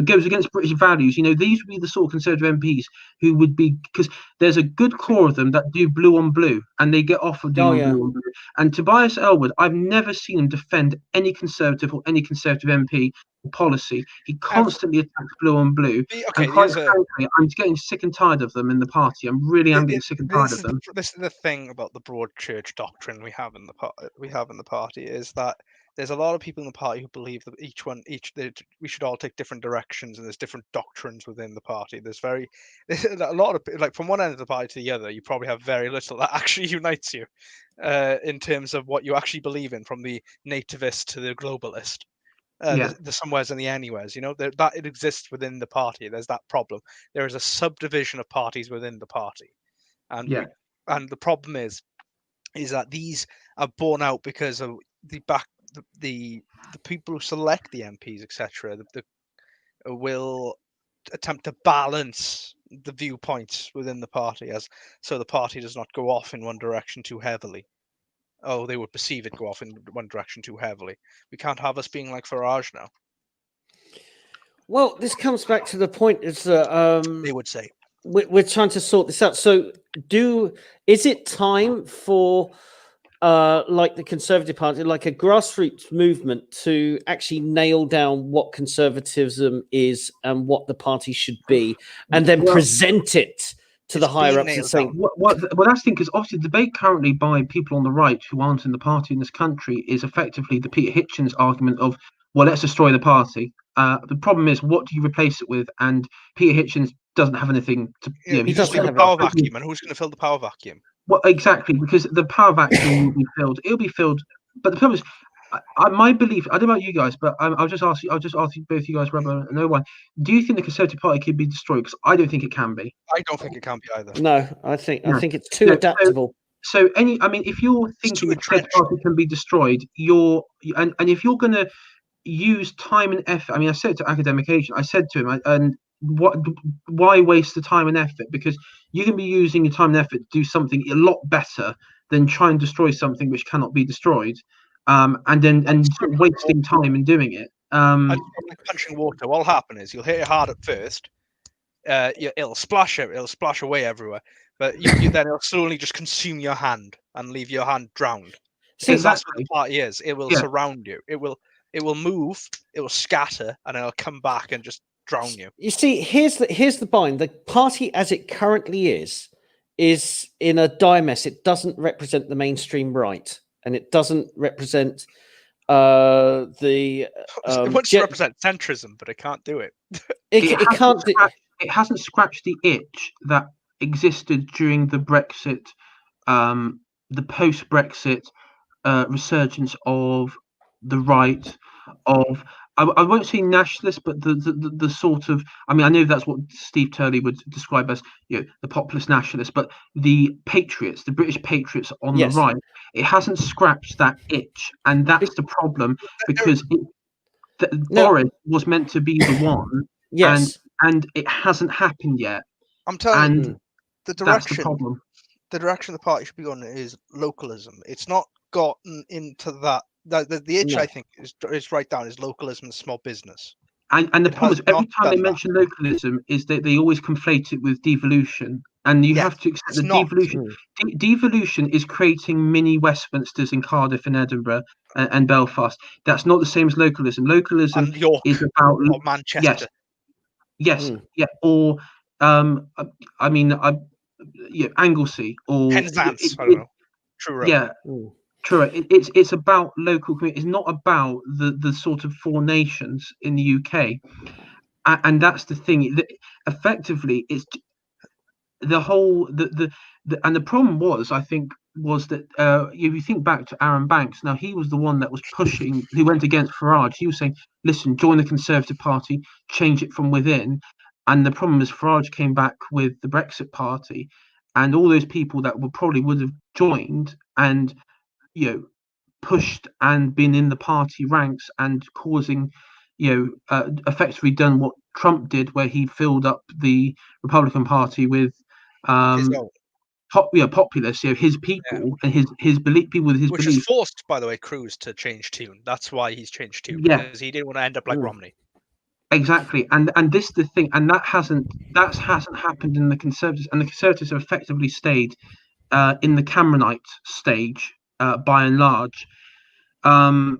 goes against British values. These would be the sort of Conservative MPs who would be, because there's a good core of them that do blue on blue, and they get off of doing blue on blue. And Tobias Elwood, I've never seen him defend any Conservative or any Conservative MP policy. He constantly attacks blue on blue. Okay, and quite frankly, I'm getting sick and tired of them in the party. I'm really getting sick and tired of them. This is the thing about the broad church doctrine we have in the party, is that there's a lot of people in the party who believe that we should all take different directions, and there's different doctrines within the party. There's a lot of, like, from one end of the party to the other, you probably have very little that actually unites you in terms of what you actually believe in, from the nativist to the globalist. The somewheres and the anywheres, that it exists within the party. There's that problem. There is a subdivision of parties within the party, and the problem is that these are borne out because of the people who select the MPs, etc. Will attempt to balance the viewpoints within the party, so the party does not go off in one direction too heavily. Oh, they would perceive it go off in one direction too heavily. We can't have us being like Farage now. Well, this comes back to the point is that they would say we're trying to sort this out. So, is it time for like the Conservative Party, like a grassroots movement, to actually nail down what conservatism is and what the party should be, and then present it to the higher ups and saying, well, that's the thing, because obviously the debate currently by people on the right who aren't in the party in this country is effectively the Peter Hitchens argument of, well, let's destroy the party. The problem is, what do you replace it with? And Peter Hitchens doesn't have anything to. He doesn't have a power vacuum, and who's going to fill the power vacuum? Well, exactly, because the power vacuum will be filled. It'll be filled, but the problem is, my belief. I don't know about you guys, but I'll just ask you both you guys, Rhubba and no one. Do you think the Conservative Party can be destroyed? Because I don't think it can be. I don't think it can be either. No, I think it's too adaptable. So I mean, if you're thinking the Conservative Party can be destroyed, and if you're going to use time and effort. I mean, I said to Academic Agent, I said to him, and why waste the time and effort? Because you can be using your time and effort to do something a lot better than try and destroy something which cannot be destroyed, and sort of wasting time in doing it. Like punching water. What'll happen is you'll hit it hard at first. It'll splash away everywhere, but then it'll slowly just consume your hand and leave your hand drowned. See, that's what the party is. It will surround you. It will move. It will scatter, and it'll come back and just drown you. You see, here's the bind. The party as it currently is in a dire mess. It doesn't represent the mainstream right, and it doesn't represent it wants to represent centrism, but it can't do it. It hasn't scratched the itch that existed during the Brexit, the post-Brexit resurgence of the right, of I won't say nationalist, but the sort of, I mean, I know that's what Steve Turley would describe as, the populist nationalists, but the patriots, the British patriots on the right, it hasn't scratched that itch, and that's the problem, because Boris was meant to be the one, and it hasn't happened yet. I'm telling you, the that's the problem. The direction the party should be on is localism. It's not gotten into that. The itch, I think, is right down is localism and small business. And the problem is, every time they mention localism, is that they always conflate it with devolution. And you have to accept that devolution. Devolution is creating mini Westminsters in Cardiff and Edinburgh and Belfast. That's not the same as localism. Localism and York, is about or Manchester. Yes, or I mean, Anglesey or Penzance. I don't know. Truro. Yeah. True. It's about local community. It's not about the sort of four nations in the UK, and that's the thing. Effectively, it's the whole and the problem was, I think, was that if you think back to Aaron Banks, now he was the one that was pushing, who went against Farage. He was saying, "Listen, join the Conservative Party, change it from within." And the problem is, Farage came back with the Brexit Party, and all those people that would have joined and pushed and been in the party ranks and causing, effectively done what Trump did, where he filled up the Republican Party with populists, his people and his people with his beliefs. Which is forced, by the way, Cruz to change tune. That's why he's changed tune, because he didn't want to end up like Romney. Exactly, and this is the thing, and that hasn't happened in the Conservatives, and the Conservatives have effectively stayed in the Cameronite stage. By and large, and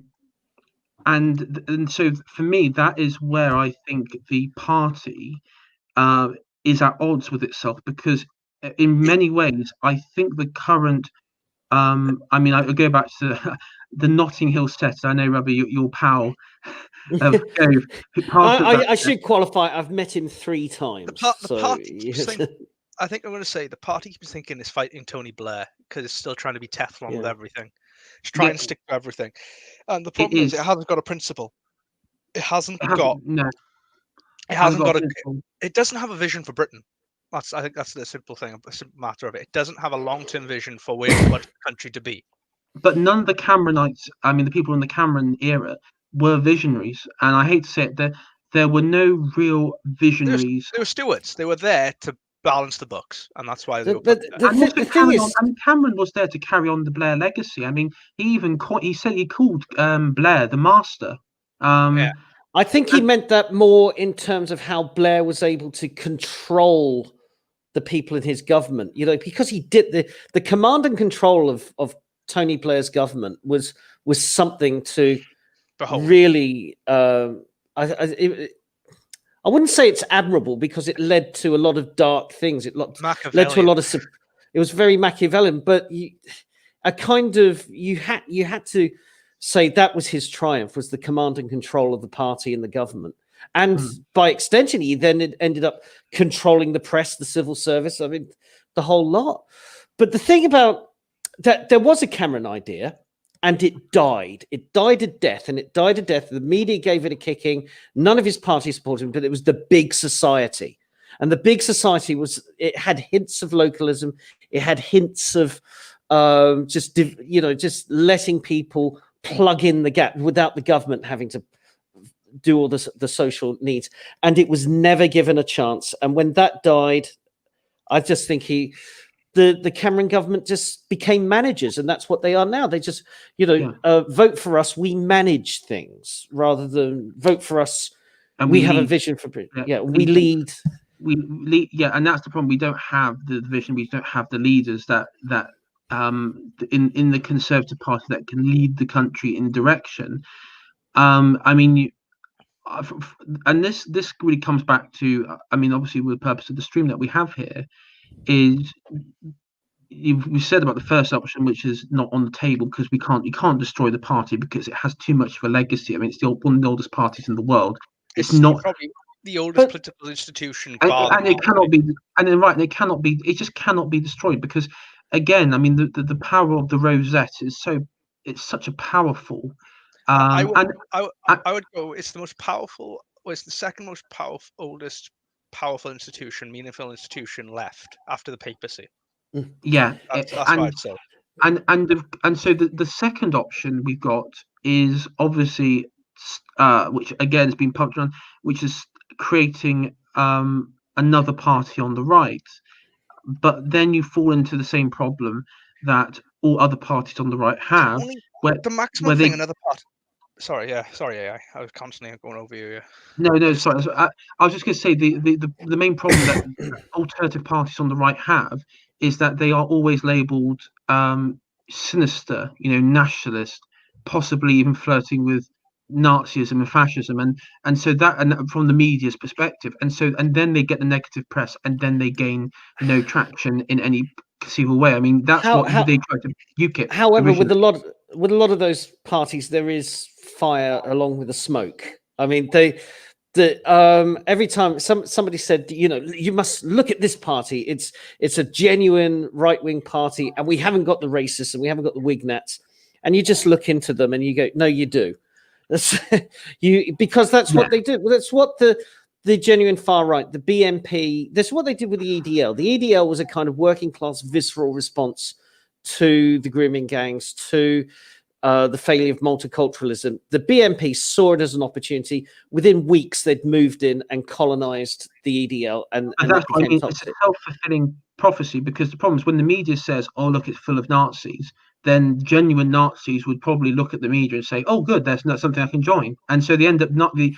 so for me, that is where I think the party is at odds with itself, because in many ways, I think the current, I mean, I go back to the Notting Hill set. I know, Rhubba, your pal. I should qualify. I've met him 3 times. The party I think I'm going to say the party keeps thinking is fighting Tony Blair because it's still trying to be Teflon with everything. It's trying to stick to everything. And the problem is it hasn't got a principle. It doesn't have a vision for Britain. I think that's the simple thing, a simple matter of it. It doesn't have a long-term vision for where we want the country to be. But none of the Cameronites, I mean, the people in the Cameron era, were visionaries. And I hate to say it, there were no real visionaries. They were stewards. They were there to balance the books, and that's why they Cameron was there to carry on the Blair legacy. I mean, he said he called Blair the master. I think he meant that more in terms of how Blair was able to control the people in his government, because he did the command and control of Tony Blair's government was something to really I wouldn't say it's admirable, because it led to a lot of dark things. It led to a lot of. It was very Machiavellian, but you had to say that was his triumph, was the command and control of the party and the government, and by extension, he then ended up controlling the press, the civil service. I mean, the whole lot. But the thing about that, there was a Cameron idea. And it died. It died a death, and it died a death. The media gave it a kicking. None of his party supported him, but it was the big society. And the big society it had hints of localism. It had hints of just letting people plug in the gap without the government having to do all the social needs, and it was never given a chance. And when that died, I just think the Cameron government just became managers, and that's what they are now. They just vote for us, we manage things, rather than vote for us and we have a vision for we lead. We lead, and that's the problem. We don't have the vision. We don't have the leaders that in the Conservative Party that can lead the country in direction. I mean, and this really comes back to, I mean, obviously, with the purpose of the stream that we have here, is we said about the first option, which is not on the table because you can't destroy the party because it has too much of a legacy. I mean, it's one of the oldest parties in the world. It's not probably the oldest political institution, and it cannot be. And then it cannot be. It just cannot be destroyed because, again, I mean, the power of the rosette is it's such a powerful. I would go. It's the most powerful. Or it's the second most powerful, oldest powerful institution, meaningful institution left after the papacy. Yeah, that's what I'd say. And so the second option we've got is obviously, which again has been pumped on, which is creating another party on the right. But then you fall into the same problem that all other parties on the right have. The maximum thing another party. Sorry, AI. I was constantly going over you. Yeah. No, sorry. I was just going to say the main problem that alternative parties on the right have is that they are always labelled sinister, nationalist, possibly even flirting with Nazism and fascism, and so that, and from the media's perspective, and then they get the negative press, and then they gain no traction in any conceivable way. I mean, that's what they try to UKIP. However, with a lot of those parties, there is fire along with the smoke. I mean, every time somebody said, you must look at this party. It's a genuine right-wing party, and we haven't got the racists and we haven't got the Wignats. And you just look into them and you go, no, you do. Because that's what they do. That's what the genuine far right, the BNP, that's what they did with the EDL. The EDL was a kind of working class visceral response to the grooming gangs, to the failure of multiculturalism. The BNP saw it as an opportunity. Within weeks, they'd moved in and colonized the EDL. And that's what I mean. It's a self-fulfilling prophecy, because the problem is when the media says, oh, look, it's full of Nazis, then genuine Nazis would probably look at the media and say, oh, good, that's not something I can join. And so they end up not the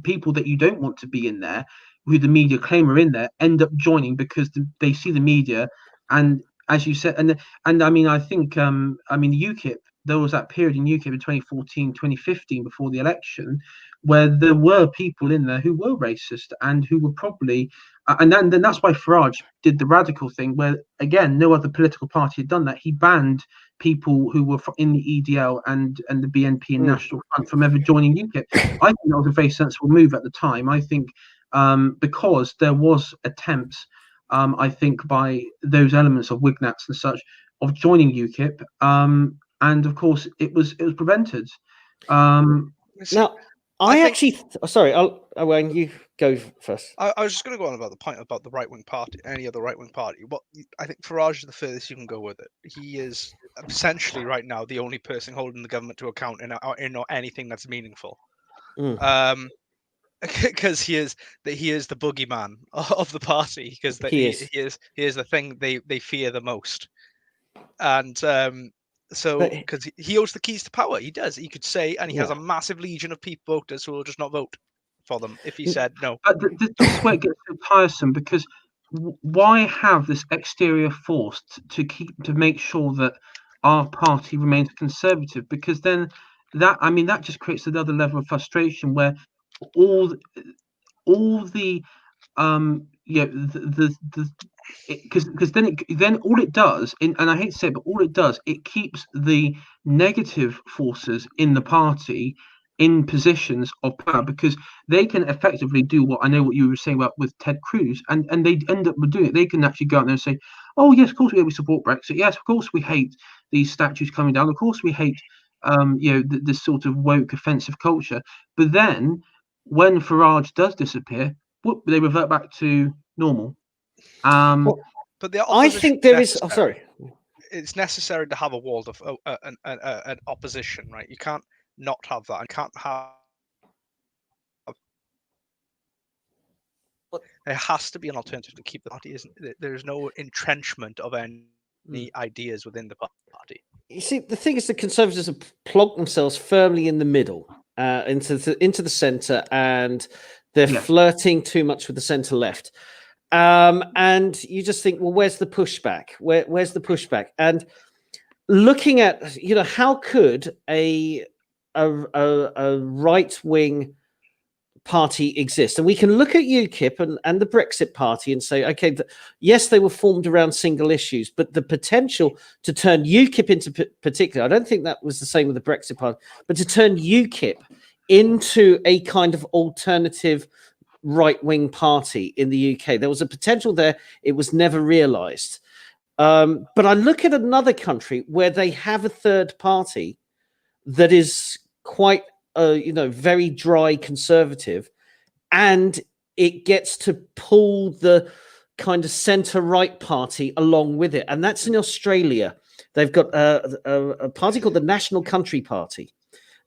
people that you don't want to be in there, who the media claim are in there, end up joining because they see the media. And as you said, and I mean, I think, UKIP, there was that period in UKIP in 2014, 2015, before the election, where there were people in there who were racist and who were probably, and then that's why Farage did the radical thing, where, again, no other political party had done that. He banned people who were in the EDL and the BNP and National Front from ever joining UKIP. I think that was a very sensible move at the time. I think because there was attempts, I think, by those elements of Wignats and such of joining UKIP, and of course it was prevented. Now, Wayne, you go first. I was just going to go on about the point about the right-wing party, any other right-wing party. What I think Farage is the furthest you can go with it. He is essentially right now the only person holding the government to account in anything that's meaningful. Because he is the boogeyman of the party, because he is the thing they fear the most, and so because he holds the keys to power. He does. He could say, and he has a massive legion of people voters who will just not vote for them if he said no. This is where it gets so tiresome, because why have this exterior force to make sure that our party remains conservative? Because then that just creates another level of frustration where all the because then all it does, and I hate to say it, but all it does, it keeps the negative forces in the party in positions of power, because they can effectively do what you were saying about with Ted Cruz, and they end up doing it. They can actually go out there and say, oh yes, of course we support Brexit, yes, of course we hate these statues coming down, of course we hate this sort of woke offensive culture. But then when Farage does disappear, they revert back to normal. But I think there is. Oh, sorry. it's necessary to have a wall of an opposition, right? You can't not have that. You can't have. There has to be an alternative to keep the party. There's no entrenchment of any ideas within the party. You see, the thing is, the Conservatives have plonked themselves firmly in the middle, into the centre, and they're flirting too much with the centre left. And you just think, well, where's the pushback? Where's the pushback? And looking at, how could a right wing party exist? And we can look at UKIP and the Brexit party and say, okay, yes, they were formed around single issues, but the potential to turn UKIP into particular, I don't think that was the same with the Brexit party, but to turn UKIP into a kind of alternative right-wing party in the UK. There was a potential there. It was never realized. But I look at another country where they have a third party that is quite very dry conservative, and it gets to pull the kind of centre-right party along with it. And that's in Australia. They've got a party called the National Country Party.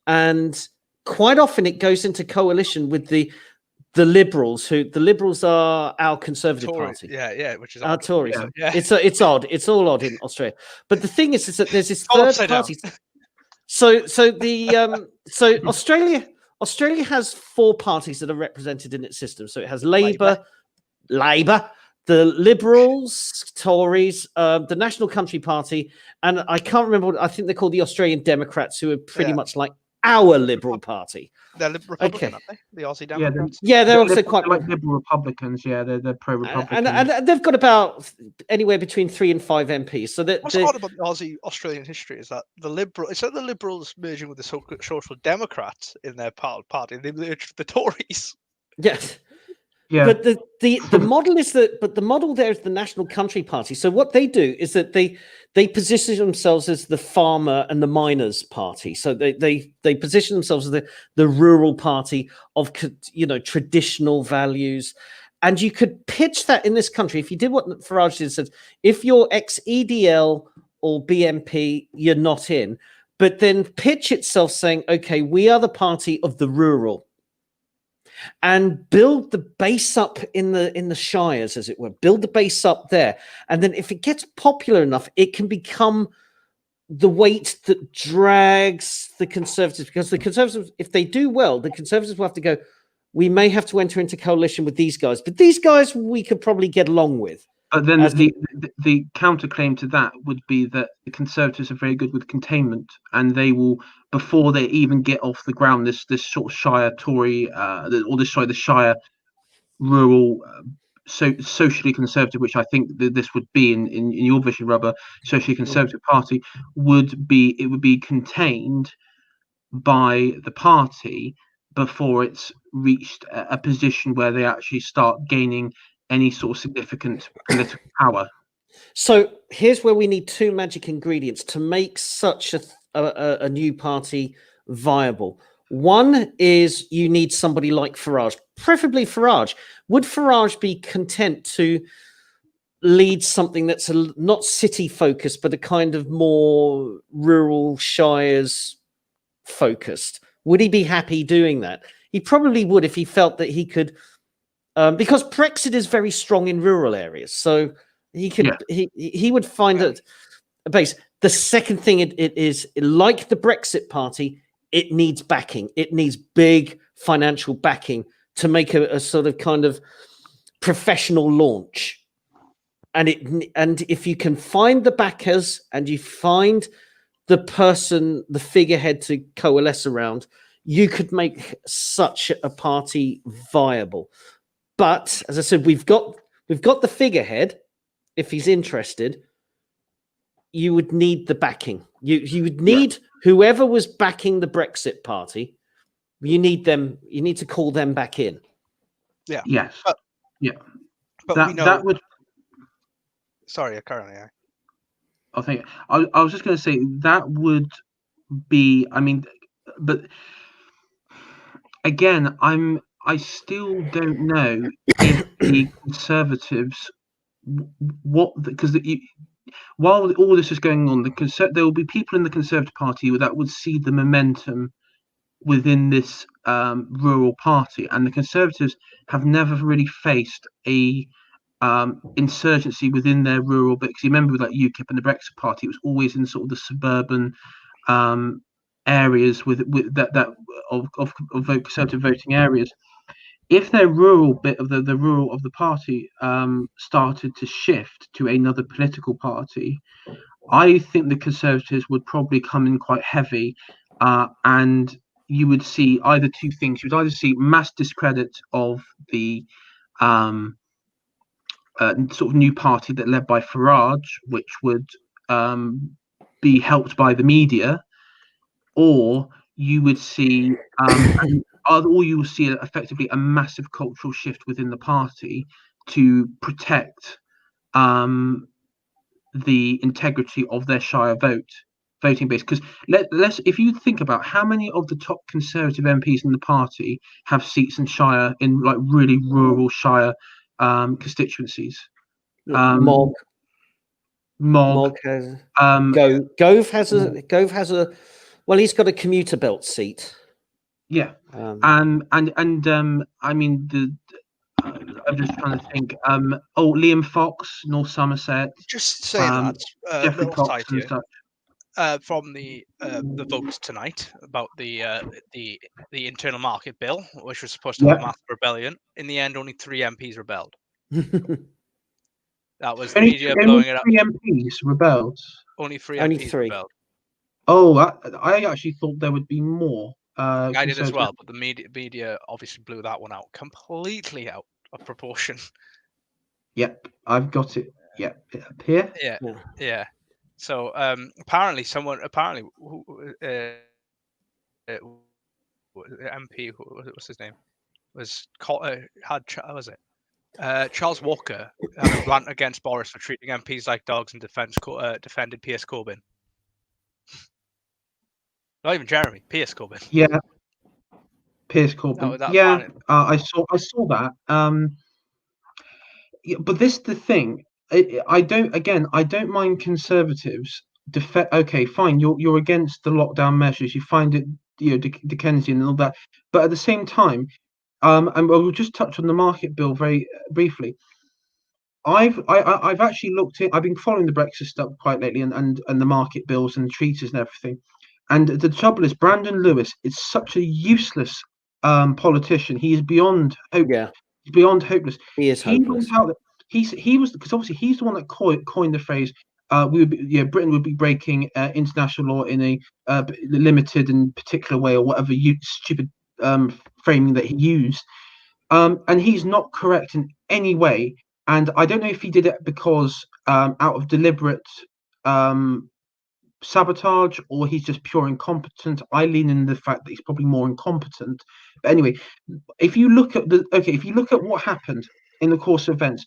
And quite often it goes into coalition with the Liberals, the Liberals are our Conservative Party. Yeah, which is our odd. Tories. Yeah. It's odd. It's all odd in Australia. But the thing is that there's this third party. So Australia has 4 parties that are represented in its system. So it has Labour, the Liberals, Tories, the National Country Party, and I can't remember. I think they're called the Australian Democrats, who are pretty much like our Liberal Party. They're Republican, aren't they? The Aussie Democrats. They're also quite like Liberal Republicans. Yeah, they're pro-Republican, and they've got about anywhere between 3 and 5 MPs. So what's odd about the Aussie Australian history is that the Liberals merging with the Social Democrats in their party, they merged with the Tories. Yes. Yeah. But the model is the model there is the National Country Party. So what they do is that they position themselves as the farmer and the miners party. So they position themselves as the rural party of traditional values. And you could pitch that in this country if you did what Farage did, said, if you're ex-EDL or BNP, you're not in. But then pitch itself saying, okay, we are the party of the rural. And build the base up in the shires, as it were. Build the base up there, and then if it gets popular enough, it can become the weight that drags the Conservatives. Because the Conservatives, if they do well, the Conservatives will have to go, we may have to enter into coalition with these guys, but these guys we could probably get along with. But then the counterclaim to that would be that the Conservatives are very good with containment, and they will, before they even get off the ground, this sort of Shire Tory, the Shire rural, socially conservative, which I think that this would be in your vision, Rhubba, socially conservative party would be contained by the party before it's reached a position where they actually start gaining any sort of significant political power. So here's where we need 2 magic ingredients to make such a new party viable. One is you need somebody like Farage, preferably Farage. Would Farage be content to lead something that's not city focused, but a kind of more rural shires focused? Would he be happy doing that? He probably would if he felt that he could. Because Brexit is very strong in rural areas, so he could he would find a base. The second thing it is, like the Brexit party, it needs backing. It needs big financial backing to make a sort of kind of professional launch. And if you can find the backers and you find the figurehead to coalesce around, you could make such a party viable. But as I said, we've got the figurehead. If he's interested, you would need the backing. You would need whoever was backing the Brexit party. You need them. You need to call them back in. Yeah. Yes. But that would. Sorry, currently. I think I was just going to say that would be. I mean, but again, I still don't know if the Conservatives because while all this is going on, there will be people in the Conservative Party that would see the momentum within this rural party, and the Conservatives have never really faced a insurgency within their rural bit. Because you remember with like UKIP and the Brexit Party, it was always in sort of the suburban areas with that of Conservative voting areas. If their rural bit of the rural of the party started to shift to another political party, I think the Conservatives would probably come in quite heavy, and you would see either two things. You would either see mass discredit of the sort of new party that led by Farage, which would be helped by the media, or you would see, or you will see effectively a massive cultural shift within the party to protect the integrity of their Shire voting base. Because if you think about how many of the top Conservative MPs in the party have seats in Shire, in like really rural Shire constituencies. Mog has Gove has a well, he's got a commuter belt seat. Yeah, I mean I'm just trying to think. Liam Fox, North Somerset. Just say that. Jeffrey Cox and such. From the votes tonight about the internal market bill, which was supposed to have a massive rebellion. In the end, only 3 MPs rebelled. That was the media blowing it up. 3 MPs rebelled. Only 3 MPs rebelled. Oh, I actually thought there would be more. I did as well, but the media obviously blew that one out completely out of proportion. Yep, I've got it. Yep, up here. Yeah. So apparently, MP, what's his name, Charles Walker had a rant against Boris for treating MPs like dogs and defended Piers Corbyn. Not even Jeremy, Piers Corbyn. Yeah, Piers Corbyn. I saw that. But this is the thing. I don't mind Conservatives. Okay, fine. You're against the lockdown measures. You find it, Dickensian and all that. But at the same time, and we'll just touch on the market bill very briefly. I've actually looked at. I've been following the Brexit stuff quite lately, and the market bills and treaties and everything. And the trouble is, Brandon Lewis is such a useless politician. He is beyond hope. Yeah, he's beyond hopeless. He is hopeless. He was, because obviously he's the one that coined the phrase. Britain would be breaking international law in a limited and particular way, or whatever stupid framing that he used. And he's not correct in any way. And I don't know if he did it because out of deliberate sabotage, or he's just pure incompetent. I lean in the fact that he's probably more incompetent. But anyway, if you look at what happened in the course of events,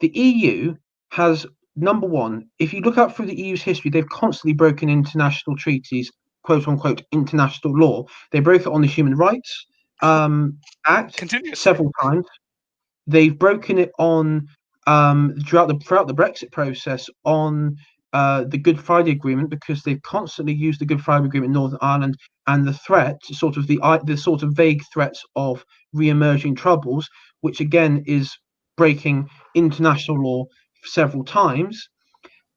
the EU has, number one, if you look out through the EU's history, they've constantly broken international treaties, quote unquote international law. They broke it on the Human Rights Act several times. They've broken it on throughout the Brexit process on the Good Friday Agreement, because they've constantly used the Good Friday Agreement in Northern Ireland and the threat, the sort of vague threats of re-emerging troubles, which again is breaking international law several times.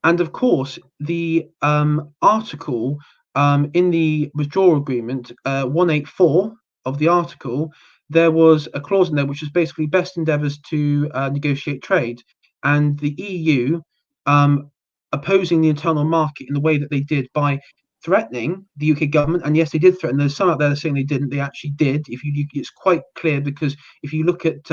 And of course, the article in the withdrawal agreement, 184 of the article, there was a clause in there which was basically best endeavours to negotiate trade, and the EU opposing the internal market in the way that they did by threatening the UK government. And yes, they did threaten. There's some out there saying they didn't. They actually did. It's quite clear, because if you look at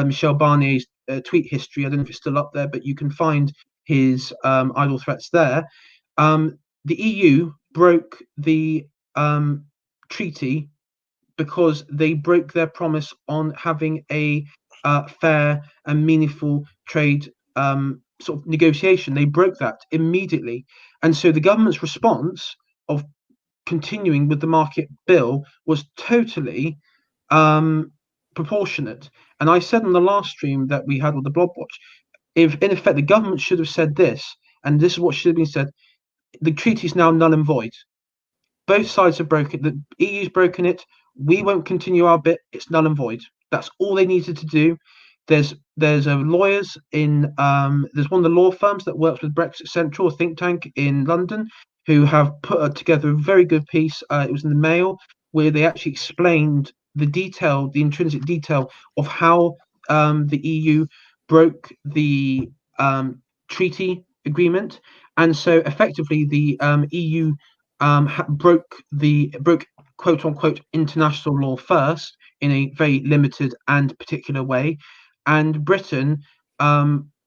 Michel Barnier's tweet history, I don't know if it's still up there, but you can find his idle threats there. The EU broke the treaty because they broke their promise on having a fair and meaningful trade sort of negotiation. They broke that immediately. And so the government's response of continuing with the market bill was totally proportionate. And I said on the last stream that we had with the Blob Watch, if in effect the government should have said this: and this is what should have been said, the treaty is now null and void. Both sides have broken it. The EU's broken it. We won't continue our bit. It's null and void. That's all they needed to do. There's lawyers in there's one of the law firms that works with Brexit Central, a think tank in London, who have put together a very good piece. It was in the Mail, where they actually explained the intrinsic detail of how the EU broke the treaty agreement, and so effectively the EU broke quote unquote international law first in a very limited and particular way, and Britain,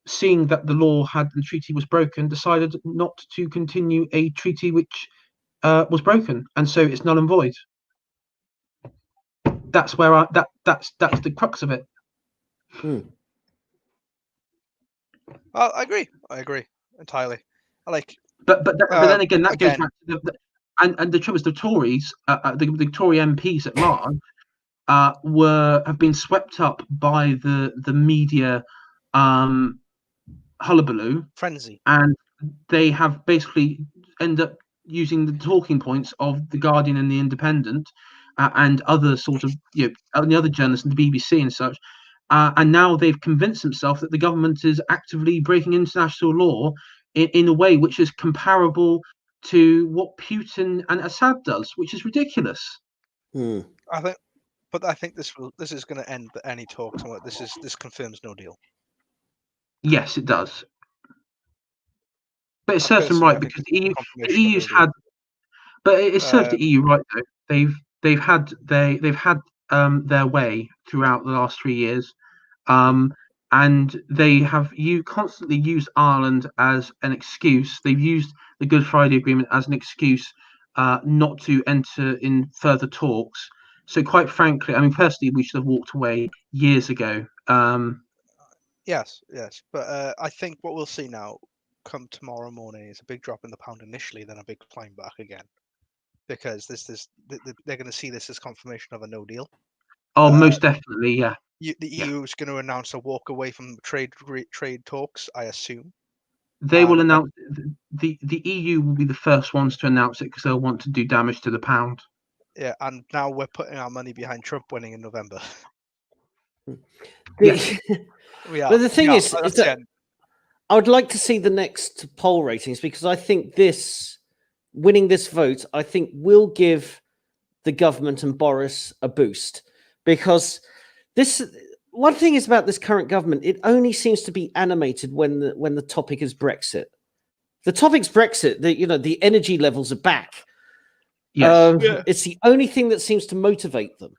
seeing that the treaty was broken, decided not to continue a treaty which was broken, and so it's null and void. That's where that's the crux of it. I agree entirely. But then again, that goes back to and the trouble is the Tories, the Tory MPs at large, have been swept up by the media hullabaloo frenzy, and they have basically end up using the talking points of the Guardian and the Independent and other sort of the other journalists and the BBC and such, and now they've convinced themselves that the government is actively breaking international law in a way which is comparable to what Putin and Assad does, which is ridiculous. I think this is going to end any talks. This confirms no deal. Yes, it does. But it serves them right because the EU's had, but it serves the EU right though. They've had their way throughout the last 3 years, and they have constantly used Ireland as an excuse. They've used the Good Friday Agreement as an excuse not to enter in further talks. So quite frankly, I mean, personally, we should have walked away years ago. Yes, but I think what we'll see now, come tomorrow morning, is a big drop in the pound initially, then a big climb back again, because they're going to see this as confirmation of a no deal. Oh, most definitely, yeah. The EU is going to announce a walk away from trade talks, I assume. They will announce the EU will be the first ones to announce it because they'll want to do damage to the pound. Yeah, and now we're putting our money behind Trump winning in November. Yes. But the thing is that I would like to see the next poll ratings, because I think winning this vote, I think will give the government and Boris a boost, because one thing is about this current government, it only seems to be animated when the topic is Brexit. The topic's Brexit, the energy levels are back. Yes. It's the only thing that seems to motivate them.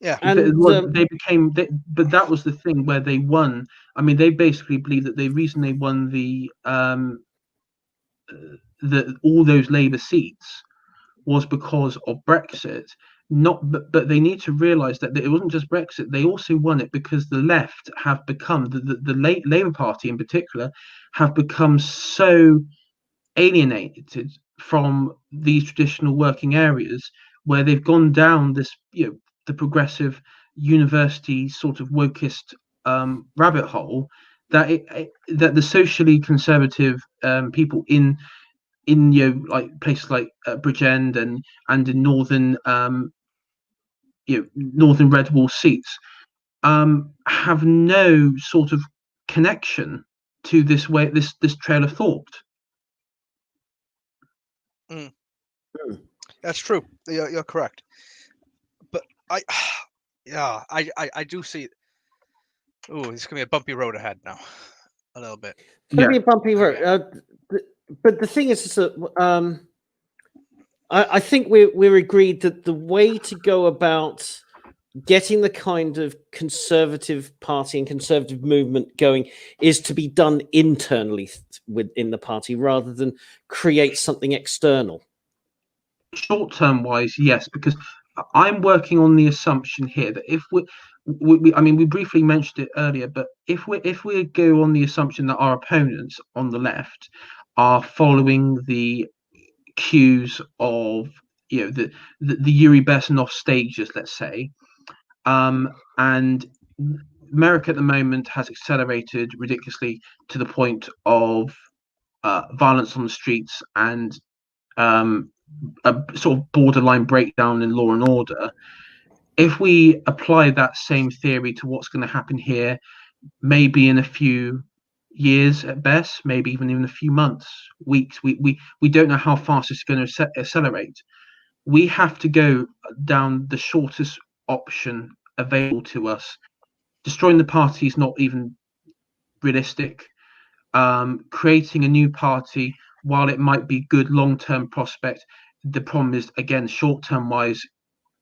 Yeah, and but that was the thing where they won. I mean, they basically believe that the reason they won all those Labour seats was because of Brexit. But they need to realise that it wasn't just Brexit. They also won it because the left have become the Labour Party in particular have become so alienated from these traditional working areas, where they've gone down this the progressive university sort of wokist rabbit hole, that that the socially conservative people in like places like Bridgend and in northern northern red wall seats have no sort of connection to this trail of thought. That's true. You're correct. But I do see. Oh, it's gonna be a bumpy road ahead now, a little bit. It's gonna be a bumpy road. But the thing is that I think we're agreed that the way to go about getting the kind of conservative party and conservative movement going is to be done internally within the party rather than create something external. Short-term wise, yes, because I'm working on the assumption here that if we briefly mentioned it earlier, but if we go on the assumption that our opponents on the left are following the cues of the Yuri Bezmenov stages, let's say, and America at the moment has accelerated ridiculously to the point of violence on the streets and a sort of borderline breakdown in law and order. If we apply that same theory to what's going to happen here, maybe in a few years at best, maybe even in a few months, weeks, we don't know how fast it's going to accelerate. We have to go down the shortest option available to us. Destroying the party is not even realistic. Creating a new party, while it might be good long-term prospect, the problem is, again, short-term wise,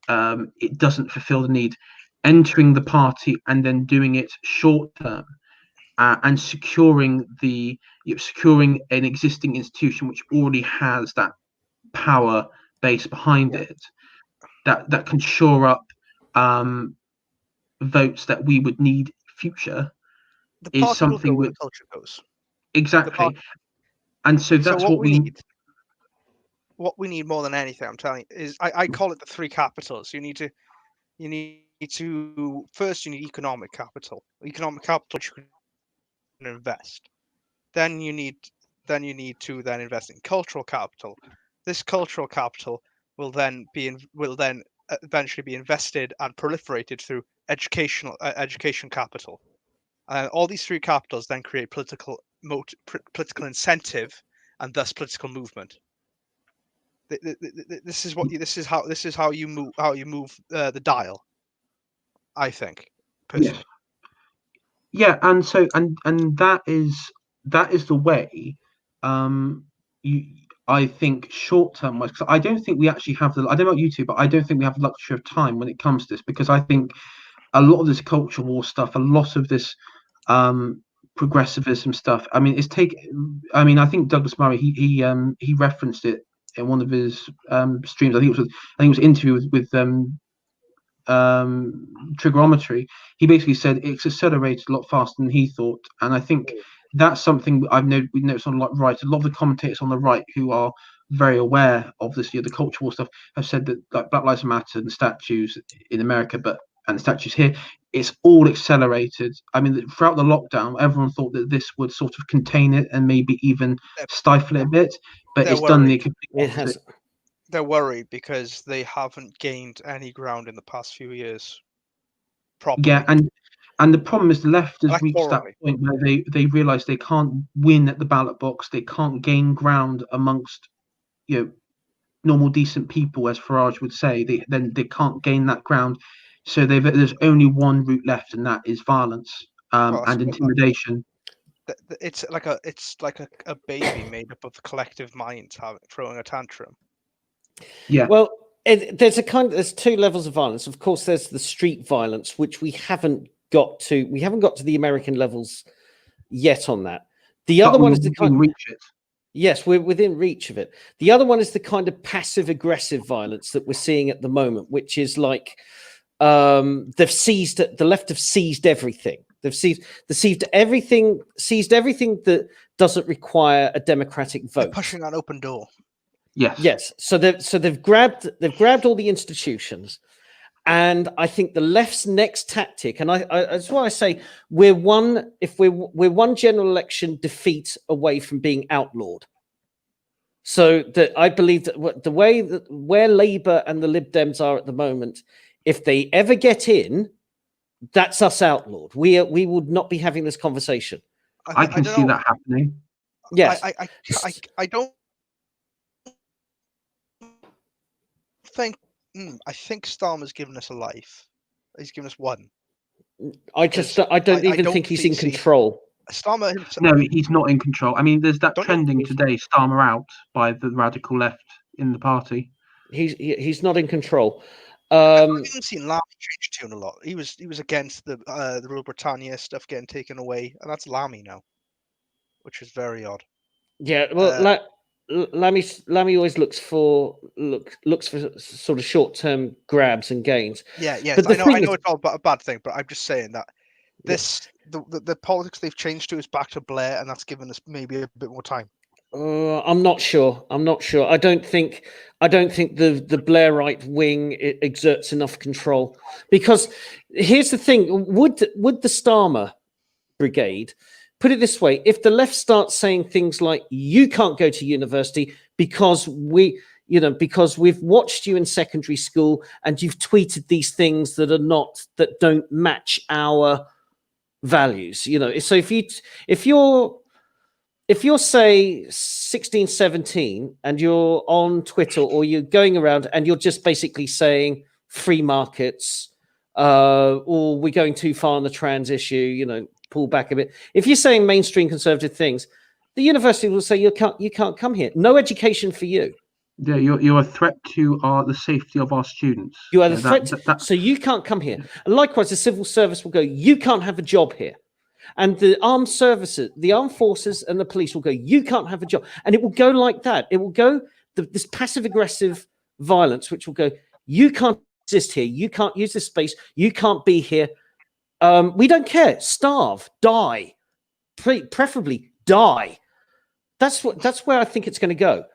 it doesn't fulfill the need. Entering the party and then doing it short-term and securing an existing institution which already has that power base behind it, that can shore up votes that we would need future, is something where the culture goes. Exactly. And so that's what we need. What we need more than anything, I'm telling you, is I call it the three capitals. You need to first, you need economic capital. Economic capital which you can invest. Then you need to invest in cultural capital. This cultural capital will then eventually be invested and proliferated through education capital. All these three capitals then create political incentive and thus political movement. This is how you move the dial, I think, personally. Yeah, and so and that is the way. I think short term wise, because I don't think we actually have I don't know about you two, but I don't think we have the luxury of time when it comes to this, because I think a lot of this culture war stuff, a lot of this progressivism stuff, I mean, I think Douglas Murray, he referenced it in one of his streams. I think it was an interview with trigonometry. He basically said it's accelerated a lot faster than he thought, and I think that's something we noticed on the right. A lot of the commentators on the right who are very aware of this, the cultural stuff, have said that, like, Black Lives Matter and statues in America, and statues here, it's all accelerated. I mean, throughout the lockdown, everyone thought that this would sort of contain it and maybe even stifle it a bit, but it's done the complete opposite. They're worried because they haven't gained any ground in the past few years. Properly. Yeah, and the problem is the left has reached that point where they realise they can't win at the ballot box. They can't gain ground amongst normal decent people, as Farage would say. They can't gain that ground. So there's only one route left, and that is violence and intimidation. It's like a baby made up of the collective minds throwing a tantrum. Yeah. Well, there's two levels of violence. Of course, there's the street violence, which we haven't got to the American levels yet on that. The other one is the kind of reach it. Yes, we're within reach of it. The other one is the kind of passive aggressive violence that we're seeing at the moment, which is like the left have seized everything. They've seized everything that doesn't require a democratic vote. They're pushing an open door. Yes. So they've grabbed all the institutions, and I think the left's next tactic, and that's why I say we're one general election defeat away from being outlawed. So that I believe that where Labour and the Lib Dems are at the moment, if they ever get in, that's us outlawed. We would not be having this conversation. I can see that happening. Yes, I don't think. I think Starmer's given us a life. He's given us one. I don't even think he's in control. Starmer himself. No, he's not in control. I mean, there's that trending today, Starmer out, by the radical left in the party. He's not in control. I haven't seen Lammy change tune a lot. He was against the Rule Britannia stuff getting taken away, and that's Lammy now, which is very odd. Yeah, well, Lammy always looks for sort of short-term grabs and gains. Yeah, but I know it's all a bad thing, but I'm just saying that the politics they've changed to is back to Blair, and that's given us maybe a bit more time. I'm not sure. I don't think the Blairite wing exerts enough control, because here's the thing: would the Starmer brigade, put it this way, if the left starts saying things like you can't go to university because because we've watched you in secondary school and you've tweeted these things that don't match our values, so if you're say 16, 17 and you're on Twitter or you're going around and you're just basically saying free markets, or we're going too far on the trans issue, pull back a bit. If you're saying mainstream conservative things, the university will say you can't come here. No education for you. Yeah, you're a threat to the safety of our students. You are the threat, so you can't come here. And likewise, the civil service will go, you can't have a job here. And the armed services, the armed forces and the police will go, you can't have a job. And it will go like that. It will go, this passive aggressive violence, which will go, you can't exist here. You can't use this space. You can't be here. We don't care. Starve, die, preferably die. That's where I think it's going to go.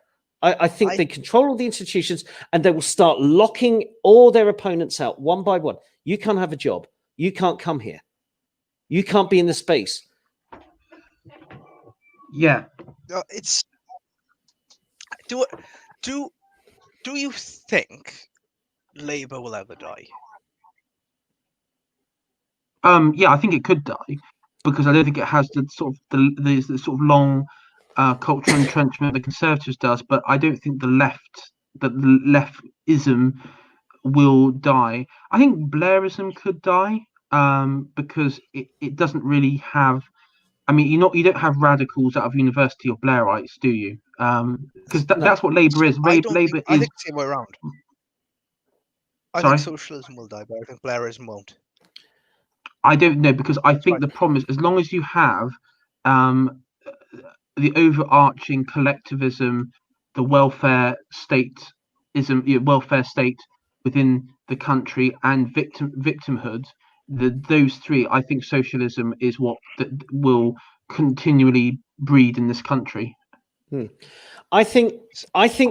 I think they control all the institutions and they will start locking all their opponents out one by one. You can't have a job. You can't come here. You can't be in the space. Yeah. It's do you think Labour will ever die? Yeah, I think it could die, because I don't think it has the sort of long cultural entrenchment the Conservatives does. But I don't think the leftism will die. I think Blairism could die, because it doesn't really have. I mean, you don't have radicals out of university or Blairites, do you? Because that's what Labour is. I think it's the other way around. I think socialism will die, but I think Blairism won't. I don't know, because I think the problem is, as long as you have the overarching collectivism, the welfare state within the country, and victimhood, those three, I think socialism is what will continually breed in this country. I think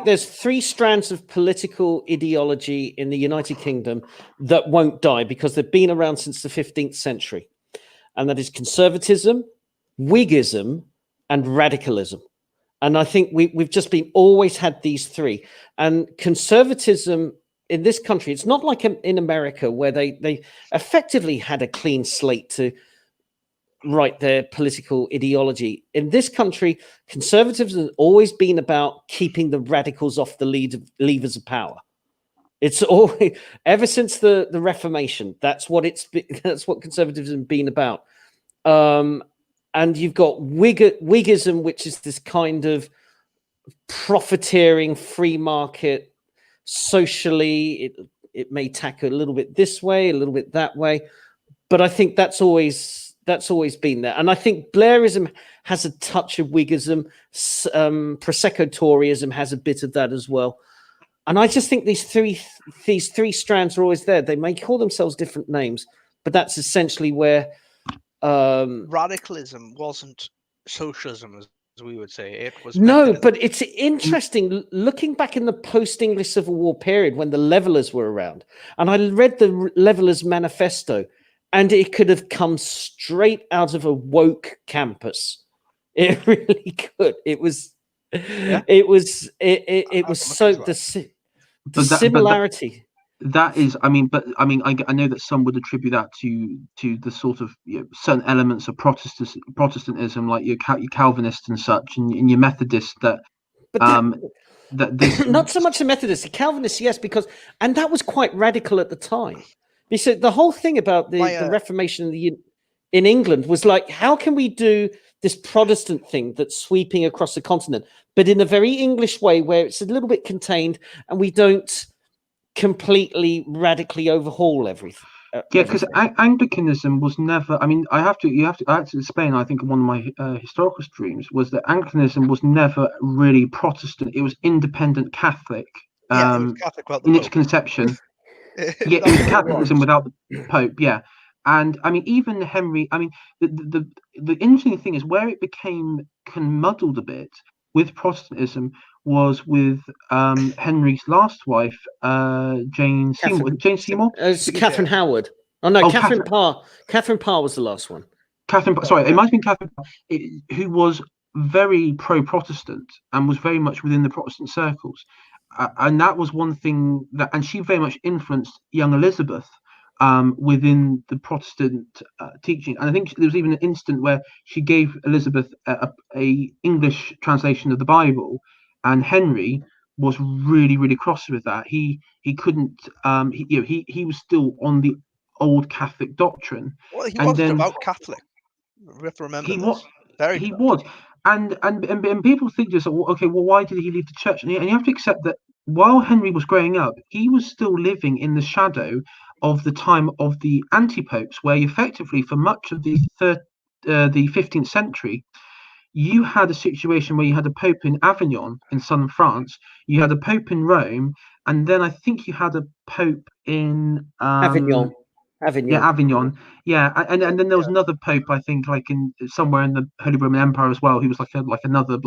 there's three strands of political ideology in the United Kingdom that won't die because they've been around since the 15th century. And that is conservatism, Whiggism, and radicalism. And I think we've just always had these three. And conservatism in this country, it's not like in America where they effectively had a clean slate to write their political ideology. In this country, conservatives have always been about keeping the radicals off the levers of power. It's always, ever since the Reformation, that's what conservatives have been about. And you've got Whiggism, which is this kind of profiteering free market, socially, it may tackle a little bit this way, a little bit that way, but I think that's always been there. And I think Blairism has a touch of Whiggism. Prosecco Toryism has a bit of that as well. And I just think these three strands are always there. They may call themselves different names, but that's essentially where radicalism wasn't socialism, as we would say. It was but it's interesting looking back in the post-English Civil War period when the Levellers were around, and I read the Levellers manifesto, and it could have come straight out of a woke campus. It really could. It was so the similarity. That is, I know that some would attribute that to the sort of certain elements of Protestantism, like your Calvinists and such, and your Methodists. That not so much the Methodists, the Calvinists, yes, and that was quite radical at the time. Because the whole thing about the Reformation in England was like, how can we do this Protestant thing that's sweeping across the continent, but in a very English way where it's a little bit contained and we don't completely radically overhaul everything. Because Anglicanism was never. I have to explain. I think one of my historical streams was that Anglicanism was never really Protestant. It was independent Catholic. It was Catholic in its conception. Yeah, it was Catholicism without the Pope. Yeah, and even Henry. The interesting thing is where it became muddled a bit with Protestantism was with Henry's last wife, Jane Seymour. Jane Seymour. It's Catherine Howard. Oh no, Catherine Parr. Catherine Parr was the last one. Sorry, it might have been Catherine Parr, who was very pro-Protestant and was very much within the Protestant circles, and that was one thing that, and she very much influenced young Elizabeth within the Protestant teaching. And I think there was even an instant where she gave Elizabeth a English translation of the Bible, and Henry was really, really cross with that. He couldn't. He was still on the old Catholic doctrine. Well, he wasn't about Catholic. We have to remember he was. And people think just, okay, well, why did he leave the church? And you have to accept that while Henry was growing up, he was still living in the shadow of the time of the anti-popes, where effectively for much of the 15th century, you had a situation where you had a pope in Avignon in southern France, you had a pope in Rome, and then I think you had a pope in Avignon. Yeah, Avignon. Yeah, and then there was another pope, I think, like in somewhere in the Holy Roman Empire as well. He was like another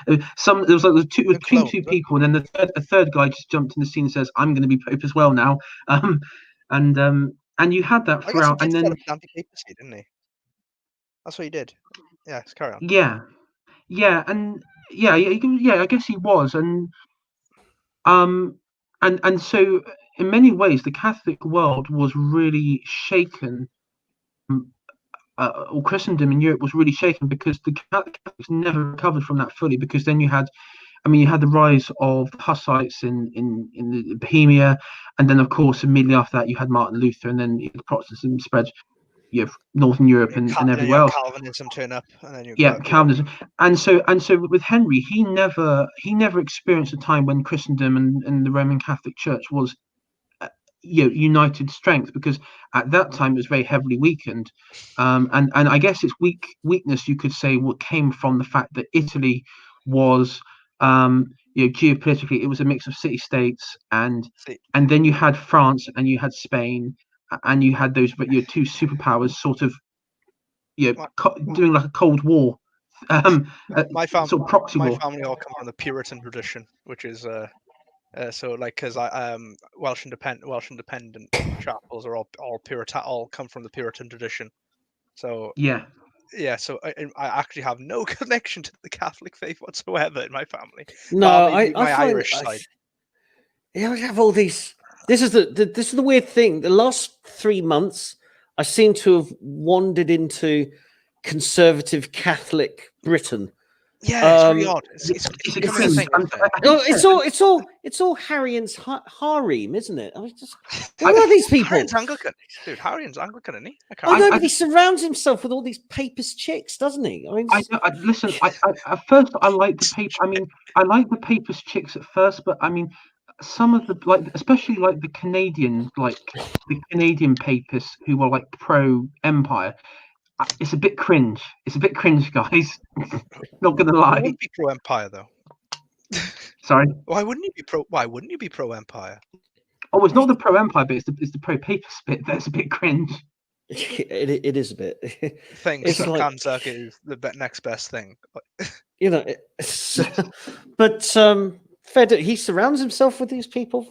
there was between two people, and then a third guy just jumped in the scene and says, "I'm going to be pope as well now." And you had that throughout, and then anti-papacy, didn't he? That's what he did. Yeah, carry on. Yeah, I guess he was, and so in many ways, the Catholic world was really shaken. Or Christendom in Europe was really shaken because the Catholics never recovered from that fully. Because then you had the rise of the Hussites in the Bohemia, and then of course immediately after that you had Martin Luther, and then the Protestantism spread, Northern Europe and everywhere else. Calvinism turn up, and then Calvinism, and so with Henry, he never experienced a time when Christendom and the Roman Catholic Church was united strength, because at that time it was very heavily weakened, and I guess its weakness, you could say, what came from the fact that Italy was geopolitically, it was a mix of city states, and then you had France and you had Spain, and you had those two superpowers sort of doing like a Cold War, my family, sort of proxy war. My family all come from the Puritan tradition, which is so like, because Welsh independent chapels are all Puritan, all come from the Puritan tradition. So so I actually have no connection to the Catholic faith whatsoever in my family. No, my Irish side. Yeah, we have all these. This is the weird thing. The last 3 months, I seem to have wandered into conservative Catholic Britain. Yeah, it's really odd. It's all Harrian's harem, isn't it? Who are these people? Harrian's Anglican, dude. Harrian's Anglican, isn't he? But he surrounds himself with all these papist chicks, doesn't he? Listen. At first, I like the I like the papist chicks at first, but some of the especially the Canadian papists who were like pro-empire. It's a bit cringe. Guys. Not gonna lie. He wouldn't be pro-empire though. Sorry. Why wouldn't you be pro-empire? Oh, it's not the pro-empire bit. It's the pro-papist bit that's a bit cringe. It is a bit. Thanks. Kanzak is the next best thing. But Fed, he surrounds himself with these people.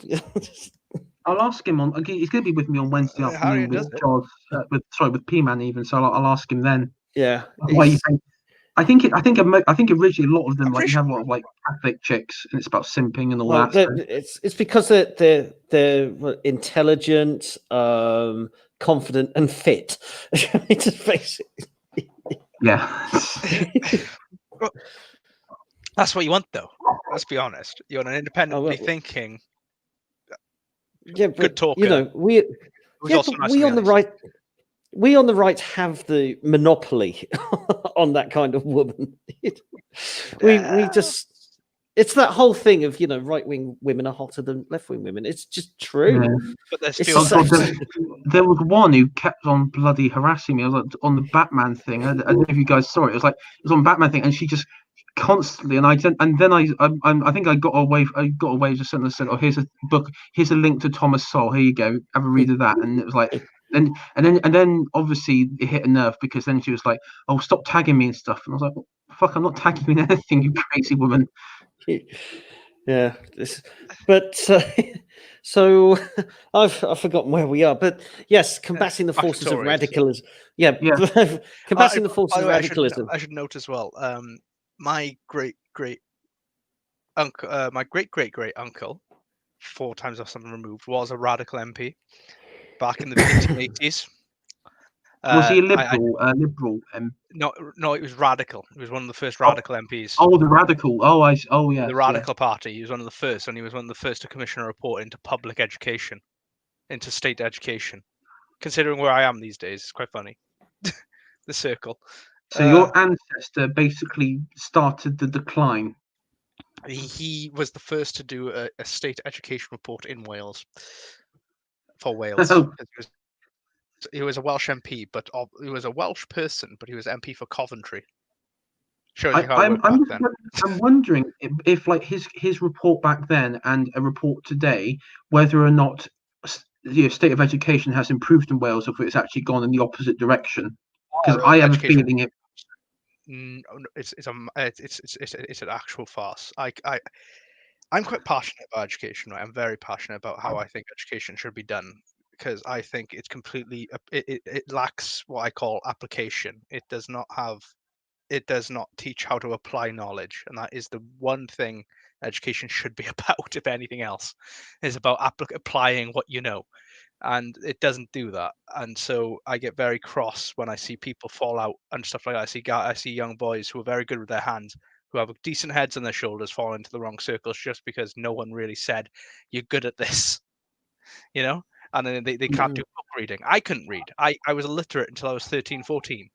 I'll ask him he's going to be with me on Wednesday afternoon with P-Man even. So I'll ask him then. Yeah. I think originally a lot of them you have a lot of Catholic chicks, and it's about simping and all that. It's because they're intelligent, confident, and fit. Just basically. Yeah. Well, that's what you want, though. Let's be honest. You want an independently thinking. Yeah, but, good talker. We on the right have the monopoly on that kind of woman. We just, it's that whole thing of right-wing women are hotter than left-wing women. It's just true. Yeah. But there's there was one who kept on bloody harassing me. I was on the Batman thing. I don't know if you guys saw it. It was on Batman thing, and she just constantly, and I think I got away just suddenly said, oh, here's a book, here's a link to Thomas Sowell, here you go, have a read of that. And it was like, and then obviously it hit a nerve, because then she was like, oh, stop tagging me and stuff, and I was like, well, fuck, I'm not tagging you in anything, you crazy woman. Yeah, but so I've forgotten where we are. But yes, combating the forces of radicalism. Yeah, combating the forces of radicalism. I should note as well. My great uncle, my great uncle, 4 times off something removed, was a radical MP back in the 1880s. Was he a liberal? No, it was radical. He was one of the first radical MPs. Oh, the radical. Yeah. The Radical Party. He was one of the first, and he was one of the first to commission a report into public education, into state education. Considering where I am these days, it's quite funny. The circle. So your ancestor basically started the decline. He was the first to do a state education report in Wales. For Wales. He was a Welsh MP, but he was a Welsh person, but he was MP for Coventry. Shows you how it worked back then. I'm wondering if like his report back then and a report today, whether or not the state of education has improved in Wales, or if it's actually gone in the opposite direction. Because I have a feeling it. It's an actual farce. I'm quite passionate about education, right? I'm very passionate about how I think education should be done, because I think it's completely it lacks what I call application. It does not teach how to apply knowledge, and that is the one thing education should be about. If anything else, is about applying what you know, and it doesn't do that. And so I get very cross when I see people fall out and stuff like that. I see young boys who are very good with their hands, who have decent heads on their shoulders, fall into the wrong circles just because no one really said you're good at this, and then they can't do book reading. I couldn't read. I was illiterate until I was 13, 14.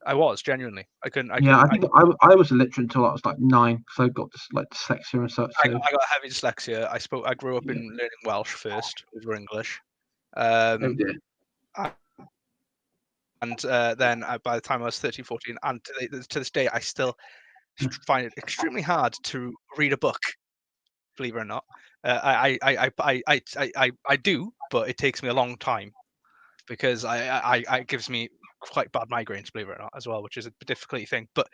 I was genuinely. I think I was illiterate until I was like 9, so I got this like dyslexia and such. So. I got heavy dyslexia. I grew up in learning Welsh first over English. Oh dear. And then by the time I was 13, 14, and to this day, I still find it extremely hard to read a book. Believe it or not, I do, but it takes me a long time because it gives me quite bad migraines, believe it or not, as well, which is a difficult thing. But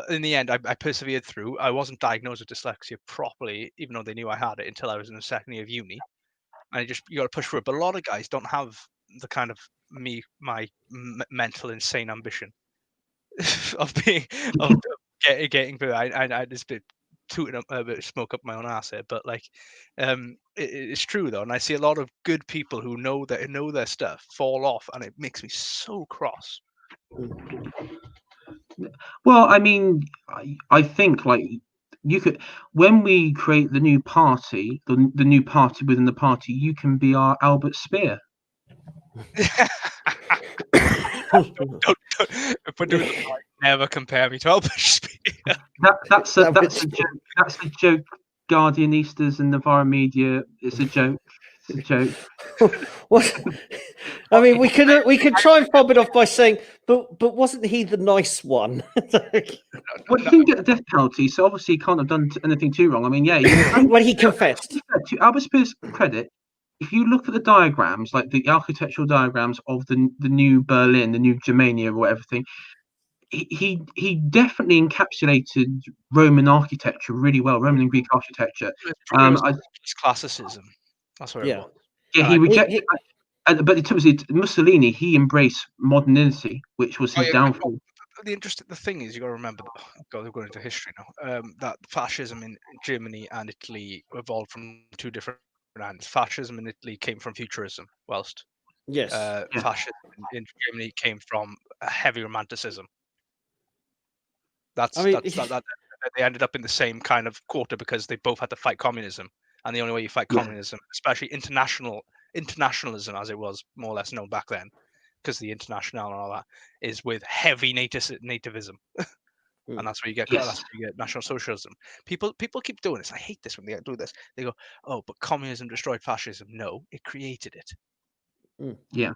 in the end, I persevered through. I wasn't diagnosed with dyslexia properly, even though they knew I had it, until I was in the second year of uni. And you got to push through it. But a lot of guys don't have the kind of my mental insane ambition of getting through. I just bit tooting up a bit of smoke up my own ass here, but like it's true though, and I see a lot of good people who know their stuff fall off, and it makes me so cross. Well, I mean, I think like you could, when we create the new party, the new party within the party, you can be our Albert Speer. If we're doing the fight, never compare me to Albert Speer. That's a joke. That's a joke. Guardianistas and Navarra media. It's a joke. It's a joke. What? I mean, we could try and fob it off by saying, but wasn't he the nice one? Well, he didn't get the death penalty, so obviously he can't have done anything too wrong. I mean, yeah. When he confessed. To Albert Speer's credit, if you look at the diagrams, like the architectural diagrams of the new Berlin, the new Germania, or whatever thing, he definitely encapsulated Roman architecture really well, Roman and Greek architecture. Classicism. That's what it was. Yeah, he rejected. But in terms of Mussolini, he embraced modernity, which was his downfall. The thing is, you got to remember. God, we're going into history now. That fascism in Germany and Italy evolved from two different ends. Fascism in Italy came from futurism, whilst fascism in Germany came from a heavy romanticism. That they ended up in the same kind of quarter because they both had to fight communism, and the only way you fight communism, especially internationalism, as it was more or less known back then, because the international and all that is with heavy nativism, and that's where you get National Socialism. People keep doing this. I hate this when they do this. They go, "Oh, but communism destroyed fascism." No, it created it. Yeah.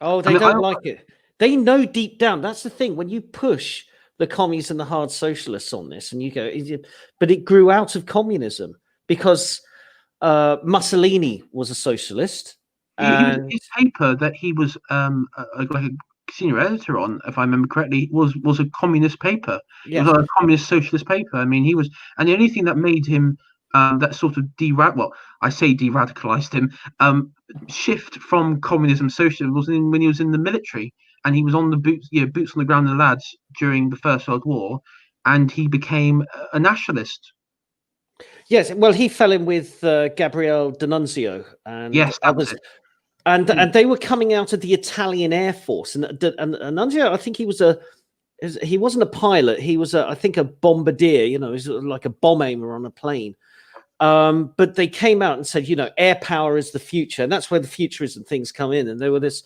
Oh, they don't like it. They know deep down. That's the thing. When you push the commies and the hard socialists on this, and you go, but it grew out of communism because Mussolini was a socialist. And his paper that he was like a senior editor on, if I remember correctly, was a communist paper. Yeah. It was a communist socialist paper. I mean, he was, and the only thing that made him that sort of de-radicalized him, shift from communism socialism was when he was in the military, and he was on the boots on the ground, the lads during the First World War, and he became a nationalist. Yes, well, he fell in with Gabriele D'Annunzio and others, and they were coming out of the Italian Air Force, and D'Annunzio, I think he wasn't a pilot, he was I think a bombardier, he was like a bomb aimer on a plane. But they came out and said, air power is the future, and that's where the futurism things come in. And they were this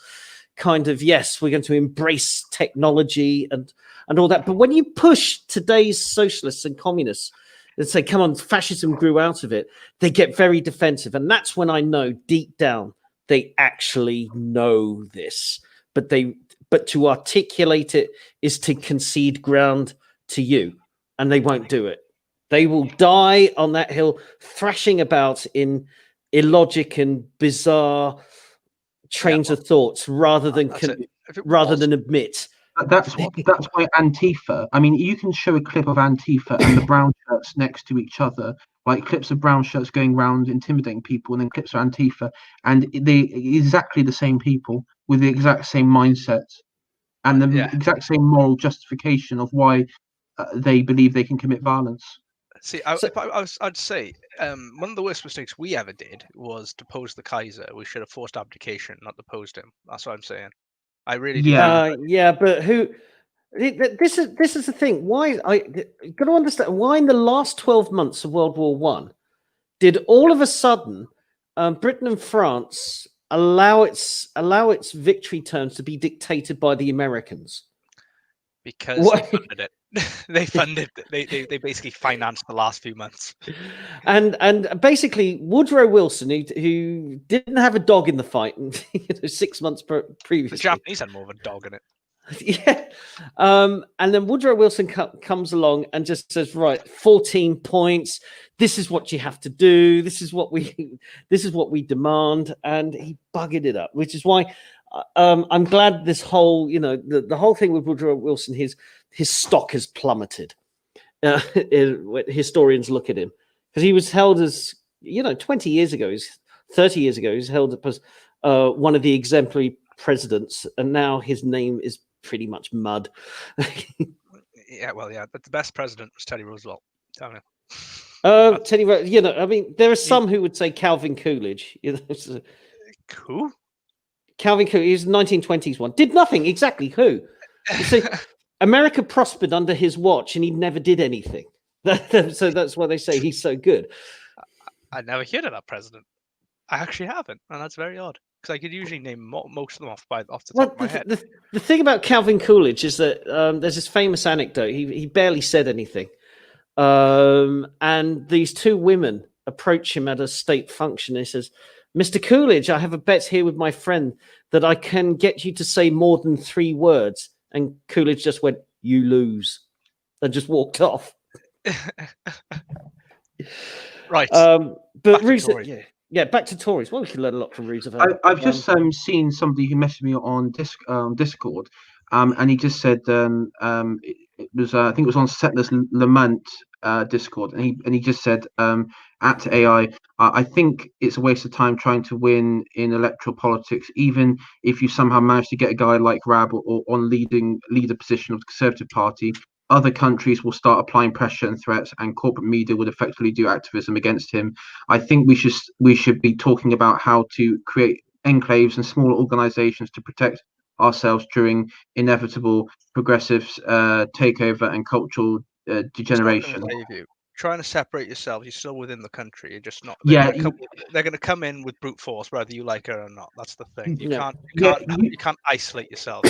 kind of, yes, we're going to embrace technology and all that. But when you push today's socialists and communists and say, come on, fascism grew out of it, they get very defensive. And that's when I know deep down they actually know this. But to articulate it is to concede ground to you, and they won't do it. They will die on that hill, thrashing about in illogic and bizarre trains of thoughts, rather than admit. That's why Antifa. I mean, you can show a clip of Antifa and the brown shirts next to each other, like clips of brown shirts going around intimidating people, and then clips of Antifa, and they exactly the same people with the exact same mindset and the exact same moral justification of why they believe they can commit violence. See, I'd say one of the worst mistakes we ever did was to pose the Kaiser. We should have forced abdication, not deposed him. That's what I'm saying. I really do. But who? This is the thing. Why got to understand why in the last 12 months of World War I did all of a sudden Britain and France allow its victory terms to be dictated by the Americans? Because they funded it. They basically financed the last few months. And basically Woodrow Wilson, who didn't have a dog in the fight, and 6 months previously, the Japanese had more of a dog in it. Yeah. And then Woodrow Wilson comes along and just says, right, 14 points. This is what you have to do. This is what we demand. And he buggered it up, which is why I'm glad this whole, the whole thing with Woodrow Wilson, his stock has plummeted. Historians look at him because he was held as, 20 years ago, 30 years ago, he was held as one of the exemplary presidents, and now his name is pretty much mud. But the best president was Teddy Roosevelt. Tell me. Teddy, I mean, there are some who would say Calvin Coolidge. Cool. Calvin Coolidge, he was the 1920s one. Did nothing, exactly. Who? So America prospered under his watch, and he never did anything. So that's why they say he's so good. I never heard of that president. I actually haven't, and that's very odd. Because I could usually name most of them off the top of my head. The thing about Calvin Coolidge is that there's this famous anecdote. He barely said anything. And these two women approach him at a state function. He says, Mr. Coolidge, I have a bet here with my friend that I can get you to say more than 3 words. And Coolidge just went, you lose. And just walked off. Right. But Roosevelt, back to Tories. Well, we can learn a lot from Roosevelt. I've just seen somebody who messaged me on Discord, and he just said it was I think it was on Settlers Lament Discord, and he just said at AI, I think it's a waste of time trying to win in electoral politics, even if you somehow manage to get a guy like Rab or on leader position of the Conservative Party. Other countries will start applying pressure and threats, and corporate media would effectively do activism against him. I think we should be talking about how to create enclaves and smaller organizations to protect ourselves during inevitable progressive takeover and cultural degeneration. Trying to separate yourself, you're still within the country. You're just not. They're going to come in with brute force, whether you like it or not. That's the thing. You can't isolate yourself.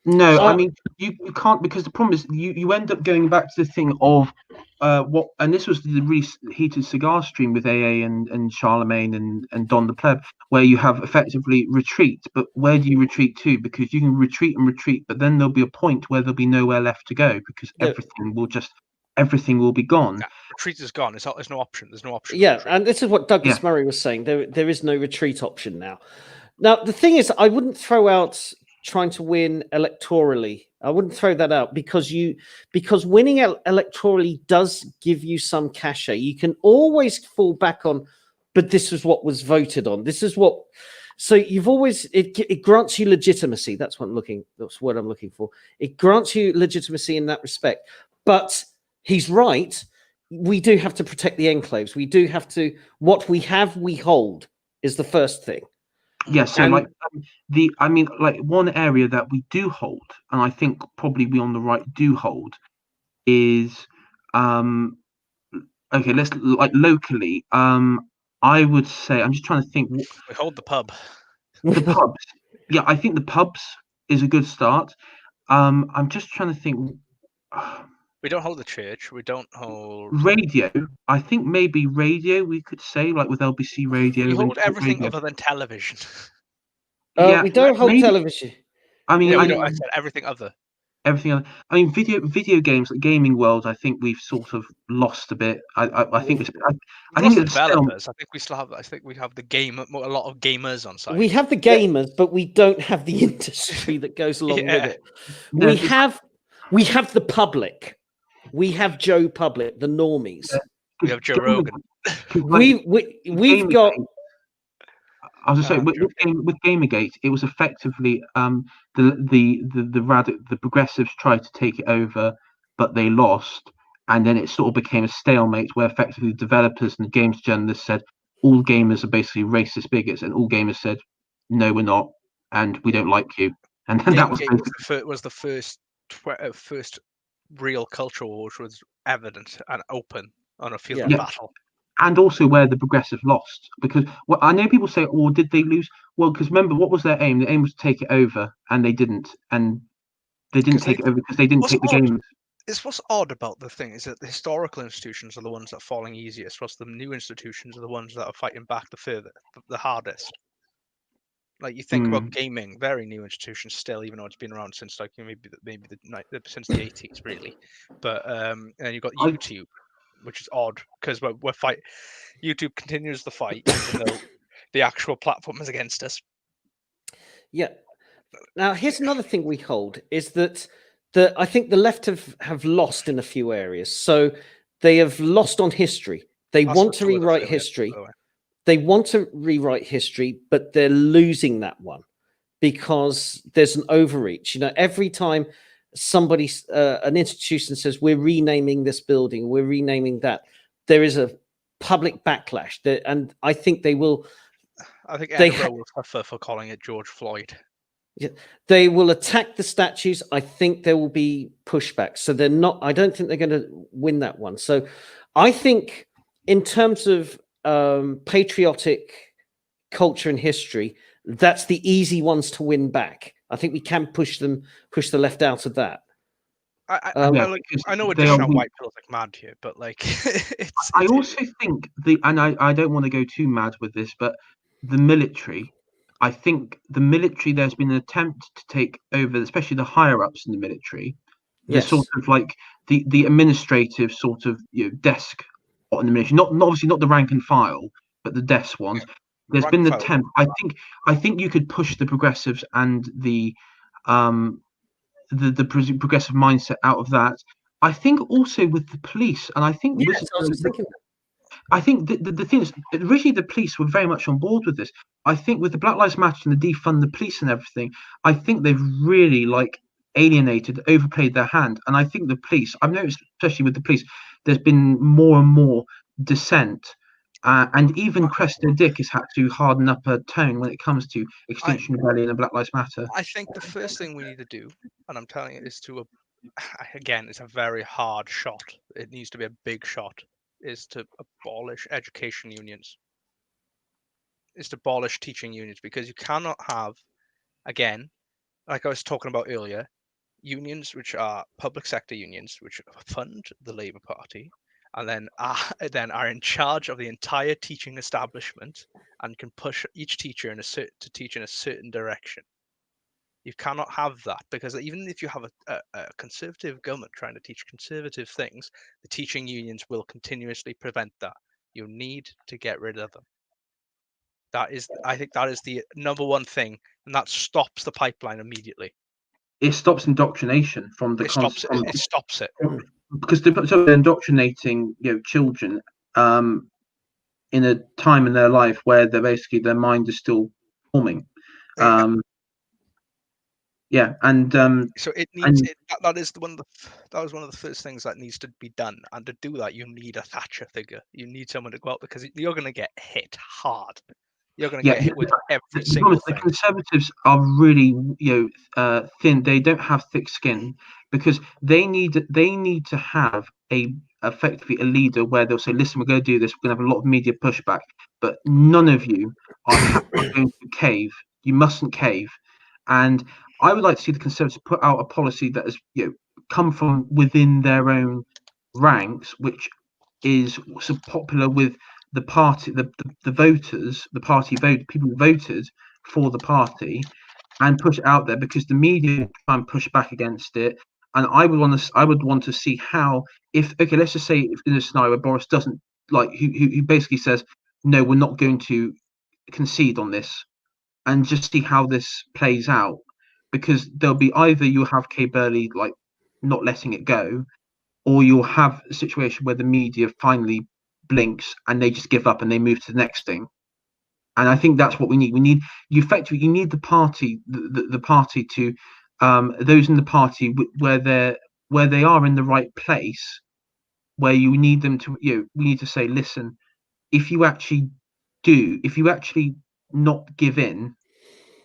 No, I mean you can't, because the problem is you end up going back to the thing of what, and this was the really heated cigar stream with AA and Charlemagne and Don the Pleb, where you have effectively retreat, but where do you retreat to? Because you can retreat, but then there'll be a point where there'll be nowhere left to go, because everything will be gone. Yeah, retreat is gone. There's no option. There's no option. Yeah, and this is what Douglas Murray was saying. There is no retreat option now. Now the thing is, I wouldn't throw out trying to win electorally. I wouldn't throw that out because winning electorally does give you some cachet. You can always fall back on, but this is what was voted on. This is what. So you've always it grants you legitimacy. That's what I'm looking. That's what I'm looking for. It grants you legitimacy in that respect. But he's right. We do have to protect the enclaves. We do have to. What we have, we hold is the first thing. Yeah, so And- like one area that we do hold, and I think probably we on the right do hold, is okay, let's like locally. I would say I'm just trying to think. We hold the pub. The pubs. Yeah, I think the pubs is a good start. I'm just trying to think. We don't hold the church. We don't hold Radio. I think maybe radio. We could say like with LBC radio. We hold everything radio. other than television. Yeah, we don't hold maybe, television. I mean, No, I we don't. I said everything other. Everything other. I mean, video games, like gaming world. I think we've sort of lost a bit. I think it's. I think it's developers. I think we still have. I think we have a lot of gamers on site. We have the gamers, but we don't have the industry that goes along with it. No, We have the public. We have Joe Public, the normies. We have Joe Rogan. We've got. I was going to say with Gamergate, it was effectively the progressives tried to take it over, but they lost, and then it sort of became a stalemate where effectively the developers and the games journalists said all gamers are basically racist bigots, and all gamers said no, we're not, and we don't like you, and then that was the first real cultural war which was evident and open on a field of battle. And also where the progressive lost, because I know people say, "Oh, did they lose?" Well, because remember, what was their aim? The aim was to take it over, and they didn't. And they didn't take it over because they didn't take the game. It's what's odd about the thing is that the historical institutions are the ones that are falling easiest, whilst the new institutions are the ones that are fighting back the hardest. Like you think about gaming, very new institutions still, even though it's been around since like since the 80s, really. But and you've got YouTube. Which is odd because YouTube continues the fight even though the actual platform is against us. Yeah. Now here's another thing we hold is that I think the left have lost in a few areas. So they have lost on history. They want to rewrite history. They want to rewrite history, but they're losing that one because there's an overreach. You know, every time somebody, an institution says we're renaming this building, we're renaming that, there is a public backlash, and I think they will. I think they will suffer for calling it George Floyd. Yeah, they will attack the statues. I think there will be pushback. So they're not. I don't think they're going to win that one. So I think in terms of patriotic culture and history, that's the easy ones to win back. I think we can push the left out of that. I know we're dishing out white pills like mad here, but like, I also think I don't want to go too mad with this, but the military. I think the military. There's been an attempt to take over, especially the higher ups in the military. The sort of like the administrative sort of desk in the military. Not obviously not the rank and file, but the desk ones. There's been an attempt. I think you could push the progressives and the progressive mindset out of that. I think also with the police, and I think I think the thing is, originally the police were very much on board with this. I think with the Black Lives Matter and the defund the police and everything, I think they've really like alienated, overplayed their hand. And I think the police, I've noticed, especially with the police, there's been more and more dissent. And even Cressida Dick has had to harden up her tone when it comes to Extinction Rebellion and Black Lives Matter. I think the first thing we need to do, and I'm telling you, is again, it's a very hard shot. It needs to be a big shot, is to abolish education unions. Is to abolish teaching unions, because you cannot have, again, like I was talking about earlier, unions which are public sector unions, which fund the Labour Party, and then are in charge of the entire teaching establishment and can push each teacher to teach in a certain direction. You cannot have that, because even if you have a conservative government trying to teach conservative things, the teaching unions will continuously prevent that. You need to get rid of them. I think that is the number one thing and that stops the pipeline immediately. It stops indoctrination from the It stops it. Because they're indoctrinating, children in a time in their life where they're basically their mind is still forming. So it needs that is one of the first things that needs to be done, and to do that you need a Thatcher figure. You need someone to go out, because you're going to get hit hard. You're going to get hit with every single thing. The Conservatives are really thin. They don't have thick skin, because they need to have effectively a leader where they'll say, listen, we're going to do this, we're going to have a lot of media pushback, but none of you are going to cave. You mustn't cave. And I would like to see the Conservatives put out a policy that has come from within their own ranks, which is so popular with the party, the voters, the party vote, people who voted for the party, and push it out there, because the media try and push back against it. And I would want to see how, let's just say if in a scenario where Boris doesn't who basically says, no, we're not going to concede on this, and just see how this plays out, because there'll be either you'll have Kay Burley not letting it go, or you'll have a situation where the media finally blinks and they just give up and they move to the next thing. And I think that's what we need. You need the party, the party to those in the party where they are in the right place, where you need them to we need to say, listen, if you actually not give in,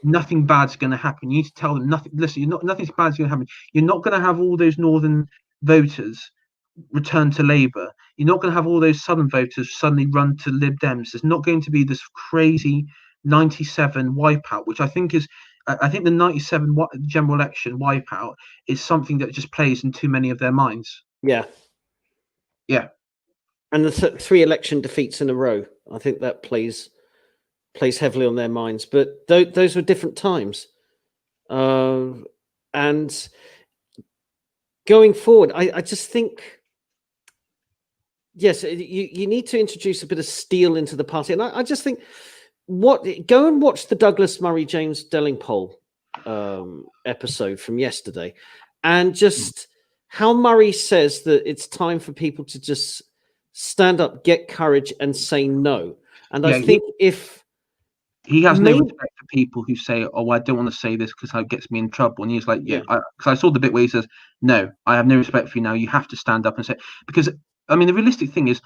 nothing bad's going to happen. You need to tell them nothing. Listen, nothing bad's going to happen. You're not going to have all those northern voters return to Labour. You're not going to have all those southern voters suddenly run to Lib Dems. There's not going to be this crazy 97 wipeout, which I think the 97 general election wipeout is something that just plays in too many of their minds. Yeah. And the 3 election defeats in a row, I think that plays heavily on their minds. But those were different times. And going forward, I just think, yes, you need to introduce a bit of steel into the party. And I just think, go and watch the Douglas Murray James Delingpole episode from yesterday, and just how Murray says that it's time for people to just stand up, get courage, and say no. And I think if he has no respect for people who say, "Oh, I don't want to say this because it gets me in trouble," and he's like, because I saw the bit where he says, "No, I have no respect for you now. You have to stand up and say," because I mean, the realistic thing is,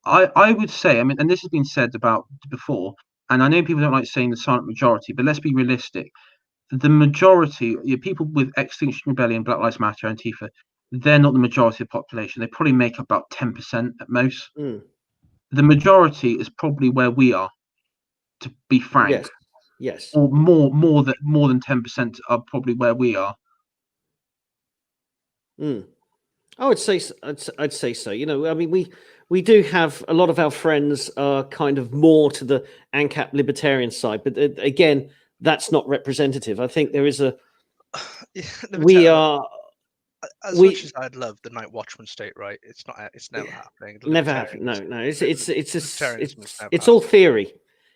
I would say, I mean, and this has been said about before, and I know people don't like saying the silent majority, but let's be realistic. The majority, people with Extinction Rebellion, Black Lives Matter, Antifa, they're not the majority of the population. They probably make up about 10% at most. The majority is probably where we are, to be frank. Yes. Or more than 10% are probably where we are. I would say I'd say so. I mean, we do have a lot of our friends are kind of more to the ANCAP libertarian side, but again, that's not representative. I think there is we are. As much as I'd love the Night Watchman state, right? It's not. It's never happening. Never happening. No. It's all theory.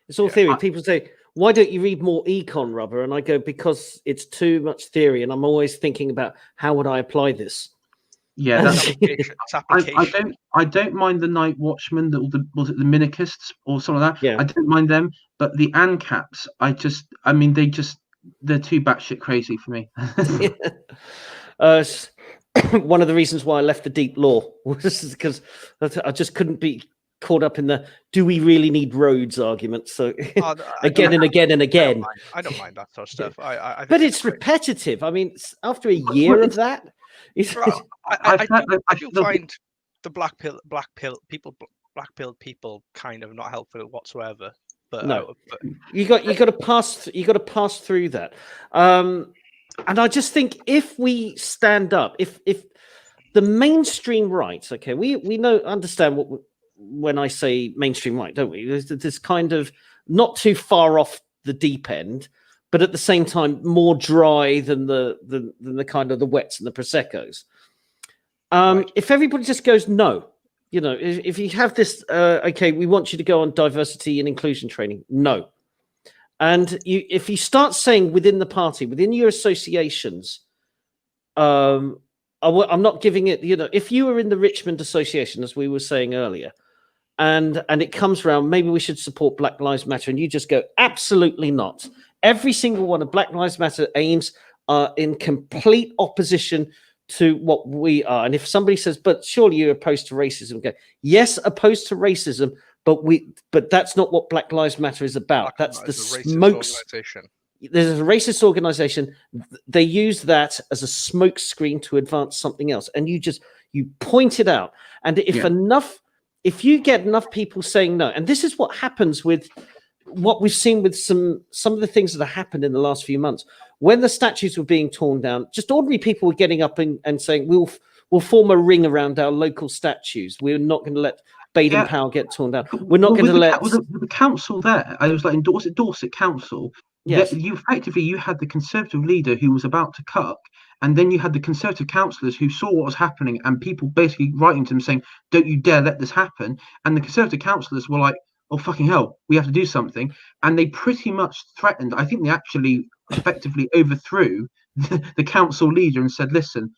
It's all theory. People say, "Why don't you read more econ, Rhubba?" And I go, because it's too much theory, and I'm always thinking about how would I apply this. Yeah, that's application. I don't mind the Night Watchmen, was it the Minarchists or something like that? Yeah. I don't mind them, but the ANCAPs, they're too batshit crazy for me. One of the reasons why I left the deep law was because I just couldn't be caught up in the "do we really need roads" argument. So again and again and again. I don't mind that sort of stuff. But it's repetitive. I mean, after a year of that, I do find the black pill people kind of not helpful whatsoever. But no, you got to pass through that. And I just think if we stand up, if the mainstream right, okay, we understand when I say mainstream right, don't we? There's this kind of not too far off the deep end, but at the same time more dry than the kind of the wets and the proseccos. Right. If everybody just goes no, if you have this, okay, we want you to go on diversity and inclusion training, no. And if you start saying within the party, within your associations, I'm not giving it, if you were in the Richmond Association, as we were saying earlier, and it comes around, maybe we should support Black Lives Matter, and you just go, absolutely not. Every single one of Black Lives Matter aims are in complete opposition to what we are. And if somebody says, but surely you're opposed to racism, go, yes, opposed to racism, but that's not what Black Lives Matter is about. That's the smokes. There's a racist organization. They use that as a smoke screen to advance something else. And you point it out. And if you get enough people saying no, and this is what happens with what we've seen with some of the things that have happened in the last few months, when the statues were being torn down, just ordinary people were getting up and saying, we'll form a ring around our local statues. We're not going to let Baden-Powell get torn down. We're not going to let the council there. I was like, Dorset Council. Yes. You had the Conservative leader who was about to cuck, and then you had the Conservative councillors who saw what was happening, and people basically writing to them saying, "Don't you dare let this happen." And the Conservative councillors were like, "Oh fucking hell, we have to do something." And they pretty much threatened. I think they actually effectively overthrew the council leader and said, "Listen."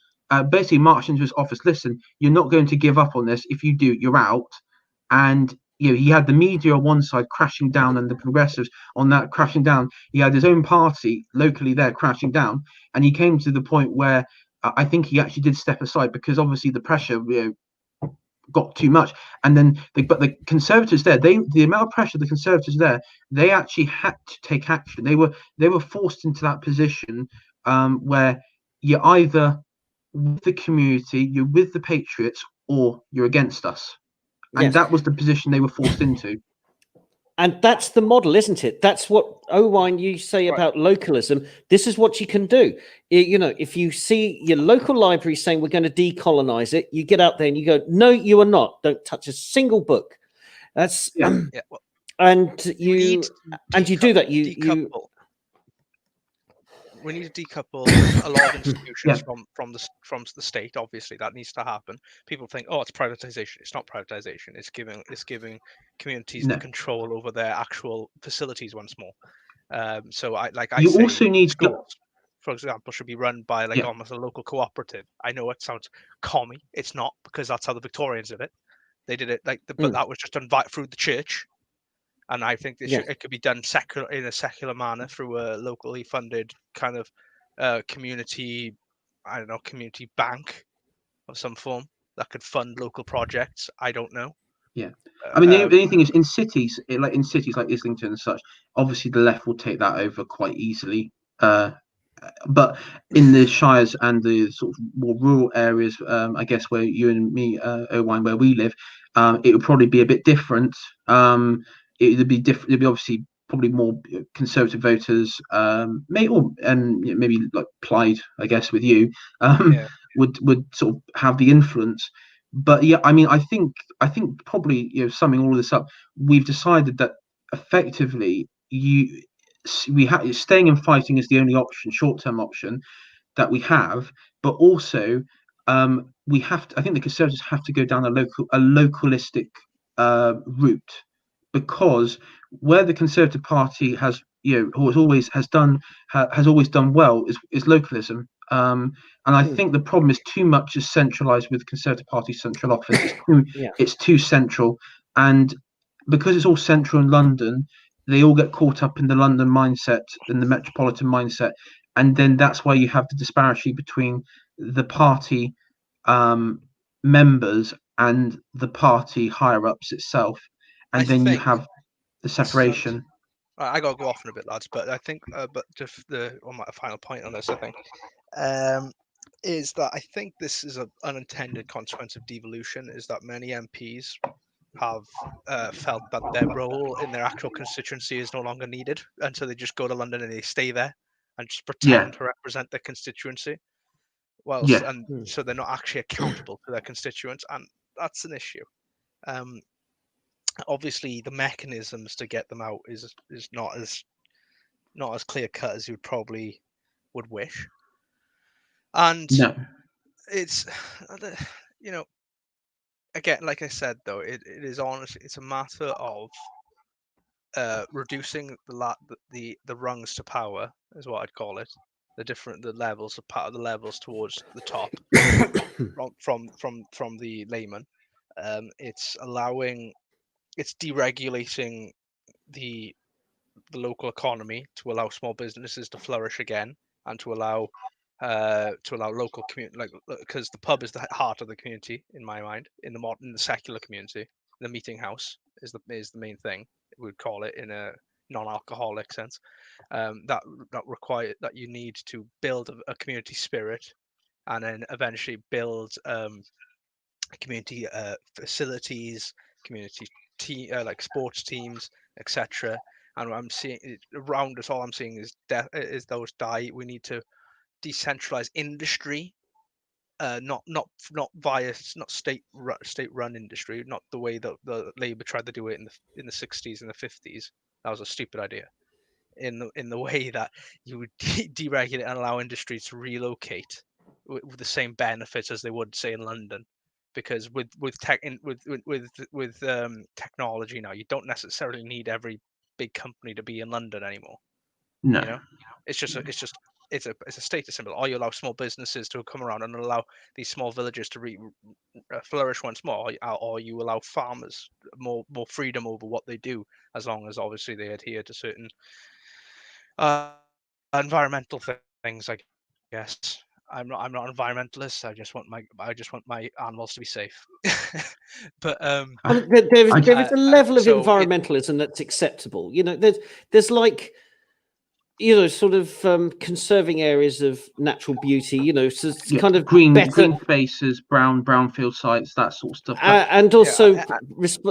Basically marched into his office. Listen, you're not going to give up on this. If you do, you're out. And he had the media on one side crashing down and the progressives on that crashing down. He had his own party locally there crashing down. And he came to the point where I think he actually did step aside because obviously the pressure got too much. And then but the Conservatives there, the amount of pressure the Conservatives there, they actually had to take action. They were forced into that position where you're either with the community, you're with the patriots, or you're against us. And that was the position they were forced into. And that's the model, isn't it? That's what, Owain, you say about localism. This is what you can do. If you see your local library saying we're going to decolonize it, you get out there and you go, no, you are not. Don't touch a single book. That's and you do that. We need to decouple a lot of institutions from the state. Obviously, that needs to happen. People think, oh, it's privatization. It's not privatization. It's giving communities the control over their actual facilities once more. So I say also need schools, for example, should be run by almost a local cooperative. I know it sounds commie. It's not, because that's how the Victorians did it. They did it but that was just done through the church. And I think it could be done in a secular manner through a locally funded kind of community bank of some form that could fund local projects. I don't know. Yeah, I mean, the only thing is in cities like Islington and such, obviously the left will take that over quite easily. But in the shires and the sort of more rural areas, I guess where you and me, Owain, where we live, it would probably be a bit different. It'd be different. It'd be obviously probably more conservative voters, maybe like Plaid, I guess, with you, would sort of have the influence. But yeah, I mean, I think probably, summing all of this up, we've decided that effectively staying and fighting is the only option, short-term option that we have. But also, we have to. I think the Conservatives have to go down a localistic route, because where the Conservative Party has always done well is localism. And I think the problem is too much is centralized with Conservative Party central office. It's too central, and because it's all central in London, they all get caught up in the London mindset, in the metropolitan mindset, and then that's why you have the disparity between the party members and the party higher ups itself, and then you have the separation. I gotta go off in a bit, lads, but I think, but just my final point on this, I think, is that I think this is an unintended consequence of devolution, is that many MPs have felt that their role in their actual constituency is no longer needed, and so they just go to London and they stay there and just pretend to represent their constituency. So they're not actually accountable to their constituents, and that's an issue. Obviously, the mechanisms to get them out is not as clear cut as you probably would wish, and it's again, like I said, though, it is honestly, it's a matter of reducing the rungs to power is what I'd call it. The levels of power, the levels towards the top from the layman. It's deregulating the local economy to allow small businesses to flourish again, and to allow local community, like, because the pub is the heart of the community in my mind, in the secular community. The meeting house is the main thing, we would call it, in a non-alcoholic sense. That require that you need to build a community spirit, and then eventually build community facilities, community like sports teams, etc. And I'm seeing around us, all I'm seeing is those die. We need to decentralize industry, not state run industry, not the way that the Labour tried to do it in the 60s and the 50s. That was a stupid idea. In the way that you would deregulate and allow industry to relocate with the same benefits as they would, say, in London. Because with technology now, you don't necessarily need every big company to be in London anymore. No. You know, it's a status symbol. Or you allow small businesses to come around and allow these small villages to flourish once more, or you allow farmers more freedom over what they do, as long as obviously they adhere to certain environmental things, I guess. I'm not an environmentalist. I just want my animals to be safe. But there is a level of so environmentalism that's acceptable. You know, there's like, you know, sort of conserving areas of natural beauty. You know, so it's kind of green better, spaces, brownfield sites, that sort of stuff. and also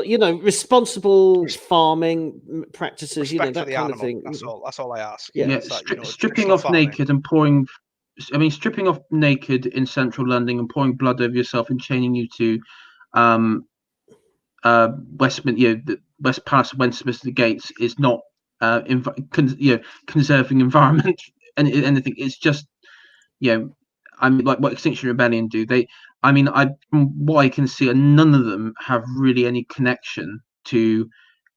you know, responsible farming practices. You know, that kind of thing. That's all I ask. Yeah, That, you know, stripping off farming. naked and pouring. I mean, stripping off naked in central London and pouring blood over yourself and chaining you to the West Palace of Westminster Gates is not conserving environment and anything. It's just, I mean, like what Extinction Rebellion do. From what I can see, none of them have really any connection to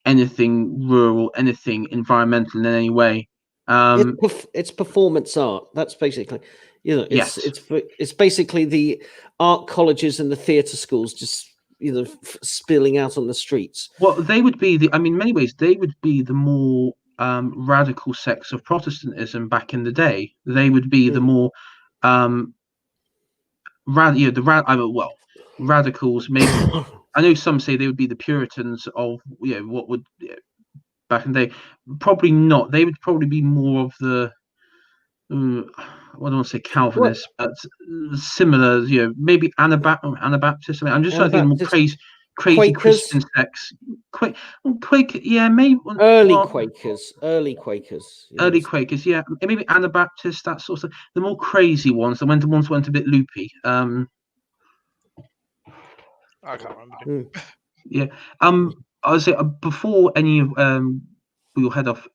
anything rural, anything environmental in any way. It's performance art. That's basically, you know, it's basically the art colleges and the theatre schools just, you know, spilling out on the streets. Well, they would be in many ways, they would be the more radical sects of Protestantism back in the day. They would be the more radicals. Maybe I know some say they would be the Puritans of what would back in the day. Probably not. They would probably be more of the I don't want to say Calvinist, but similar. Maybe Anabaptist. I mean, I'm just trying to think more crazy Quakers. Christian sects. Quaker, yeah, maybe early Quakers. Early Quakers, yeah, maybe Anabaptist, that sort of. The more crazy ones, the ones went a bit loopy. I can't remember. Yeah. I was before any of we'll head off.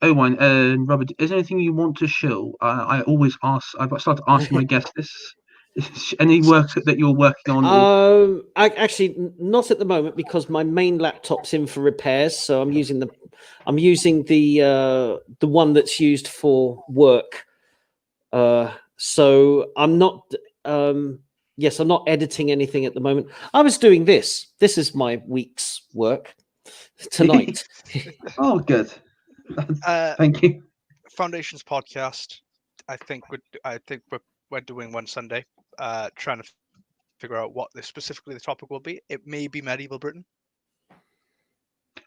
Owen and Rhubba, is there anything you want to show? I always ask. I've started asking my guests this. Any work that you're working on? I actually not at the moment, because my main laptop's in for repairs. So I'm using the one that's used for work. So I'm not. Yes, I'm not editing anything at the moment. I was doing this. This is my week's work tonight. Oh, good. Thank you. Foundations podcast. I think we're doing one Sunday, trying to figure out what specifically the topic will be. It may be medieval Britain.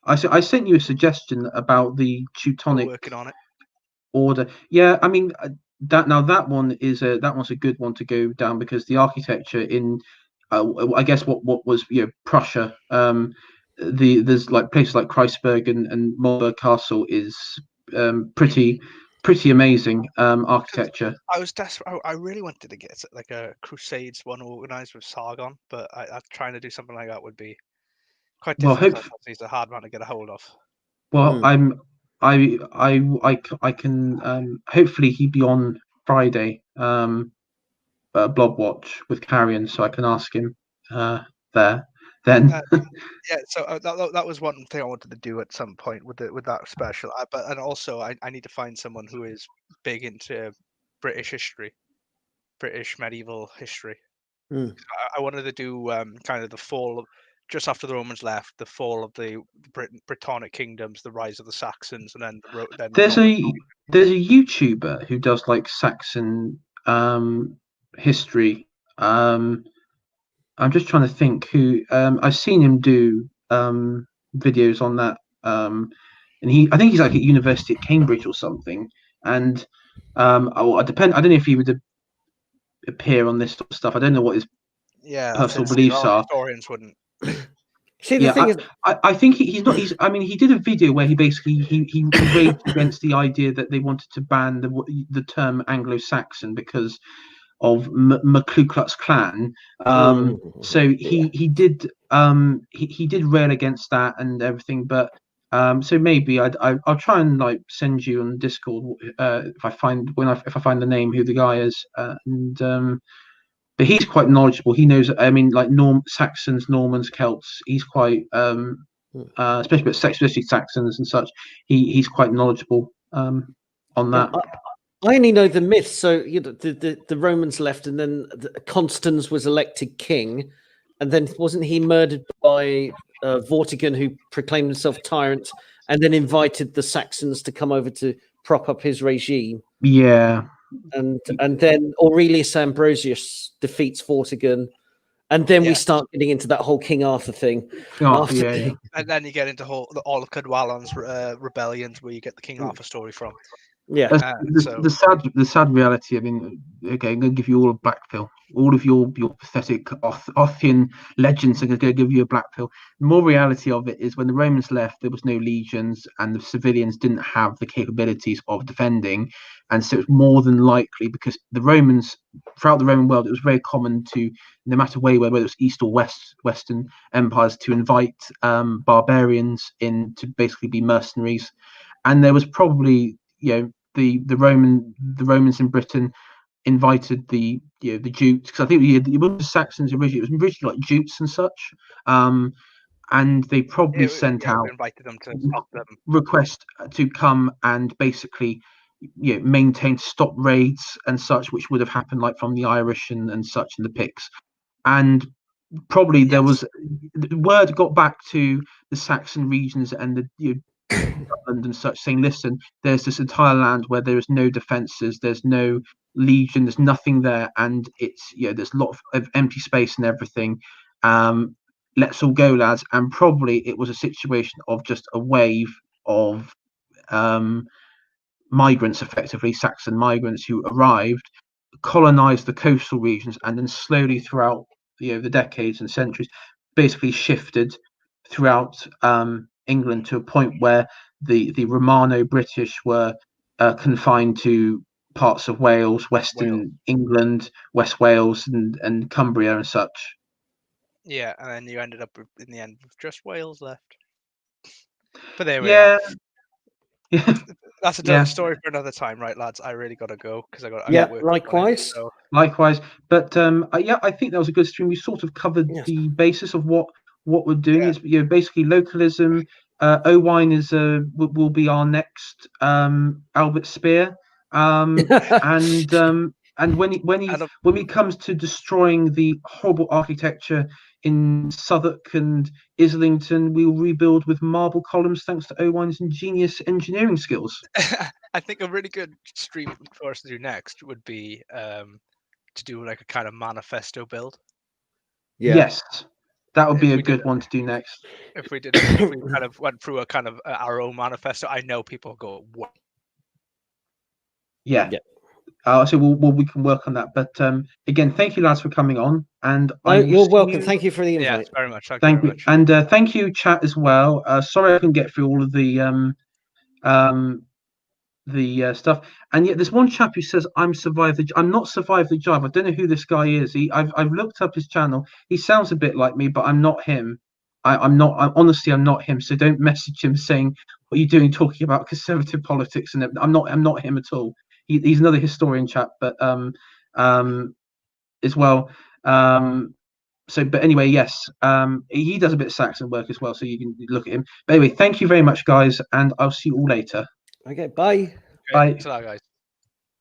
I sent you a suggestion about the Teutonic working on it. Order. Yeah, I mean that one's a good one to go down, because the architecture in I guess what was Prussia. There's like places like Kreuzberg and Marburg Castle is pretty amazing architecture. I was desperate. I really wanted to get like a Crusades one organized with Sargon, but trying to do something like that would be quite difficult. He's a hard man to get a hold of. Well, I can hopefully he'll be on Friday Blob Watch with Carrion, so I can ask him there. then. Yeah, so that was one thing I wanted to do at some point with that special. And also I need to find someone who is big into British history, British medieval history. I wanted to do kind of the fall of, just after the Romans left, the fall of the Brittonic kingdoms, the rise of the Saxons, and then There's a YouTuber who does like Saxon history. I'm just trying to think who. I've seen him do videos on that, and I think he's like at University at Cambridge or something. And I don't know if he would appear on this sort of stuff. I don't know what his personal beliefs are. Historians wouldn't. See, the thing is, I think he's not. I mean, he did a video where he basically he raged against the idea that they wanted to ban the term Anglo-Saxon because of Ku Klux Klan. So he did rail against that and everything. But so maybe I'll try and like send you on Discord if I find the name who the guy is. But he's quite knowledgeable. He knows. I mean, like Saxons, Normans, Celts. He's quite, especially Saxons and such. He's quite knowledgeable on that. I only know the myth. So the Romans left, and then Constans was elected king, and then wasn't he murdered by Vortigern, who proclaimed himself tyrant, and then invited the Saxons to come over to prop up his regime. Yeah. And then Aurelius Ambrosius defeats Vortigern, and then we start getting into that whole King Arthur thing. Yeah. And then you get into all of Cadwallon's rebellions, where you get the King Arthur story from. Yeah. The sad reality. I mean, okay, I'm going to give you all a black pill. All of your pathetic Arthurian legends are going to give you a black pill. The more reality of it is, when the Romans left, there was no legions, and the civilians didn't have the capabilities of defending, and so it's more than likely, because the Romans, throughout the Roman world, it was very common to, no matter whether it was East or Western empires, to invite barbarians in to basically be mercenaries, and there was probably, the Romans in Britain invited the Jutes, because I think it was the Saxons originally. It was originally like Jutes and such, and they probably sent out invited them to stop them, request to come and basically maintain, stop raids and such, which would have happened like from the Irish and such, and the Picts. And probably there was word got back to the Saxon regions and the Scotland and such, saying, listen, there's this entire land where there is no defenses, there's no legion, there's nothing there, and it's there's a lot of empty space and everything. Let's all go, lads. And probably it was a situation of just a wave of migrants, effectively Saxon migrants, who arrived, colonized the coastal regions, and then slowly throughout the decades and centuries basically shifted throughout England to a point where the Romano-British were confined to parts of Wales, Western England, West Wales, and Cumbria and such. Yeah, and then you ended up in the end with just Wales left. But there we are. Yeah. That's a different story for another time, right, lads? I really got to go because I got work. Likewise. Likewise. But I think that was a good stream. We sort of covered the basis of what we're doing. Is basically localism. Owain is will be our next Albert Speer, and when he comes to destroying the horrible architecture in Southwark and Islington, we will rebuild with marble columns thanks to Owain's ingenious engineering skills. I think a really good stream for us to do next would be to do like a kind of manifesto build. Yes, that would be a good one to do next. If we kind of went through a kind of our own manifesto, I know people go, what? Yeah. So we can work on that. But again, thank you, lads, for coming on. And you're welcome. Thank you for the invite. Yes, very much. Thank you. And thank you, chat, as well. Sorry I couldn't get through all of the stuff. And yet there's one chap who says I'm not survived the jive. I don't know who this guy is. I've looked up his channel. He sounds a bit like me, but I'm not him. I'm honestly not him. So don't message him saying, what are you doing talking about conservative politics? And I'm not him at all. He's another historian chap, but as well. but anyway, yes, he does a bit of Saxon work as well, so you can look at him. But anyway, thank you very much, guys, and I'll see you all later. Okay, bye. Bye. Thanks a lot, guys.